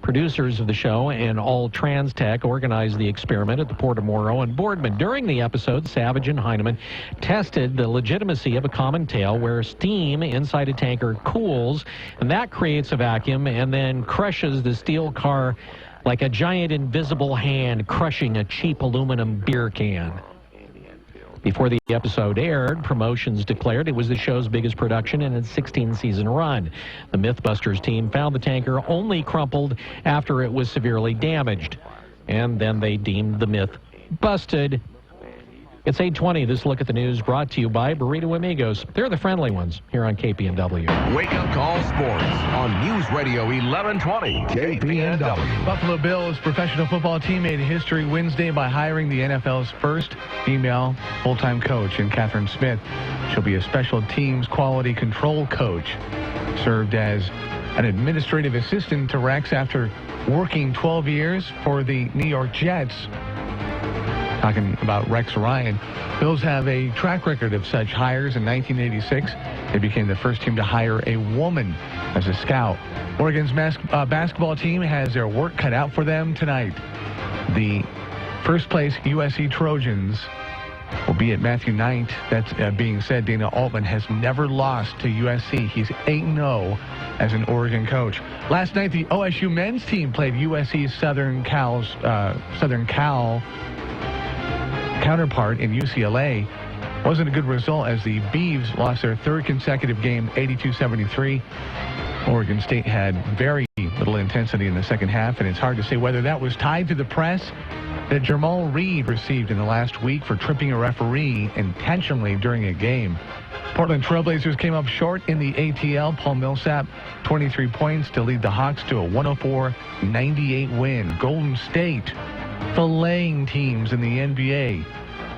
Producers of the show and All Trans Tech organized the experiment at the Port of Morrow and Boardman. During the episode, Savage and Heineman tested the legitimacy of a common tale where steam inside a tanker cools, and that creates a vacuum and then crushes the steel car like a giant invisible hand crushing a cheap aluminum beer can. Before the episode aired, promotions declared it was the show's biggest production in its 16-season run. The Mythbusters team found the tanker only crumpled after it was severely damaged. And then they deemed the myth busted. It's 8:20. This look at the news brought to you by Burrito Amigos. They're the friendly ones here on KPNW. Wake Up Call Sports on News Radio 1120 KPNW. Buffalo Bills professional football team made history Wednesday by hiring the NFL's first female full-time coach in Catherine Smith. She'll be a special teams quality control coach. Served as an administrative assistant to Rex after working 12 years for the New York Jets. Talking about Rex Ryan, Bills have a track record of such hires. In 1986, they became the first team to hire a woman as a scout. Oregon's basketball team has their work cut out for them tonight. The first place USC Trojans will be at Matthew Knight. That's being said, Dana Altman has never lost to USC. He's 8-0 as an Oregon coach. Last night, the OSU men's team played USC's Southern Cal counterpart in UCLA. Wasn't a good result as the Beavs lost their third consecutive game, 82-73. Oregon State had very little intensity in the second half, and it's hard to say whether that was tied to the press that Jamal Reed received in the last week for tripping a referee intentionally during a game. Portland Trailblazers came up short in the ATL. Paul Millsap, 23 points to lead the Hawks to a 104-98 win. Golden State filleting teams in the NBA.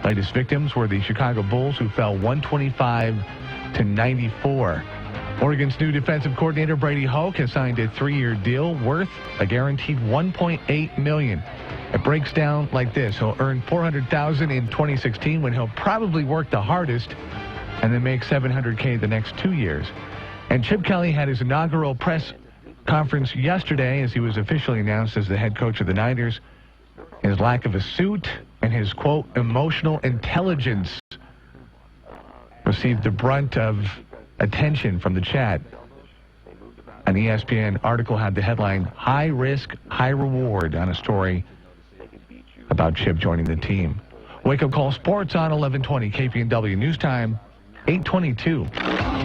Latest victims were the Chicago Bulls, who fell 125-94. Oregon's new defensive coordinator, Brady Hoke, has signed a 3-year deal worth a guaranteed $1.8 million. It breaks down like this. He'll earn $400,000 in 2016 when he'll probably work the hardest and then make $700K the next 2 years. And Chip Kelly had his inaugural press conference yesterday as he was officially announced as the head coach of the Niners. His lack of a suit and his, quote, emotional intelligence received the brunt of attention from the chat. An ESPN article had the headline, "High Risk, High Reward," on a story about Chip joining the team. Wake Up Call Sports on 1120 KPNW News Time, 8:22.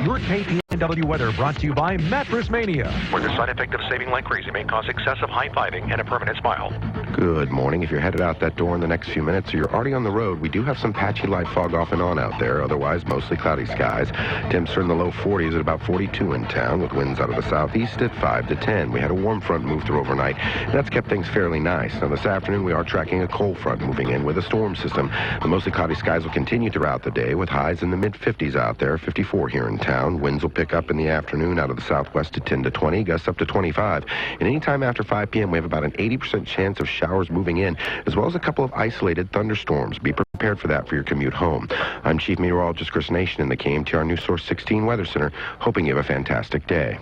Your KPNW weather brought to you by Mattress Mania, where the side effect of saving like crazy may cause excessive high-fiving and a permanent smile. Good morning. If you're headed out that door in the next few minutes or you're already on the road, we do have some patchy light fog off and on out there. Otherwise, mostly cloudy skies. Temps are in the low 40s at about 42 in town, with winds out of the southeast at 5 to 10. We had a warm front move through overnight, and that's kept things fairly nice. Now, this afternoon, we are tracking a cold front moving in with a storm system. The mostly cloudy skies will continue throughout the day, with highs in the mid-50s out there, 54 here in town. Winds will pick up in the afternoon out of the southwest to 10 to 20, gusts up to 25. And anytime after 5 p.m., we have about an 80% chance of showers moving in, as well as a couple of isolated thunderstorms. Be prepared for that for your commute home. I'm Chief Meteorologist Chris Nation in the KMTR News Source 16 Weather Center, hoping you have a fantastic day.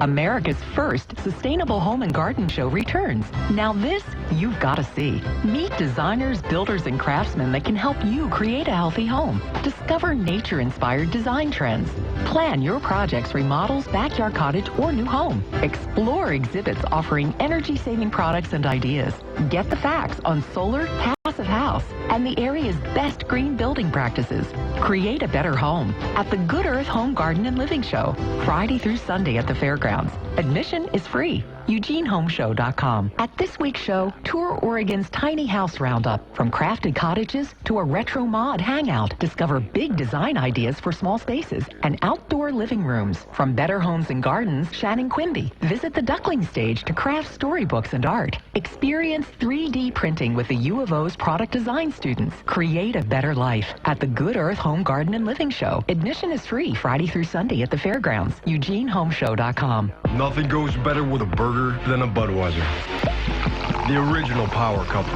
America's first sustainable home and garden show returns. Now this, you've got to see. Meet designers, builders, and craftsmen that can help you create a healthy home. Discover nature-inspired design trends. Plan your project's remodels, backyard cottage, or new home. Explore exhibits offering energy-saving products and ideas. Get the facts on solar, passive house, and the area's best green building practices. Create a better home at the Good Earth Home Garden and Living Show, Friday through Sunday at the fairgrounds. Admission is free. EugeneHomeshow.com. At this week's show, tour Oregon's tiny house roundup. From crafted cottages to a retro mod hangout. Discover big design ideas for small spaces and outdoor living rooms. From Better Homes and Gardens, Shannon Quimby. Visit the Duckling Stage to craft storybooks and art. Experience 3D printing with the U of O's product design students. Create a better life at the Good Earth Home Garden and Living Show. Admission is free Friday through Sunday at the fairgrounds. EugeneHomeshow.com. Nothing goes better with a burger than a Budweiser. The original power couple.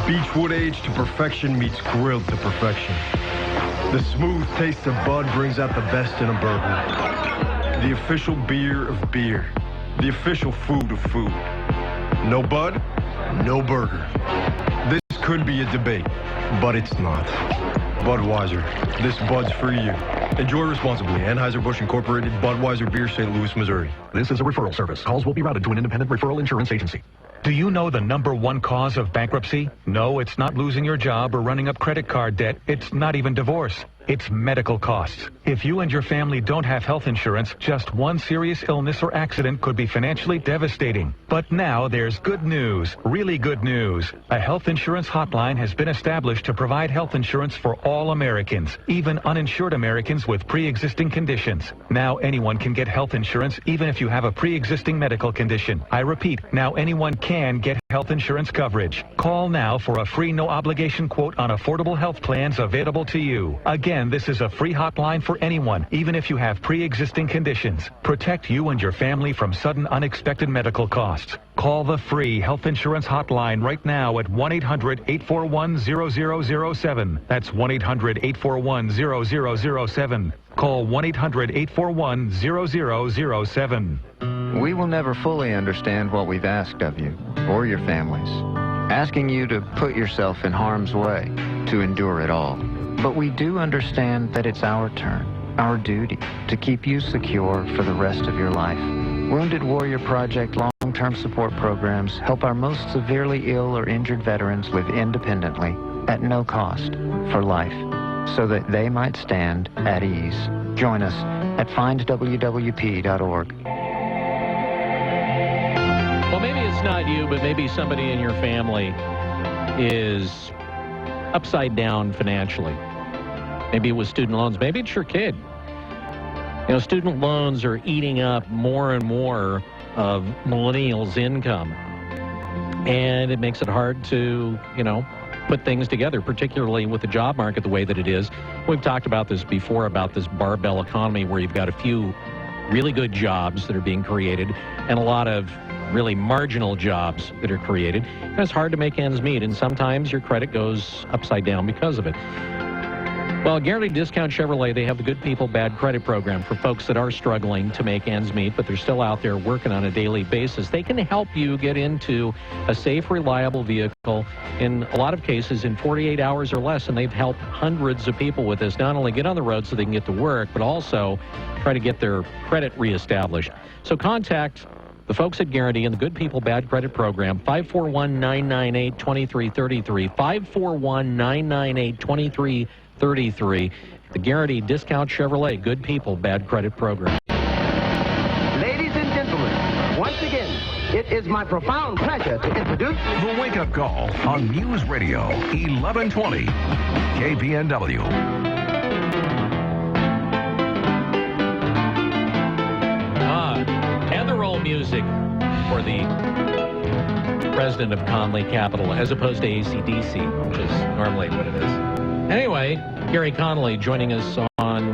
Beechwood aged to perfection meets grilled to perfection. The smooth taste of Bud brings out the best in a burger. The official beer of beer. The official food of food. No Bud, no burger. This could be a debate, but it's not. Budweiser, this Bud's for you. Enjoy responsibly. Anheuser-Busch Incorporated, Budweiser Beer, St. Louis, Missouri. This is a referral service. Calls will be routed to an independent referral insurance agency. Do you know the #1 cause of bankruptcy? No, it's not losing your job or running up credit card debt. It's not even divorce. It's medical costs. If you and your family don't have health insurance, just one serious illness or accident could be financially devastating. But now there's good news, really good news. A health insurance hotline has been established to provide health insurance for all Americans, even uninsured Americans with pre-existing conditions. Now anyone can get health insurance even if you have a pre-existing medical condition. I repeat, now anyone can get health insurance coverage. Call now for a free no-obligation quote on affordable health plans available to you. Again, Again, this is a free hotline for anyone, even if you have pre-existing conditions. Protect you and your family from sudden unexpected medical costs. Call the free health insurance hotline right now at 1-800-841-0007. That's 1-800-841-0007. Call 1-800-841-0007. We will never fully understand what we've asked of you or your families, asking you to put yourself in harm's way, to endure it all. But we do understand that it's our turn, our duty, to keep you secure for the rest of your life. Wounded Warrior Project long-term support programs help our most severely ill or injured veterans live independently, at no cost, for life, so that they might stand at ease. Join us at findwwp.org. Well, maybe it's not you, but maybe somebody in your family is upside down financially. Maybe it was student loans. Maybe it's your kid. You know, student loans are eating up more and more of millennials' income. And it makes it hard to, put things together, particularly with the job market the way that it is. We've talked about this before, about this barbell economy where you've got a few really good jobs that are being created and a lot of really marginal jobs that are created. And it's hard to make ends meet, and sometimes your credit goes upside down because of it. Well, Guaranteed Discount Chevrolet, they have the Good People, Bad Credit program for folks that are struggling to make ends meet, but they're still out there working on a daily basis. They can help you get into a safe, reliable vehicle, in a lot of cases in 48 hours or less, and they've helped hundreds of people with this, not only get on the road so they can get to work, but also try to get their credit reestablished. So contact the folks at Guarantee and the Good People, Bad Credit program, 541-998-2333, 541-998-2333. The Guaranteed Discount Chevrolet Good People, Bad Credit program. Ladies and gentlemen, once again, it is my profound pleasure to introduce The Wake Up Call on News Radio 1120 KPNW. And the roll music for the president of Conley Capital, as opposed to AC/DC, which is normally what it is. Anyway, Gary Connolly joining us on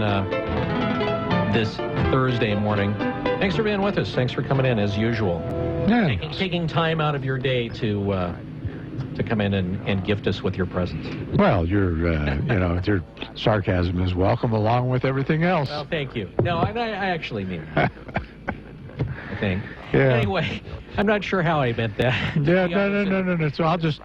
this Thursday morning. Thanks for being with us. Thanks for coming in, as usual. Yeah. Taking time out of your day to come in and gift us with your presence. Well, your sarcasm is welcome along with everything else. Well, thank you. No, I actually mean it. I think. Yeah. Anyway, I'm not sure how I meant that. Yeah, no. So I'll just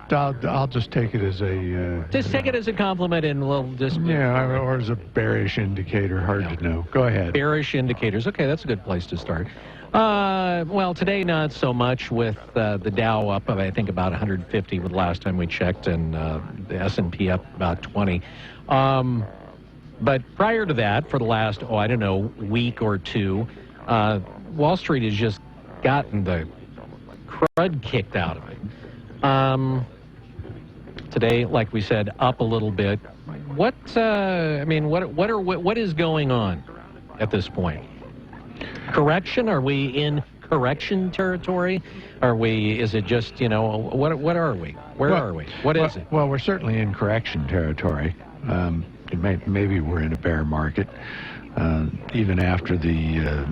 take it as a. Just take it as a compliment, and we'll just. Yeah, or as a bearish indicator. Hard to know. Go ahead. Bearish indicators. Okay, that's a good place to start. Well, today not so much, with the Dow up, I think, about 150 with the last time we checked, and the S&P up about 20. But prior to that, for the last, week or two, Wall Street has just gotten the crud kicked out of it. Today, like we said, up a little bit. What is going on at this point? Correction? Are we in correction territory? Is it just, what are we? Where are we? What is it? Well, we're certainly in correction territory. Maybe we're in a bear market. Even after the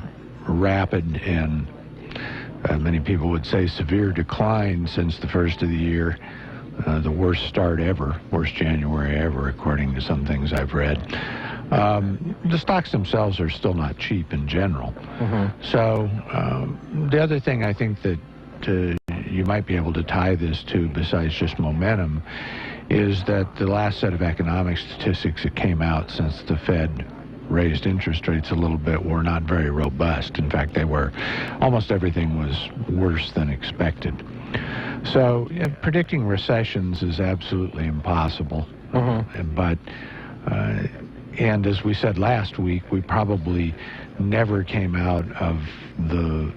rapid and many people would say severe decline since the first of the year, the worst start ever, worst January ever, according to some things I've read. The stocks themselves are still not cheap in general. Mm-hmm. So the other thing I think that you might be able to tie this to, besides just momentum, is that the last set of economic statistics that came out since the Fed raised interest rates a little bit were not very robust. In fact, almost everything was worse than expected. So predicting recessions is absolutely impossible. Mm-hmm. But and as we said last week, we probably never came out of the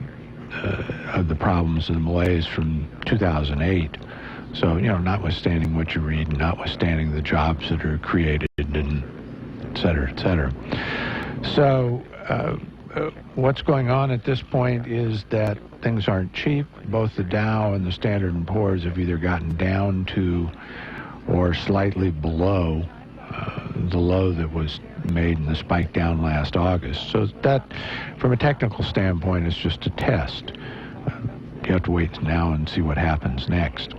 problems of the malaise from 2008. So, notwithstanding what you read, notwithstanding the jobs that are created, and et cetera, et cetera. So what's going on at this point is that things aren't cheap. Both the Dow and the Standard & Poor's have either gotten down to or slightly below the low that was made in the spike down last August. So that, from a technical standpoint, is just a test. You have to wait now and see what happens next.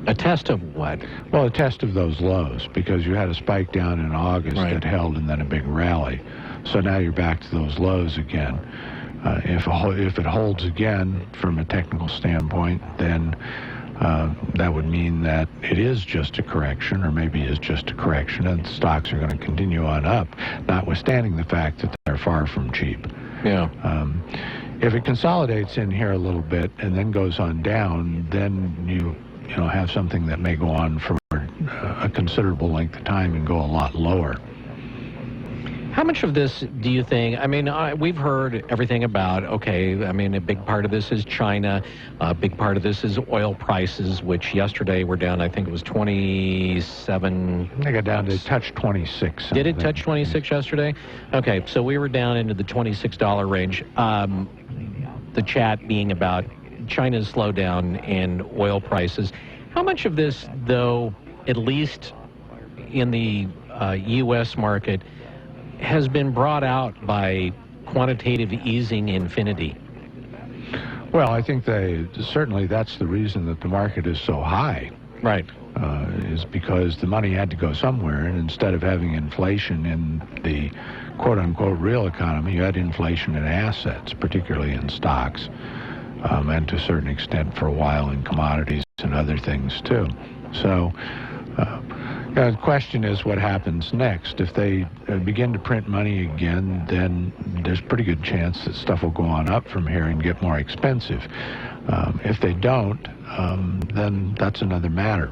A test of what? Well, a test of those lows, because you had a spike down in August that held and then a big rally. So now you're back to those lows again. If it holds again from a technical standpoint, then that would mean that it is just a correction, or maybe is just a correction, and stocks are going to continue on up, notwithstanding the fact that they're far from cheap. Yeah. If it consolidates in here a little bit and then goes on down, then you have something that may go on for a considerable length of time and go a lot lower. How much of this do you think, I mean, we've heard everything about, okay, I mean, a big part of this is China, a big part of this is oil prices, which yesterday were down, I think it was 27. They got down to touch 26. Did it touch 26 yesterday? Okay, so we were down into the $26 range. The chat being about China's slowdown and oil prices. How much of this, though, at least in the U.S. market, has been brought out by quantitative easing infinity? Well, I think certainly that's the reason that the market is so high. Right. Is because the money had to go somewhere, and instead of having inflation in the quote-unquote real economy, you had inflation in assets, particularly in stocks, and to a certain extent for a while in commodities and other things too. So the question is what happens next. If they begin to print money again, then there's a pretty good chance that stuff will go on up from here and get more expensive. If they don't, then that's another matter.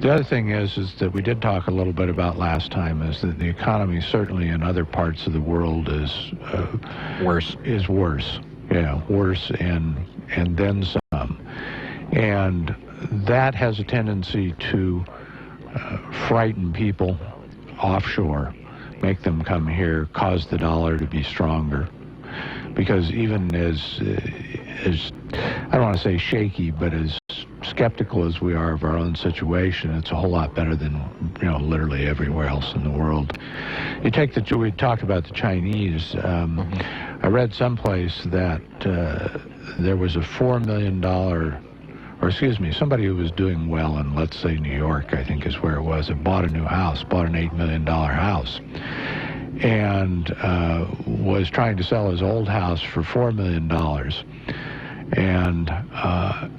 The other thing is that we did talk a little bit about last time, is that the economy certainly in other parts of the world is worse. Is worse. Yeah, worse and then some. And that has a tendency to frighten people offshore, make them come here, cause the dollar to be stronger. Because even as I don't want to say shaky, but as skeptical as we are of our own situation, it's a whole lot better than literally everywhere else in the world. We talked about the Chinese. I read someplace that there was a $4 million, or excuse me, somebody who was doing well in, let's say, New York, I think is where it was, and bought a new house, bought an $8 million house, and was trying to sell his old house for $4 million, and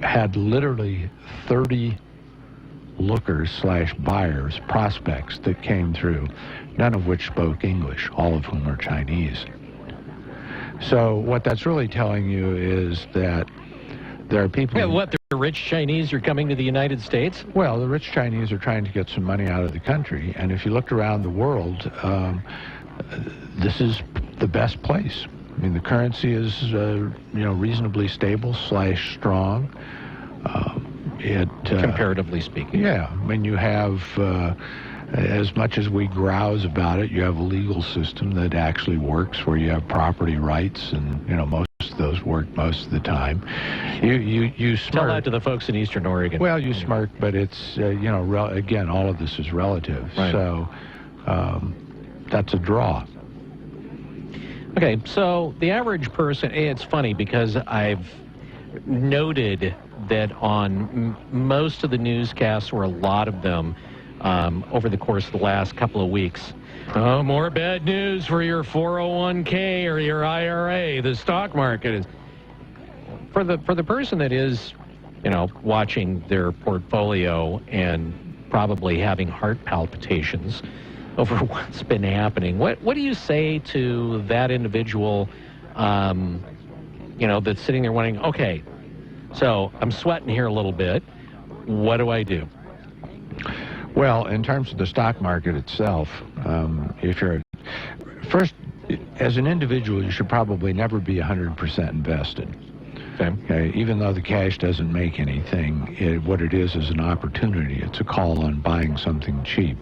had literally 30 lookers/buyers, prospects that came through, none of which spoke English, all of whom are Chinese. So what that's really telling you is that there are people... Yeah, what, the rich Chinese are coming to the United States? Well, the rich Chinese are trying to get some money out of the country, and if you looked around the world, this is the best place. I mean, the currency is, reasonably stable/strong. Comparatively speaking. Yeah, I mean, you have, as much as we grouse about it, you have a legal system that actually works, where you have property rights, and most of those work most of the time. You smirk. Tell that to the folks in Eastern Oregon. Well, you smirk, but it's again, all of this is relative. Right. So that's a draw. Okay, so the average person, it's funny because I've noted that on most of the newscasts, or a lot of them, over the course of the last couple of weeks, more bad news for your 401k or your IRA. The stock market is, for the person that is, watching their portfolio and probably having heart palpitations over what's been happening. What do you say to that individual, that's sitting there wondering, okay, so I'm sweating here a little bit. What do I do? Well, in terms of the stock market itself, if you're first, as an individual, you should probably never be 100% invested. Okay. Even though the cash doesn't make anything, what it is an opportunity. It's a call on buying something cheap.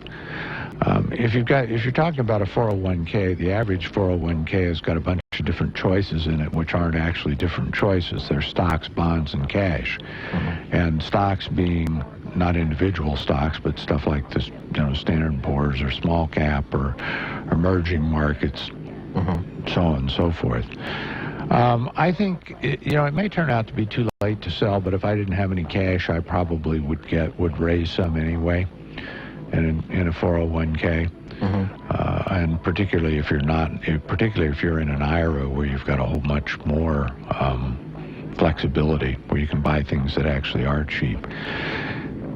If you're talking about a 401k, the average 401k has got a bunch of different choices in it, which aren't actually different choices. They're stocks, bonds, and cash. And stocks being not individual stocks, but stuff like this, Standard & Poor's or small cap or emerging markets, so on and so forth. I think, it may turn out to be too late to sell, but if I didn't have any cash, I probably would raise some anyway in a 401k. And particularly if you're in an IRA where you've got a whole much more flexibility, where you can buy things that actually are cheap.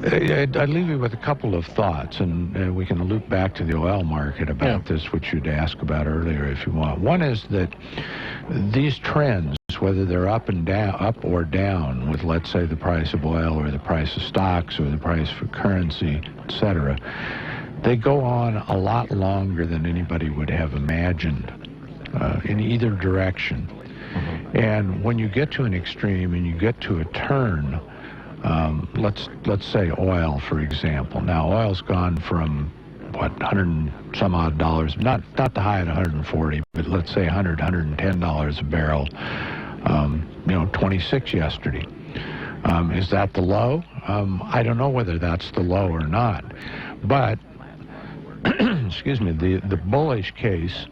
I'd leave you with a couple of thoughts, and we can loop back to the oil market about this, which you'd ask about earlier if you want. One is that these trends, whether they're up or down, with, let's say, the price of oil or the price of stocks or the price for currency, etc., they go on a lot longer than anybody would have imagined in either direction. And when you get to an extreme and you get to a turn, let's say oil, for example. Now, oil's gone from, $100 and some odd dollars, not the high at 140, but let's say $100, $110 a barrel, 26 yesterday. Is that the low? I don't know whether that's the low or not. But, excuse me, the bullish case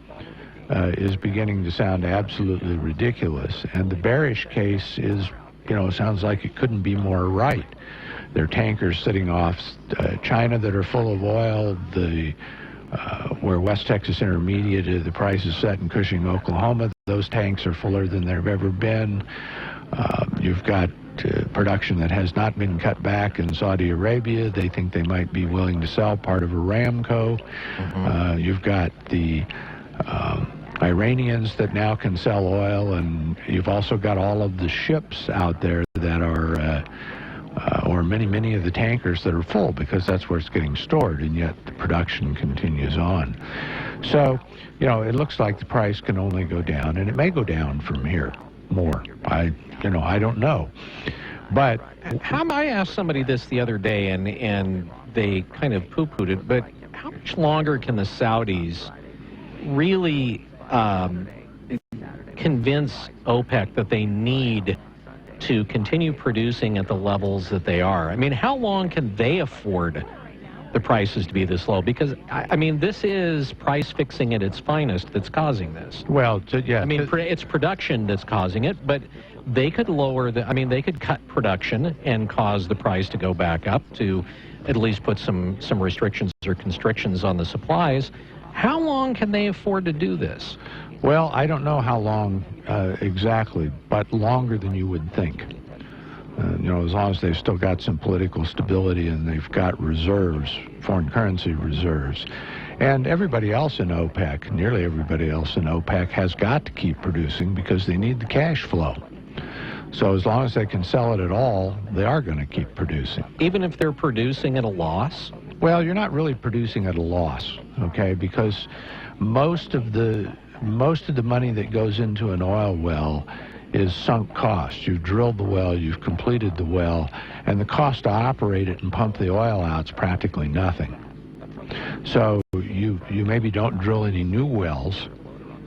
is beginning to sound absolutely ridiculous. And the bearish case is, sounds like it couldn't be more right. There are tankers sitting off China that are full of oil. Where West Texas Intermediate, the price is set in Cushing, Oklahoma, those tanks are fuller than they've ever been. You've got production that has not been cut back in Saudi Arabia. They think they might be willing to sell part of Aramco. You've got the Iranians that now can sell oil, and you've also got all of the ships out there that are, or many of the tankers that are full, because that's where it's getting stored, and yet the production continues on. So, it looks like the price can only go down, and it may go down from here more. I don't know. But I asked somebody this the other day, and they kind of poo-pooed it, but how much longer can the Saudis really convince OPEC that they need to continue producing at the levels that they are? I mean, how long can they afford the prices to be this low? Because, this is price fixing at its finest that's causing this. Well, it's production that's causing it, but they could they could cut production and cause the price to go back up to at least put some restrictions or constrictions on the supplies. How long can they afford to do this? Well, I don't know how long exactly, but longer than you would think. As long as they've still got some political stability and they've got reserves, foreign currency reserves. And everybody else in OPEC, nearly everybody else in OPEC, has got to keep producing because they need the cash flow. So as long as they can sell it at all, they are going to keep producing. Even if they're producing at a loss? Well, you're not really producing at a loss, okay? Because most of the money that goes into an oil well is sunk cost. You've drilled the well, you've completed the well, and the cost to operate it and pump the oil out is practically nothing. So you maybe don't drill any new wells,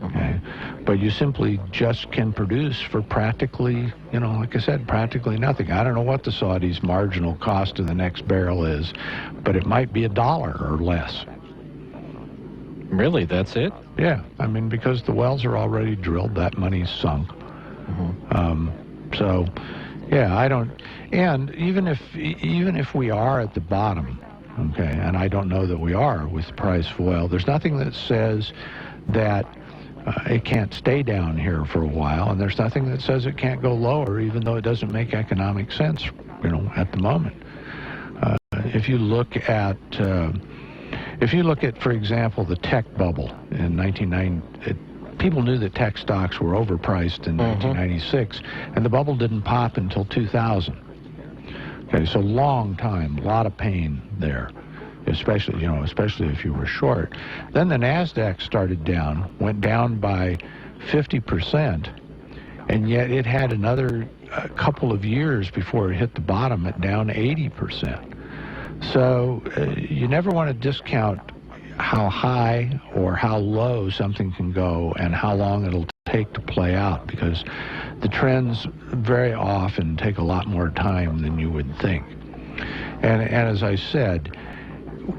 okay, but you simply just can produce for practically, like I said, practically nothing. I don't know what the Saudis' marginal cost of the next barrel is, but it might be $1 or less. Really, that's it? Yeah, because the wells are already drilled, that money's sunk. So, yeah, I don't, and even if we are at the bottom, okay, and I don't know that we are with the price of oil, there's nothing that says that it can't stay down here for a while, and there's nothing that says it can't go lower, even though it doesn't make economic sense, at the moment. If you look at, for example, the tech bubble in 1990, people knew that tech stocks were overpriced in 1996, and the bubble didn't pop until 2000. Okay, so long time, a lot of pain there, especially if you were short. Then the NASDAQ started down, went down by 50%, and yet it had another couple of years before it hit the bottom at down 80%. So you never want to discount how high or how low something can go and how long it'll take to play out, because the trends very often take a lot more time than you would think. And as I said,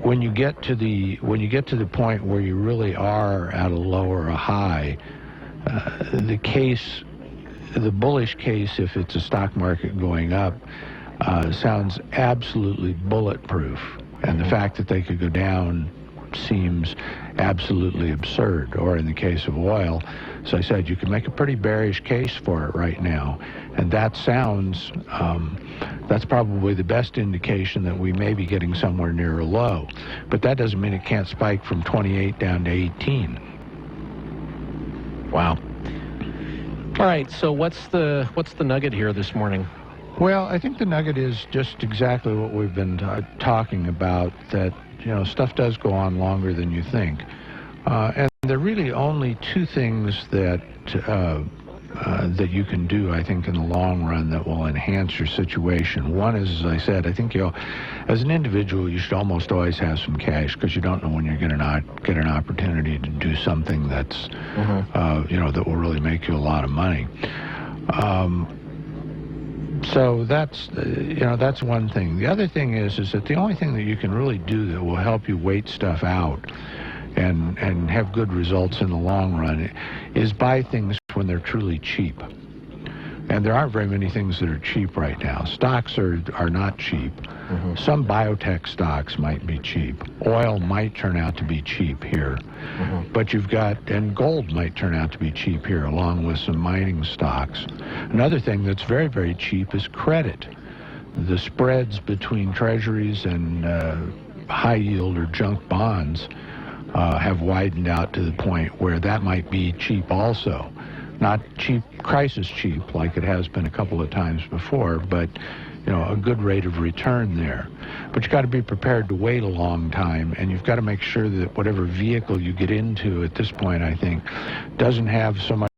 when you get to the point where you really are at a low or a high, the bullish case, if it's a stock market going up, sounds absolutely bulletproof. And the fact that they could go down seems absolutely absurd. Or in the case of oil, as I said, you can make a pretty bearish case for it right now. And that sounds, that's probably the best indication that we may be getting somewhere near a low. But that doesn't mean it can't spike from 28 down to 18. Wow. All right, so what's the nugget here this morning? Well, I think the nugget is just exactly what we've been talking about, that, stuff does go on longer than you think. And there are really only two things that you can do, I think, in the long run that will enhance your situation. One is, as I said, I think, as an individual, you should almost always have some cash, because you don't know when you're going to get an opportunity to do something that's, that will really make you a lot of money. So that's one thing. The other thing is that the only thing that you can really do that will help you wait stuff out and have good results in the long run is buy things when they're truly cheap. And there aren't very many things that are cheap right now. Stocks are not cheap. Some biotech stocks might be cheap. Oil might turn out to be cheap here. But and gold might turn out to be cheap here, along with some mining stocks. Another thing that's very, very cheap is credit. The spreads between treasuries and high yield or junk bonds have widened out to the point where that might be cheap also. Not cheap, crisis cheap, like it has been a couple of times before, but a good rate of return there. But you've got to be prepared to wait a long time, and you've got to make sure that whatever vehicle you get into at this point, I think, doesn't have so much,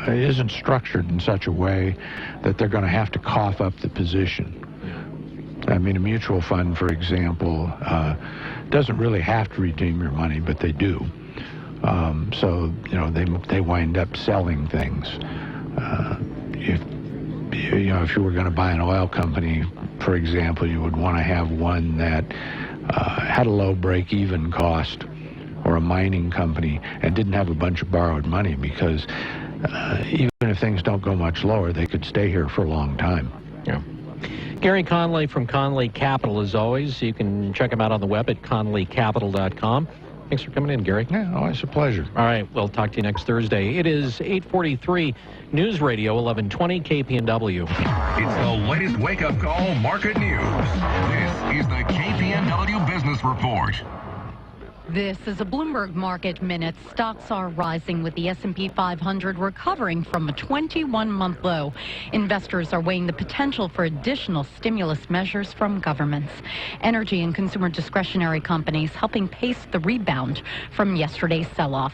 isn't structured in such a way that they're going to have to cough up the position. I mean, a mutual fund, for example, doesn't really have to redeem your money, but they do. So, they wind up selling things. If you were going to buy an oil company, for example, you would want to have one that had a low break-even cost, or a mining company, and didn't have a bunch of borrowed money, because even if things don't go much lower, they could stay here for a long time. Yeah. Gary Conley from Conley Capital, as always. You can check him out on the web at conleycapital.com. Thanks for coming in, Gary. Yeah, always a pleasure. All right, we'll talk to you next Thursday. It is 8:43, News Radio 1120 KPNW. It's the latest wake-up call market news. This is the KPNW Business Report. This is a Bloomberg Market Minute. Stocks are rising, with the S&P 500 recovering from a 21-month low. Investors are weighing the potential for additional stimulus measures from governments. Energy and consumer discretionary companies helping pace the rebound from yesterday's sell-off.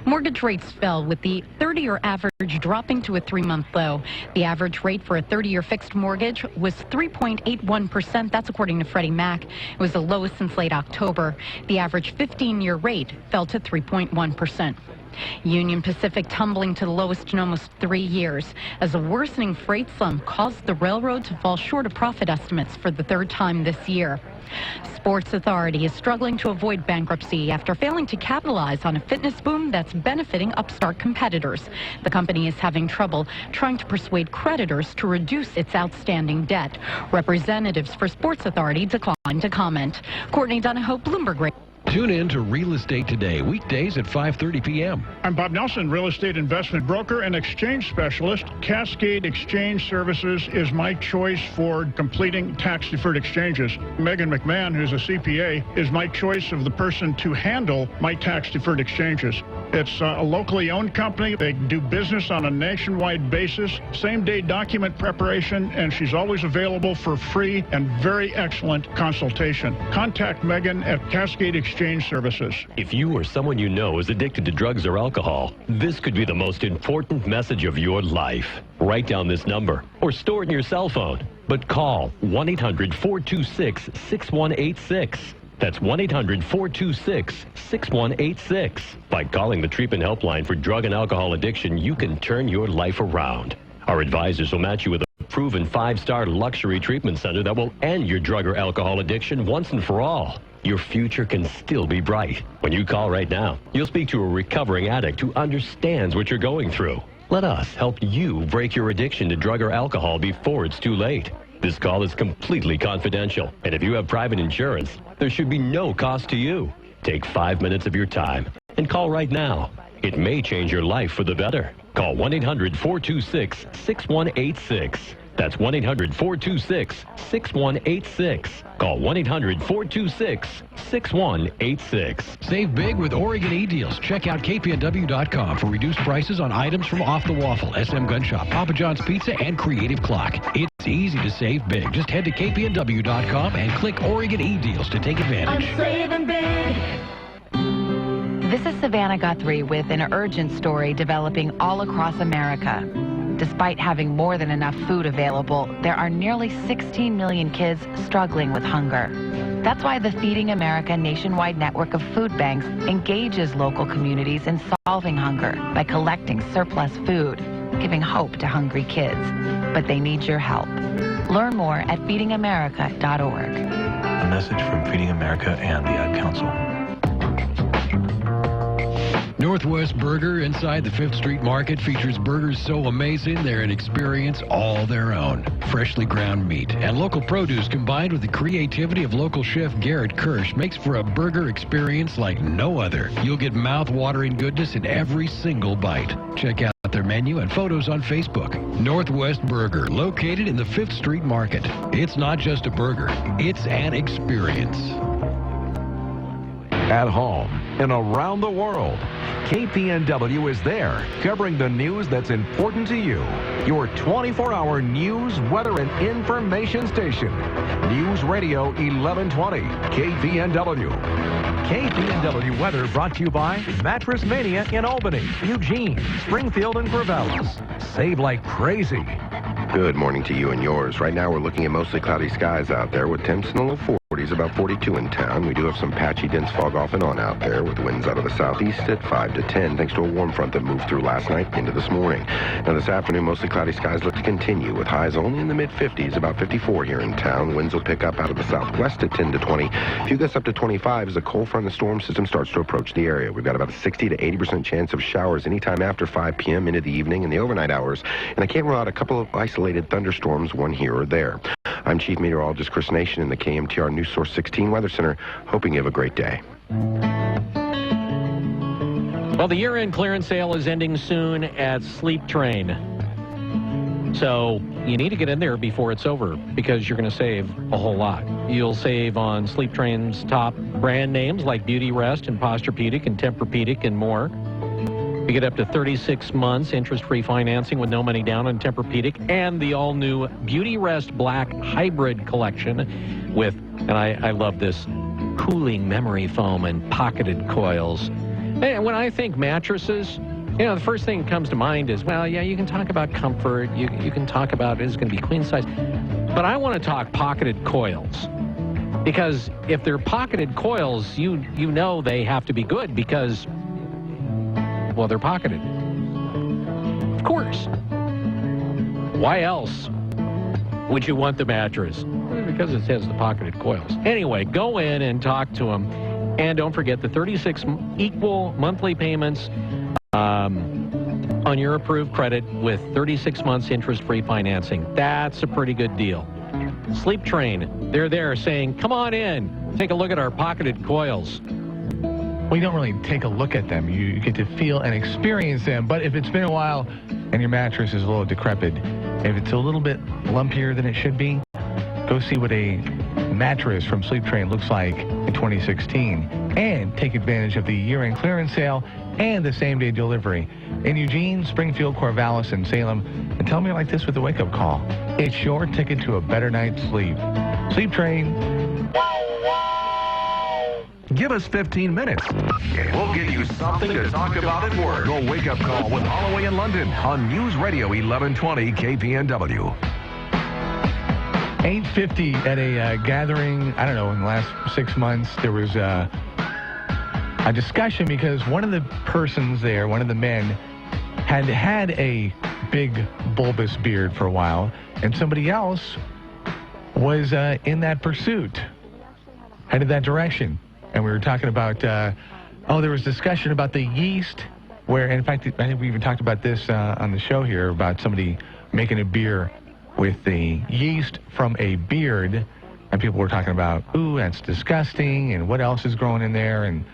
Mortgage rates fell, with the 30-year average dropping to a 3-month low. The average rate for a 30-year fixed mortgage was 3.81%. That's according to Freddie Mac. It was the lowest since late October. The average 15-year rate fell to 3.1%. Union Pacific tumbling to the lowest in almost 3 years, as a worsening freight slump caused the railroad to fall short of profit estimates for the third time this year. Sports Authority is struggling to avoid bankruptcy after failing to capitalize on a fitness boom that's benefiting upstart competitors. The company is having trouble trying to persuade creditors to reduce its outstanding debt. Representatives for Sports Authority declined to comment. Courtney Donahoe, Bloomberg Radio. Tune in to Real Estate Today, weekdays at 5:30 p.m. I'm Bob Nelson, real estate investment broker and exchange specialist. Cascade Exchange Services is my choice for completing tax-deferred exchanges. Megan McMahon, who's a CPA, is my choice of the person to handle my tax-deferred exchanges. It's a locally owned company. They do business on a nationwide basis, same-day document preparation, and she's always available for free and very excellent consultation. Contact Megan at Cascade Exchange Services. If you or someone you know is addicted to drugs or alcohol, this could be the most important message of your life. Write down this number or store it in your cell phone, but call 1-800-426-6186. That's 1-800-426-6186. By calling the treatment helpline for drug and alcohol addiction, you can turn your life around. Our advisors will match you with a proven 5-star luxury treatment center that will end your drug or alcohol addiction once and for all. Your future can still be bright. When you call right now, you'll speak to a recovering addict who understands what you're going through. Let us help you break your addiction to drug or alcohol before it's too late. This call is completely confidential, and if you have private insurance, there should be no cost to you. Take 5 minutes of your time and call right now. It may change your life for the better. Call 1-800-426-6186. That's 1-800-426-6186. Call 1-800-426-6186. Save big with Oregon E-Deals. Check out KPNW.com for reduced prices on items from Off the Waffle, SM Gun Shop, Papa John's Pizza, and Creative Clock. It's easy to save big. Just head to KPNW.com and click Oregon E-Deals to take advantage. I'm saving big. This is Savannah Guthrie with an urgent story developing all across America. Despite having more than enough food available, there are nearly 16 million kids struggling with hunger. That's why the Feeding America nationwide network of food banks engages local communities in solving hunger by collecting surplus food, giving hope to hungry kids. But they need your help. Learn more at feedingamerica.org. A message from Feeding America and the Ad Council. Northwest Burger inside the 5th Street Market features burgers so amazing they're an experience all their own. Freshly ground meat and local produce combined with the creativity of local chef Garrett Kirsch makes for a burger experience like no other. You'll get mouth-watering goodness in every single bite. Check out their menu and photos on Facebook. Northwest Burger, located in the 5th Street Market. It's not just a burger, it's an experience. At home and around the world, KPNW is there, covering the news that's important to you. Your 24-hour news, weather, and information station. News Radio 1120, KPNW. KPNW weather brought to you by Mattress Mania in Albany, Eugene, Springfield, and Corvallis. Save like crazy. Good morning to you and yours. Right now we're looking at mostly cloudy skies out there with temps in the low 40s, about 42 in town. We do have some patchy, dense fog off and on out there with winds out of the southeast at 5 to 10, thanks to a warm front that moved through last night into this morning. Now this afternoon, mostly cloudy skies look to continue with highs only in the mid-50s, about 54 here in town. Winds will pick up out of the southwest at 10 to 20. A few gusts up to 25 as a cold front of the storm system starts to approach the area. We've got about a 60 to 80% chance of showers anytime after 5 p.m. into the evening and the overnight hours. And I can't rule out a couple of isolated thunderstorms, one here or there. I'm Chief Meteorologist Chris Nation in the KMTR News Source 16 Weather Center, hoping you have a great day. Well, the year-end clearance sale is ending soon at Sleep Train. So you need to get in there before it's over because you're going to save a whole lot. You'll save on Sleep Train's top brand names like Beauty Rest and Posturepedic and Tempur-Pedic and more. You get up to 36 months interest-free financing with no money down on Tempur-Pedic and the all-new Beauty Rest Black Hybrid Collection with, and I love this, cooling memory foam and pocketed coils. And when I think mattresses, you know, the first thing that comes to mind is, well, yeah, you can talk about comfort. You can talk about it's going to be queen size. But I want to talk pocketed coils. Because if they're pocketed coils, you know they have to be good because, well, they're pocketed. Of course. Why else would you want the mattress? Because it has the pocketed coils. Anyway, go in and talk to them. And don't forget the 36 equal monthly payments on your approved credit with 36 months interest-free financing. That's a pretty good deal. Sleep Train, they're there saying, come on in, take a look at our pocketed coils. Well, you don't really take a look at them. You get to feel and experience them. But if it's been a while and your mattress is a little decrepit, if it's a little bit lumpier than it should be, go see what a mattress from Sleep Train looks like in 2016 and take advantage of the year-end clearance sale and the same-day delivery in Eugene, Springfield, Corvallis, and Salem. And tell me like this with the wake-up call. It's your ticket to a better night's sleep. Sleep Train. Give us 15 minutes, and we'll give you something to talk about at work. Your wake-up call with Holloway in London on News Radio 1120 KPNW. 8:50 at a gathering, I don't know, in the last 6 months, there was a discussion because one of the persons there, one of the men, had a big bulbous beard for a while, and somebody else was in that pursuit, headed that direction. And we were talking about, there was discussion about the yeast, where, in fact, I think we even talked about this on the show here, about somebody making a beer with the yeast from a beard, and people were talking about, ooh, that's disgusting, and what else is growing in there, and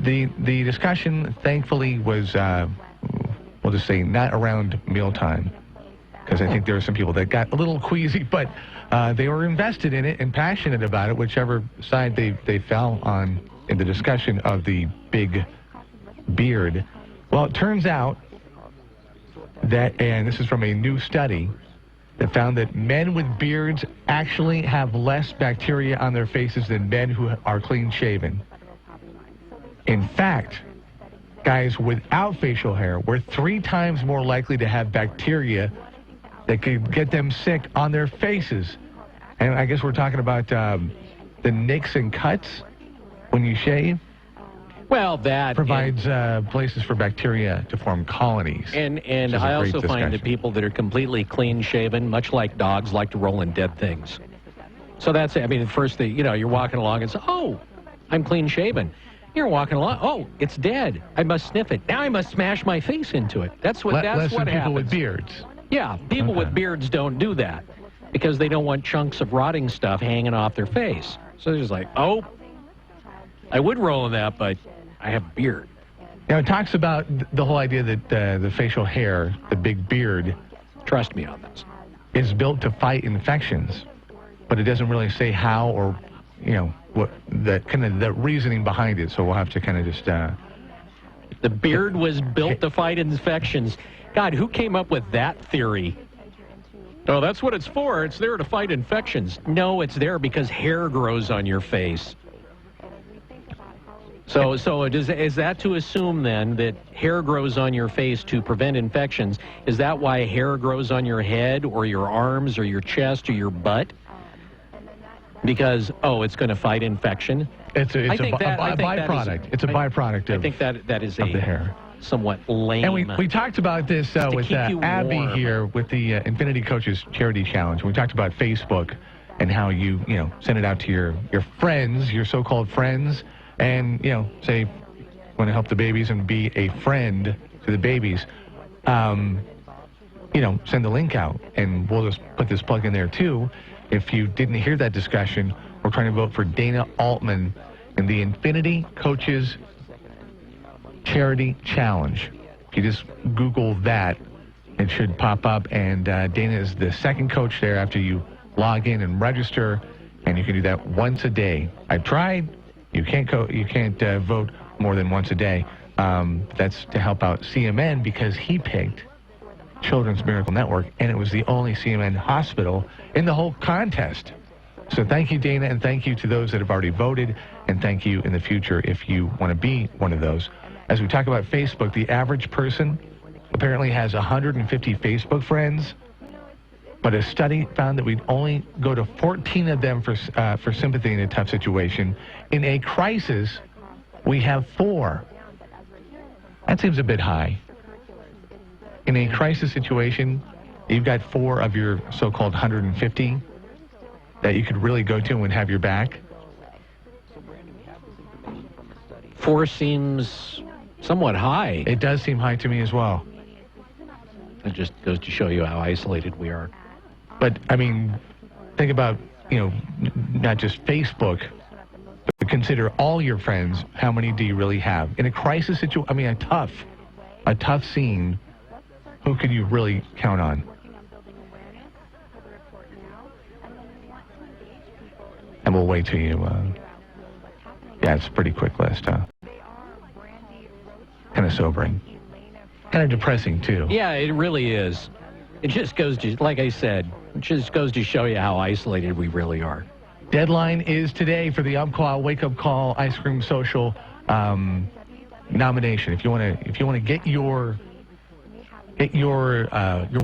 the discussion, thankfully, was, we'll just say, not around mealtime, because I think there were some people that got a little queasy, but they were invested in it and passionate about it, whichever side they fell on in the discussion of the big beard. Well, it turns out that, and this is from a new study, that found that men with beards actually have less bacteria on their faces than men who are clean-shaven. In fact, guys without facial hair were 3 times more likely to have bacteria that could get them sick on their faces. And I guess we're talking about the nicks and cuts when you shave. Well, that provides places for bacteria to form colonies. And I also find that people that are completely clean-shaven, much like dogs, like to roll in dead things. So that's it. I mean, the first thing, you're walking along and say, oh, I'm clean-shaven. You're walking along, oh, it's dead. I must sniff it. Now I must smash my face into it. That's what less what than happens. People with beards. Yeah, people with beards don't do that because they don't want chunks of rotting stuff hanging off their face. So they're just like, oh, I would roll in that, but I have a beard. Now, it talks about the whole idea that the facial hair, the big beard, trust me on this, is built to fight infections, but it doesn't really say how or, what the kind of the reasoning behind it. So we'll have to kind of just. The beard was built to fight infections. God, who came up with that theory? Oh, that's what it's for. It's there to fight infections. No, it's there because hair grows on your face. So is that to assume then that hair grows on your face to prevent infections? Is that why hair grows on your head or your arms or your chest or your butt? Because, it's going to fight infection? It's a byproduct. It's a byproduct of, I think that is of the hair. Somewhat lame. And we talked about this with Abby warm. here with the Infinity Coaches Charity Challenge. We talked about Facebook and how you send it out to your friends, your so-called friends, and, say, want to help the babies and be a friend to the babies, send the link out. And we'll just put this plug in there, too. If you didn't hear that discussion, we're trying to vote for Dana Altman in the Infinity Coaches Charity Challenge. If you just Google that, it should pop up. And Dana is the second coach there after you log in and register, and you can do that once a day. I've tried. You can't vote more than once a day. That's to help out CMN because he picked Children's Miracle Network, and it was the only CMN hospital in the whole contest. So thank you, Dana, and thank you to those that have already voted, and thank you in the future if you want to be one of those. As we talk about Facebook, the average person apparently has 150 Facebook friends, but a study found that we'd only go to 14 of them for sympathy in a tough situation. In a crisis, we have 4. That seems a bit high. In a crisis situation, you've got 4 of your so-called 150 that you could really go to and have your back. 4 seems somewhat high. It does seem high to me as well. It just goes to show you how isolated we are. But, I mean, think about, not just Facebook, but consider all your friends. How many do you really have? In a crisis situation, I mean, a tough scene, who can you really count on? And we'll wait till you, it's a pretty quick list, huh? Kind of sobering. Kind of depressing, too. Yeah, it really is. It just goes to, like I said, it just goes to show you how isolated we really are. Deadline is today for the Wake Up Call Ice Cream Social nomination. If you want to get your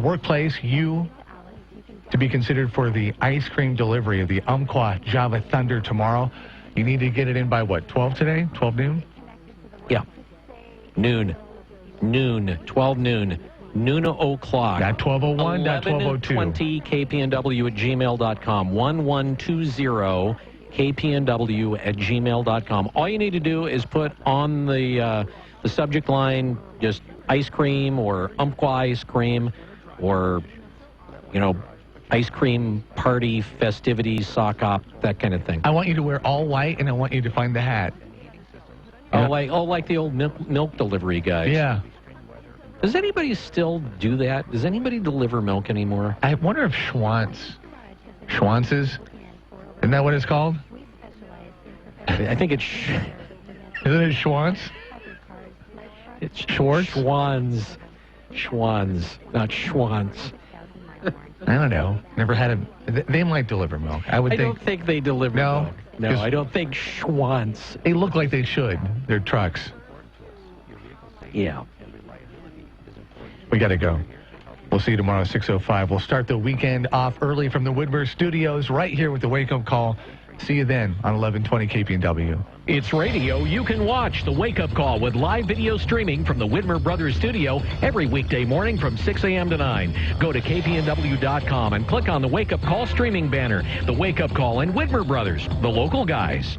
workplace, to be considered for the ice cream delivery of the Umpqua Java Thunder tomorrow, you need to get it in by what, 12 today? 12 noon? Yeah. Noon. noon, 12 noon. Noon o'clock. Not 12:01, not 12:02. 1120 KPNW at gmail.com. 1120 KPNW at gmail.com. All you need to do is put on the subject line just ice cream or Umpqua ice cream or, ice cream party, festivities, sock op, that kind of thing. I want you to wear all white, and I want you to find the hat. Like the old milk delivery guys. Yeah. Does anybody still do that? Does anybody deliver milk anymore? I wonder if Schwantz's, isn't that what it's called? I think it's... Isn't it Schwantz? It's Schwartz? Schwans, not Schwantz. I don't know. Never had a... They might deliver milk. I don't think they deliver milk. No, I don't think Schwantz. They look like they should. They're trucks. Yeah. We got to go. We'll see you tomorrow at 6:05. We'll start the weekend off early from the Whitmer Studios right here with the Wake Up Call. See you then on 1120 KPNW. It's radio you can watch. The Wake Up Call with live video streaming from the Whitmer Brothers studio every weekday morning from 6 a.m. to 9. Go to KPNW.com and click on the Wake Up Call streaming banner. The Wake Up Call and Whitmer Brothers, the local guys.